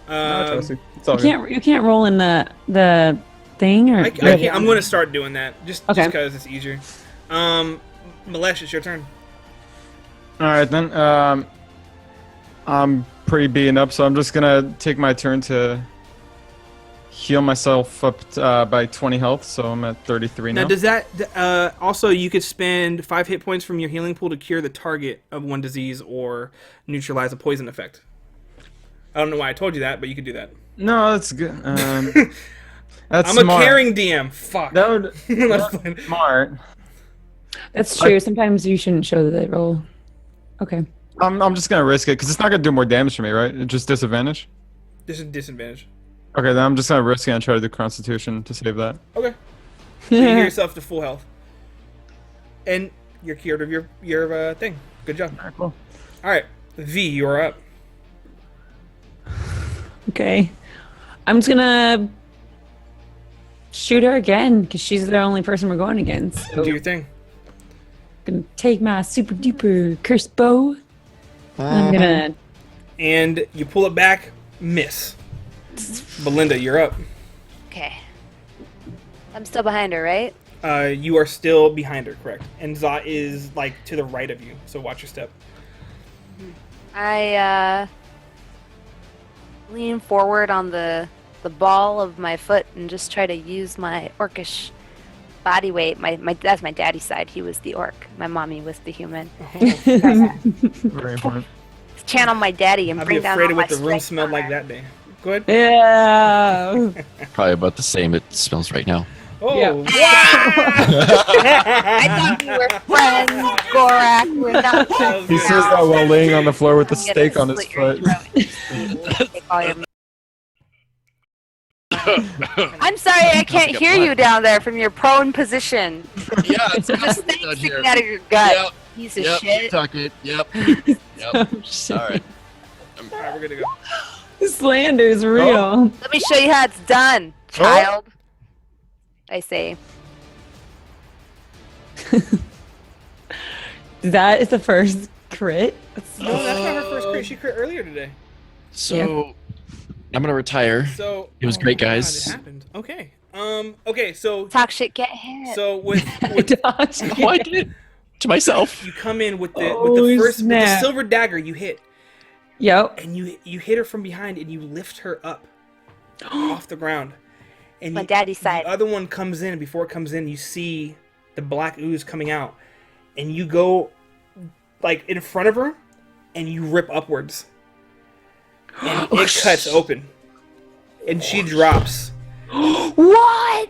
No, I trust you. It's all You can't roll in the thing or I can't, I'm gonna start doing that just Okay. because it's easier. Malesh, it's your turn. All right then. I'm pretty beaten up, so I'm just gonna take my turn to heal myself up by 20 health. So I'm at 33 now. Now, does that also you could spend 5 hit points from your healing pool to cure the target of one disease or neutralize a poison effect? I don't know why I told you that, but you could do that. No, that's good. That's I'm smart. a caring DM. Fuck. That would That's that's fine. smart. That's true. Sometimes you shouldn't show the roll. Okay. I'm just gonna risk it because it's not gonna do more damage for me, right? It's just disadvantage. This is disadvantage. Okay, then I'm just gonna risk it and try to do Constitution to save that. Okay. So you get yourself to full health, and you're cured of your thing. Good job. Alright, cool. All right, V, you're up. Okay. I'm just gonna shoot her again because she's the only person we're going against. So Do your thing. gonna take my super duper cursed bow. I'm gonna. And you pull it back, miss. Belinda, you're up. Okay. I'm still behind her, right? You are still behind her, correct? And Zot is like to the right of you, so watch your step. I lean forward on the ball of my foot and just try to use my orcish body weight. That's my daddy's side. He was the orc. My mommy was the human. Very important. Channel my daddy and I'd be bring down afraid all of my what the room strength smelled on like her. that day. Go ahead. Yeah. Probably about the same it smells right now. Oh, Yeah. wow! I thought we were friends, Gorak. We're not. He says that while laying on the floor with the I'm gonna steak on his slit your foot. throat. Take all your- I'm sorry, I can't hear you down there from your prone position. Yeah, it's There's a snake sticking out of your gut. Yep. Piece of Yep, shit. tuck it. Yep. Oh, Yep. shit. All right. All right, we're good to go. Slander is real. Let me show you how it's done, child. I say. That is the first crit. No, that's not her first crit. She crit earlier today. So I'm gonna retire. So It was great, my God, guys. it happened. Okay. Okay. So Talk shit, get hit. with Dodge. Oh, I did it to myself. you come in with the Oh, first with the snap. silver dagger you hit, Yep. and you hit her from behind and you lift her up off the ground. And My daddy's side. The other one comes in, and before it comes in, you see the black ooze coming out, and you go like in front of her, and you rip upwards, and it cuts open, and she drops. What?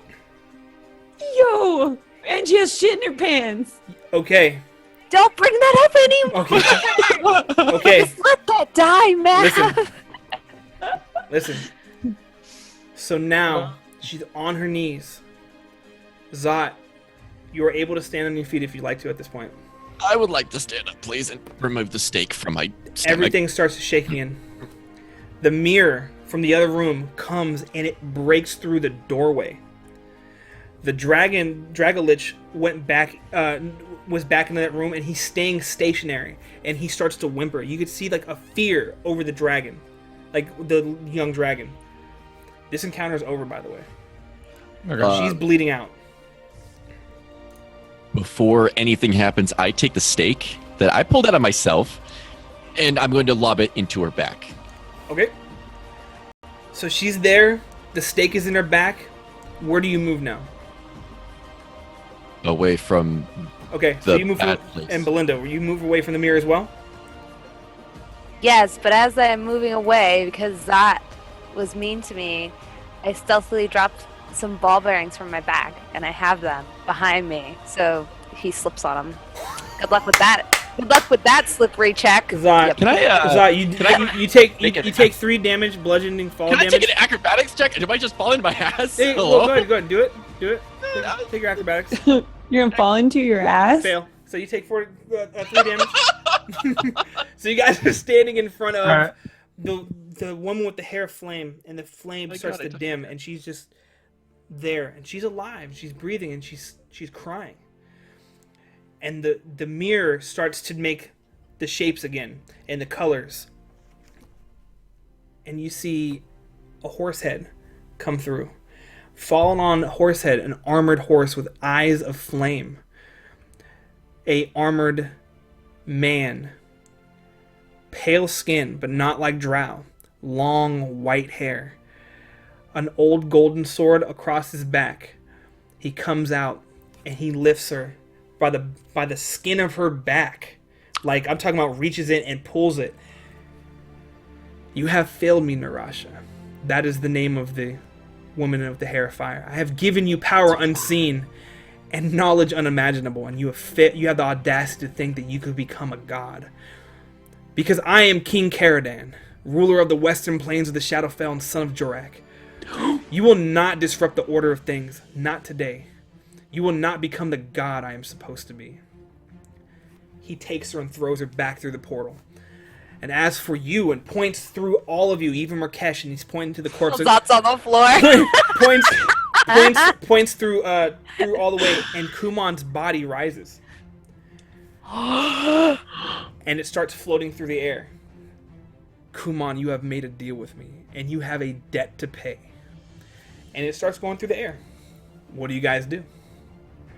Yo! And she has shit in her pants. Okay, Don't bring that up anymore. okay. Just let that die, man. Listen. So now she's on her knees. Zot, you are able to stand on your feet if you'd like to at this point. I would like to stand up, please, and remove the stake from my stomach. Everything starts to shake again. The mirror from the other room comes and it breaks through the doorway. The Dragolich was back into that room, and he's staying stationary, and he starts to whimper. You could see like a fear over the dragon, like the young dragon. This encounter is over, by the way. Okay. She's bleeding out. Before anything happens, I take the stake that I pulled out of myself, and I'm going to lob it into her back. Okay. So she's there. The stake is in her back. Where do you move now? Away from Okay, so the you move bad place. and Belinda, will you move away from the mirror as well? Yes, but as I'm moving away, because Zot was mean to me, I stealthily dropped some ball bearings from my bag, and I have them behind me, so he slips on them. Good luck with that. Good luck with that slippery check. Zot, Yep. Can I? Zot, you take make it 3 damage, bludgeoning fall Can I damage. take an acrobatics check? Am I just fall in my ass? Hey, Hello? well, go ahead, do it. Take your acrobatics. You're gonna fall into your ass? Fail. So you take 3 damage. So you guys are standing in front of Alright. the woman with the hair flame, and the flame My starts God, I to took dim, and she's just there, and she's alive, she's breathing, and she's crying. And the mirror starts to make the shapes again and the colors, and you see a horse head come through. Fallen on Horsehead, an armored horse with eyes of flame. A armored man. Pale skin, but not like Drow. Long white hair. An old golden sword across his back. He comes out and he lifts her by the skin of her back. Like, I'm talking about reaches in and pulls it. You have failed me, Narasha. That is the name of the woman of the hair of fire. I have given you power unseen and knowledge unimaginable, and you have the audacity to think that you could become a god. Because I am King Caradan, ruler of the western plains of the Shadowfell and son of Jorak. You will not disrupt the order of things, not today. You will not become the god I am supposed to be. He takes her and throws her back through the portal. And as for you, and points through all of you, even Murkesh, and he's pointing to the corpse. Zot's on the floor. points through all the way, and Kumon's body rises, and it starts floating through the air. Kumon, you have made a deal with me, and you have a debt to pay. And it starts going through the air. What do you guys do?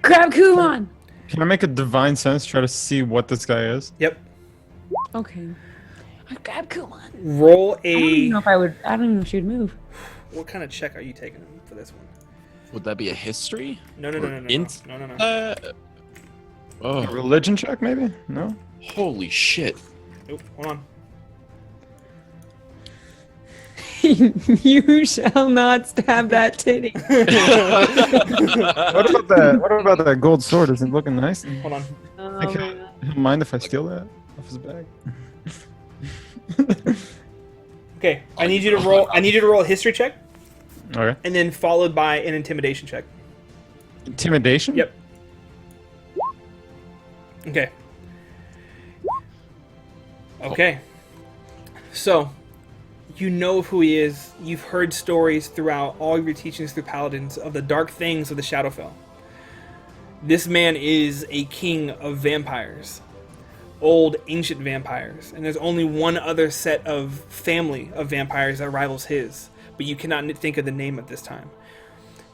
Grab Kumon! Can I make a divine sense, try to see what this guy is? Yep. Okay. I grab Kumon. Roll I don't even a. know if I would. I don't even know if she would move. What kind of check are you taking for this one? Would that be a history? No. Or int? No. Oh, A religion check, maybe? No? holy shit. Nope. Hold on. You shall not stab that titty. What about that gold sword? Is it looking nice? Hold on. I can't mind if I steal that off his bag. Okay. I need you to roll. I need you to roll a history check, Okay. and then followed by an intimidation check. Intimidation? Yep. Okay. Okay. So, you know who he is. You've heard stories throughout all of your teachings through Paladins of the dark things of the Shadowfell. This man is a king of vampires. Old, ancient vampires. And there's only one other set of family of vampires that rivals his. But you cannot think of the name at this time.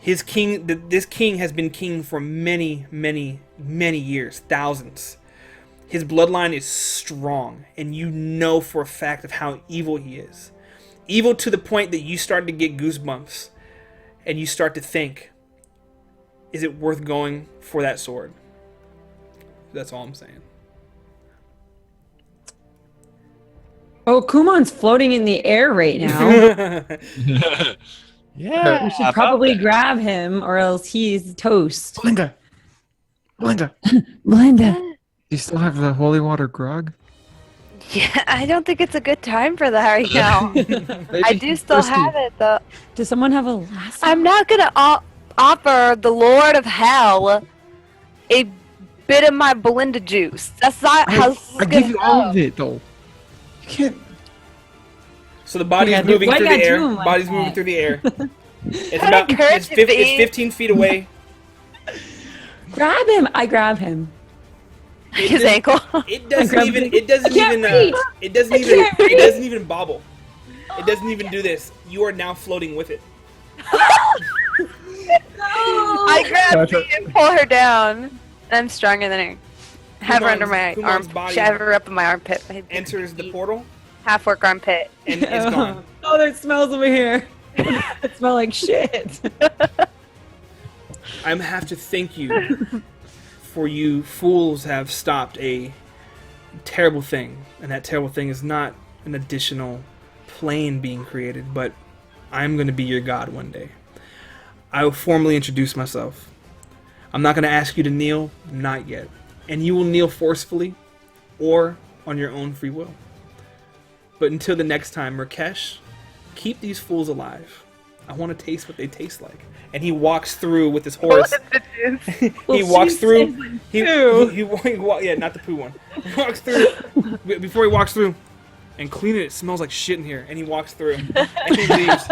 This king has been king for many, many, many years. Thousands. His bloodline is strong. And you know for a fact of how evil he is. Evil to the point that you start to get goosebumps. And you start to think, is it worth going for that sword? That's all I'm saying. Oh, Kumon's floating in the air right now. Yeah. We should probably grab him, or else he's toast. Belinda! Belinda. Do you still have the holy water grog? Yeah, I don't think it's a good time for that right now. I do still have it though. Does someone have a lasso? I'm not gonna offer the Lord of Hell a bit of my Belinda juice. That's not how this is I gonna give you all go. of it, though. You can't. So the body's Yeah, dude, moving why through you the gotta air. do 'em like Body's that? moving through the air. It's How about encouraging, it's babe. 15 feet away. Grab him. I grab him. His ankle. It doesn't grabbed even. it. It doesn't I can't even. reach. It doesn't I even. can't It reach. doesn't even bobble. It doesn't even do this. You are now floating with it. I grab Gotcha. her and pull her down. And I'm stronger than her. Have her under my Kumon's arm. body Shove her up in my armpit. Enters the portal Half work armpit. and it's gone. Oh, there smells over here. It smells like shit. I have to thank you for you fools have stopped a terrible thing, and that terrible thing is not an additional plane being created, but I'm going to be your god one day. I will formally introduce myself. I'm not going to ask you to kneel, not yet, and you will kneel forcefully or on your own free will. But until the next time, Rakesh, keep these fools alive. I want to taste what they taste like. And he walks through with his horse. He walks through. Yeah, not the poo one. He walks through. Before he walks through, and clean it. It smells like shit in here. And he walks through, and he leaves.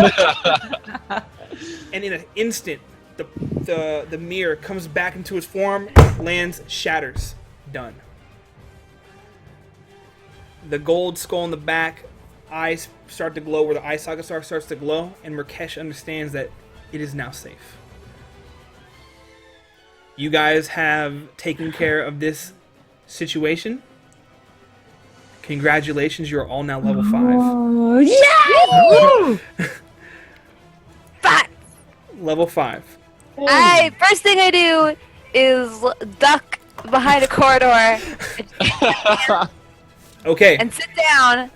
And in an instant, the mirror comes back into its form, lands, shatters, done. The gold skull in the back, eyes start to glow where the eye socket star starts to glow, and Rakesh understands that it is now safe. You guys have taken care of this situation. Congratulations, you are all now level 5. Oh, yeah! But Level 5. first thing I do is duck behind a corridor Okay. and sit down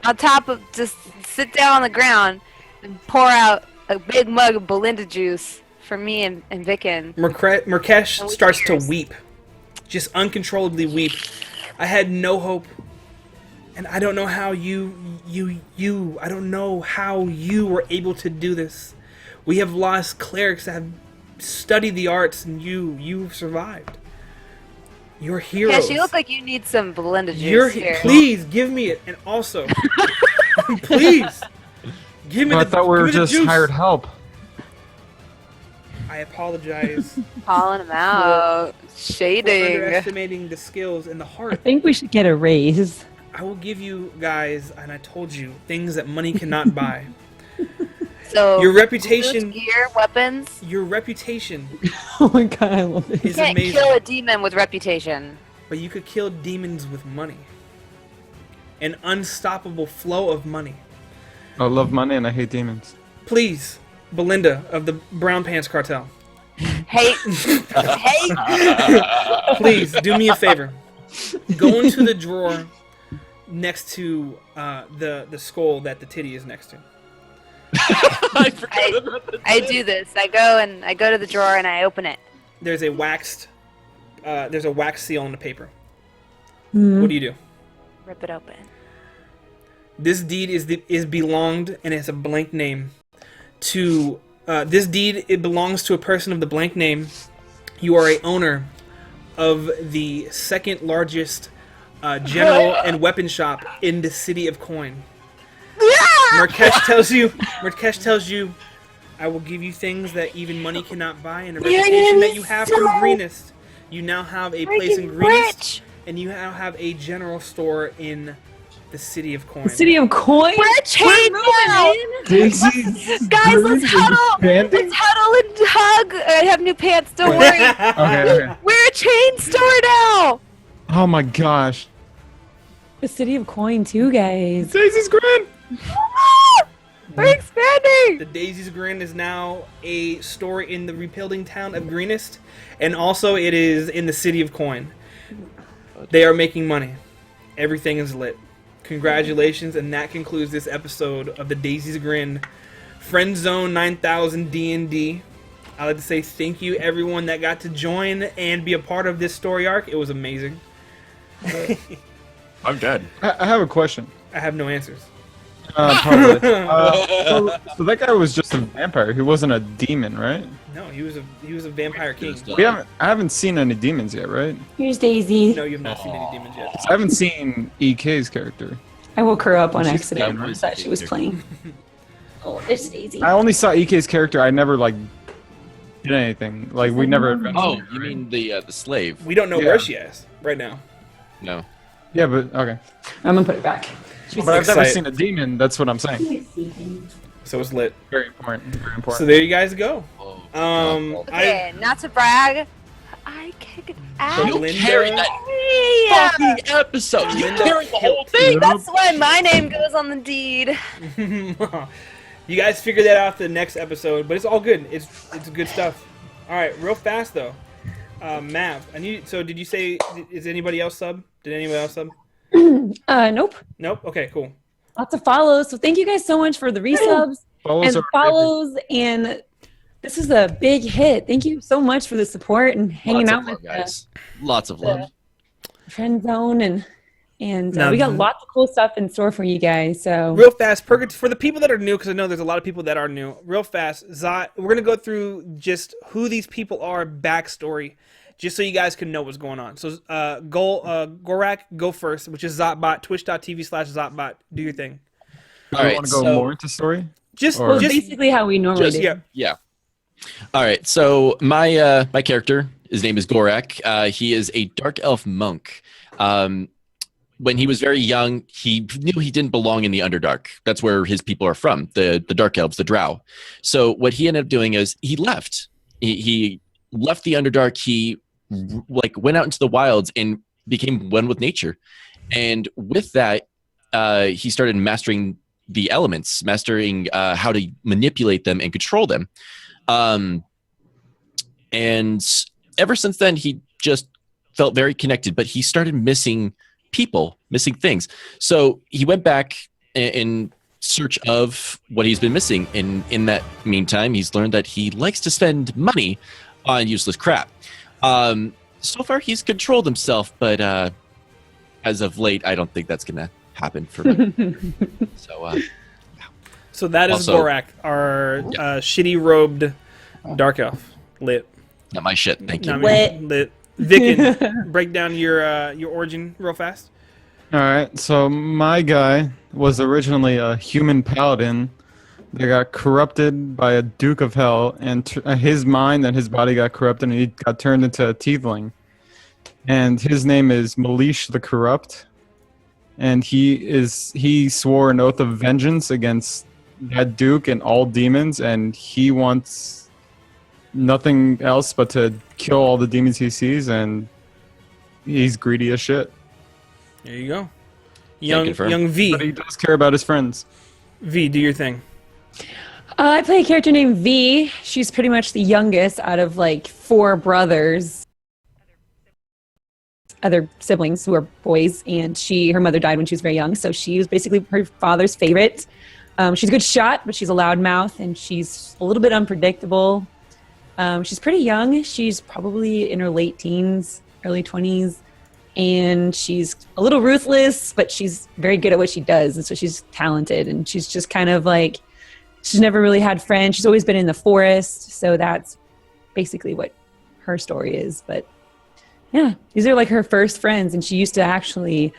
on top of, just sit down on the ground and pour out a big mug of Belinda juice for me and Vicken. Murkesh And we starts to cheers. weep. Just uncontrollably weep. I had no hope. And I don't know how I don't know how you were able to do this. We have lost clerics that have studied the arts, and you've survived. You're heroes. Yeah, you look like you need some Belinda juice You're here. please give me it, and also, please give me I the. thought we give were me the just juice. hired help. I apologize Calling him out. for Shading. underestimating the skills and the I heart. think we should get a raise. I will give you guys, and I told you, things that money cannot buy. So, Your reputation, boots, gear, weapons. your reputation Oh my god, I love it. is You can't amazing. kill a demon with reputation. But you could kill demons with money. An unstoppable flow of money. I love money and I hate demons. Please, Belinda of the Brown Pants Cartel, Hate. Hate. please do me a favor. Go into the drawer next to the skull that the titty is next to. I do this. I go to the drawer and I open it. There's a wax seal on the paper. Hmm. What do you do? Rip it open. This deed is belonged, and it's a blank name. To this deed, it belongs to a person of the blank name. You are a owner of the second largest general and weapon shop in the city of Coin. Murkesh tells you, I will give you things that even money cannot buy, and a reputation that you have from Greenest. You now have a place in Freaking Greenest, rich. and you now have a general store in the city of Coin. The city of coin? We're chained now. Daisy, Guys, let's huddle. Let's huddle and hug. I have new pants. Don't worry. Okay. We're a chain store now. Oh my gosh. The city of coin too, guys. Daisy's Grin! We're expanding. The Daisy's Grin is now a store in the rebuilding town of Greenest, and also it is in the city of Coin. They are making money. Everything is lit. Congratulations, and that concludes this episode of the Daisy's Grin Friend Zone 9000 D&D. I'd like to say thank you everyone that got to join and be a part of this story arc. It was amazing. I'm dead. I have a question. I have no answers. Probably. So that guy was just a vampire. He wasn't a demon, right? No, he was a vampire king. I haven't seen any demons yet, right? Here's Daisy. No, you have not seen any demons yet. I haven't seen EK's character. I woke her up on She's accident. dead, I right? thought she was playing. Oh, there's Daisy. I only saw EK's character. I never did anything. Like we never. Oh, you mean the slave? We don't know Yeah. where she is right now. No. Yeah, but okay. I'm gonna put it back. But I've never excited. seen a demon. That's what I'm saying. So it's lit. Very important. Very important. So there you guys go. Okay, not to brag, I kicked ass. You Linda- carried that Yeah. fucking episode. You Linda carried the whole killed- thing. That's why my name goes on the deed. You guys figure that out for the next episode, but it's all good. It's good stuff. All right, real fast though. Mav, so did you say? Is anybody else sub? Did anybody else sub? Nope. Nope. Okay, cool. Lots of follows. So thank you guys so much for the resubs Follows and are follows. And this is a big hit. Thank you so much for the support and hanging Lots out of love, with guys. Lots of love. Friend Zone and Now- we got lots of cool stuff in store for you guys. So Real fast, for the people that are new, because I know there's a lot of people that are new. Real fast, we're gonna go through just who these people are, backstory, just so you guys can know what's going on. So, Gorak, go first, which is Zotbot, twitch.tv/Zotbot. Do your thing. Do All you right, want to go so- more into story? Just, Or- well, just basically how we normally do. yeah. Yeah. All right. So my character, his name is Gorak. He is a dark elf monk. When he was very young, he knew he didn't belong in the Underdark. That's where his people are from, the dark elves, the Drow. So what he ended up doing is he left. He left the Underdark. He went out into the wilds and became one with nature. And with that, he started mastering the elements, mastering how to manipulate them and control them. And ever since then, he just felt very connected, but he started missing people, missing things. So he went back in search of what he's been missing. And in that meantime, he's learned that he likes to spend money on useless crap. So far, he's controlled himself, but as of late, I don't think that's going to happen for me. So that is Also- Gorak, our shitty robed dark elf. Lit. Not my shit. Thank you. No, I mean, lit. Vicken, break down your origin real fast. All right. So my guy was originally a human paladin that got corrupted by a Duke of Hell, and his mind and his body got corrupted, and he got turned into a tiefling. And his name is Malish the Corrupt, and he swore an oath of vengeance against that Duke and all demons, and he wants nothing else but to kill all the demons he sees, and he's greedy as shit. There you go. confirm. Young V. But he does care about his friends. V, do your thing. I play a character named V. She's pretty much the youngest out of like 4 brothers, other siblings who are boys, and her mother died when she was very young, so she was basically her father's favorite. She's a good shot, but she's a loudmouth, and she's a little bit unpredictable. She's pretty young. She's probably in her late teens, early 20s, and she's a little ruthless, but she's very good at what she does, and so she's talented, and she's just kind of like, she's never really had friends. She's always been in the forest, so that's basically what her story is. But yeah, these are like her first friends, and she used to actually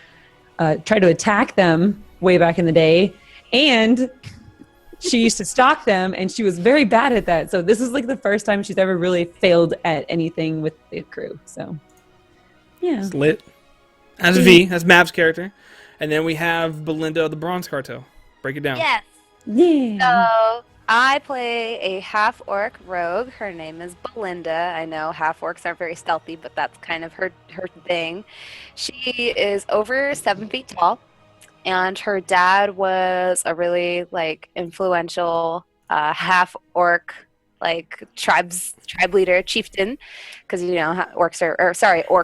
try to attack them way back in the day, and she used to stalk them, and she was very bad at that. So this is like the first time she's ever really failed at anything with the crew. So yeah. It's lit. That's V. That's Mav's character. And then we have Belinda of the Bronze Cartel. Break it down. Yes. Yeah. So I play a half-orc rogue. Her name is Belinda. I know half-orcs aren't very stealthy, but that's kind of her thing. She is over 7 feet tall, and her dad was a really influential half-orc tribe leader, chieftain, because orc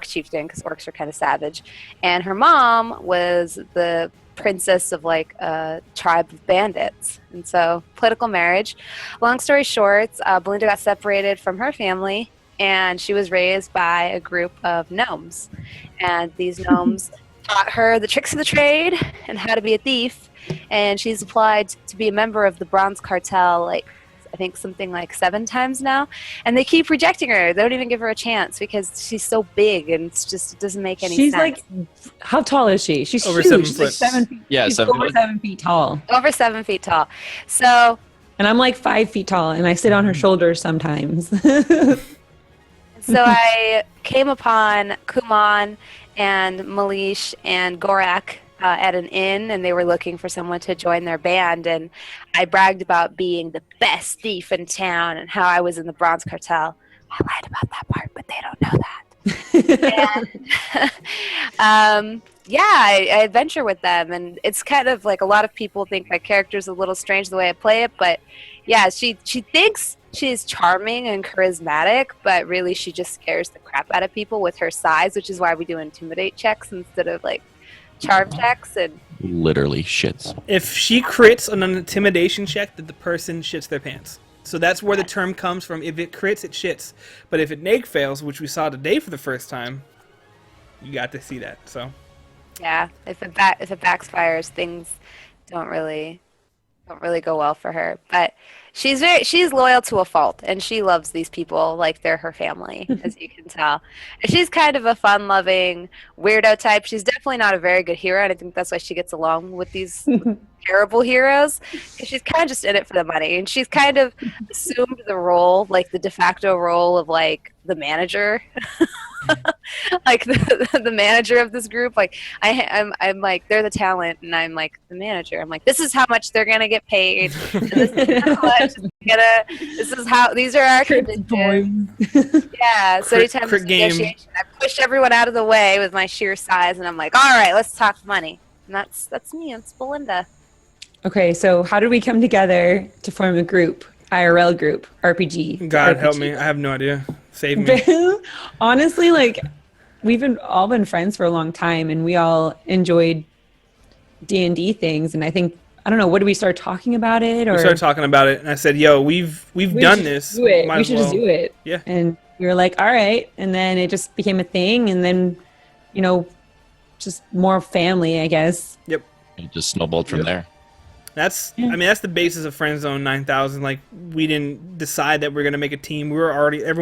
chieftain, because orcs are kind of savage. And her mom was the princess of a tribe of bandits, and so political marriage. Long story short, Belinda got separated from her family, and she was raised by a group of gnomes, and these gnomes taught her the tricks of the trade and how to be a thief. And she's applied to be a member of the Bronze Cartel, like, I think something like 7 times now. And they keep rejecting her. They don't even give her a chance because she's so big and it doesn't make any She's sense. like, how tall is she? She's Over huge. 7 She's like foot. 7 feet. Yeah, she's 7 over foot. 7 feet tall. Over 7 feet tall. So And I'm like 5 feet tall, and I sit on her shoulders sometimes. So I came upon Kuman and Malish and Gorak at an inn, and they were looking for someone to join their band. And I bragged about being the best thief in town and how I was in the Bronze Cartel. I lied about that part, but they don't know that. And, yeah, I adventure with them, and it's kind of like a lot of people think my character's a little strange the way I play it, but yeah, she thinks she's charming and charismatic, but really she just scares the crap out of people with her size, which is why we do intimidate checks instead of like charm checks. And Literally shits. If she crits on an intimidation check, that the person shits their pants. So that's where the term comes from. If it crits, it shits. But if it neg fails, which we saw today for the first time, you got to see that. So yeah, if it backfires, things don't really go well for her. But she's loyal to a fault, and she loves these people like they're her family, as you can tell. And she's kind of a fun-loving weirdo type. She's definitely not a very good hero, and I think that's why she gets along with these terrible heroes, because she's kind of just in it for the money, and she's kind of assumed the role, like the de facto role of like the manager. Like the manager of this group. Like I'm like, they're the talent, and I'm like the manager. I'm like, this is how much they're gonna get paid. And this is how much these are our conditions. Yeah. So anytime there's negotiation, I push everyone out of the way with my sheer size, and I'm like, all right, let's talk money. And that's me. It's Belinda. Okay, so how did we come together to form a group? IRL group, RPG. God RPG. help me, I have no idea. Save me. Honestly, like, we've all been friends for a long time, and we all enjoyed D&D things. And I think, I don't know, what did we start talking about it? Or We started talking about it, and I said, "Yo, we've we done should this. do it. Might We as should just well." do it. Yeah. And we were like, all right. And then it just became a thing, and then, you know, just more family, I guess. Yep. It just snowballed from there. That's I mean that's the basis of Friendzone 9000. Like we didn't decide that we are gonna make a team. We were already a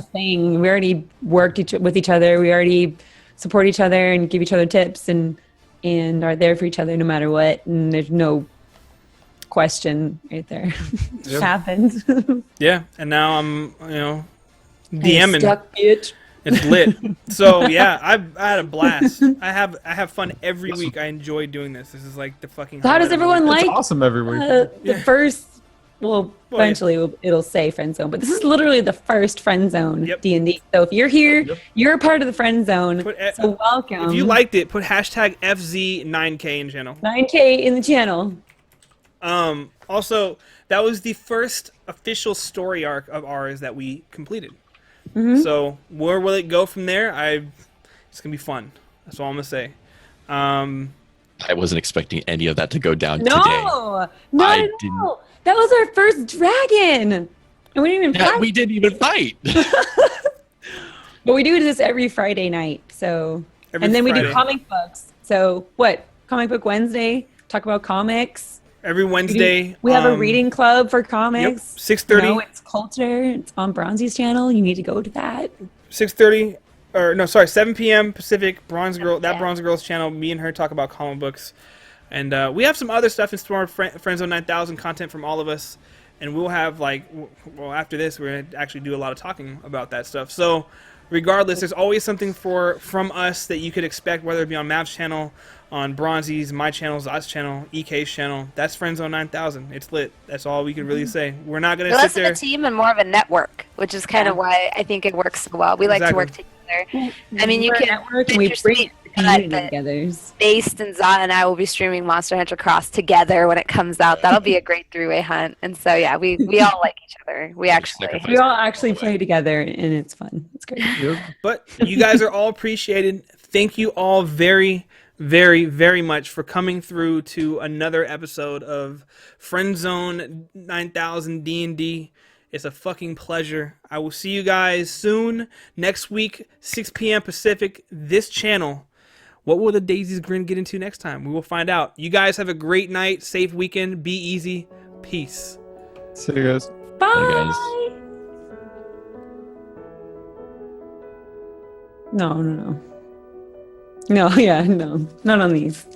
thing. We already worked with each other. We already support each other and give each other tips and are there for each other no matter what. And there's no question right there. It happened. Yeah. And now I'm DMing. Stuck, bitch. It's lit. So yeah, I had a blast. I have fun every week. I enjoy doing this. This is like the fucking. So how does highlight of my everyone week. It's like awesome every week. the first? Well, eventually it'll say friend zone, but this is literally the first friend zone D&D. So if you're here, you're a part of the friend zone. So welcome. If you liked it, put hashtag FZ9K in channel. 9K in the channel. Also, that was the first official story arc of ours that we completed. So where will it go from there? It's gonna be fun. That's all I'm gonna say. I wasn't expecting any of that to go down today. No, not at all. That was our first dragon, and we didn't even fight. We didn't even fight. But we do this every Friday night. So, and then we do comic books. So what? Comic Book Wednesday. Talk about comics. Every Wednesday. We have a reading club for comics. 6:30. You know, it's culture. It's on Bronzy's channel. You need to go to that. 6:30, or no, sorry, 7 p.m. Pacific. Bronze Girl's channel. Me and her talk about comic books, and we have some other stuff in store. Friendzone 9000 content from all of us, and we'll have after this, we're gonna actually do a lot of talking about that stuff. So, regardless, there's always something from us that you could expect, whether it be on Mav's channel, on Bronzy's, my channel, Zod's channel, EK's channel. That's Friendzone 9000. It's lit. That's all we can really say. We're not going to sit there. Less of a team and more of a network, which is kind of why I think it works so well. We like to work together. I mean, you can network and we bring the community together. Based and Zod and I will be streaming Monster Hunter Cross together when it comes out. That'll be a great three-way hunt. And so, yeah, we all like each other. We all actually play together, and it's fun. It's great. But you guys are all appreciated. Thank you all very, very, very much for coming through to another episode of Friendzone 9000 D&D. It's a fucking pleasure. I will see you guys soon. Next week, 6 p.m. Pacific, this channel. What will the Daisy's Grin get into next time? We will find out. You guys have a great night, safe weekend, be easy, peace. See you guys. Bye. Hey, guys. No. No, yeah, no. Not on these.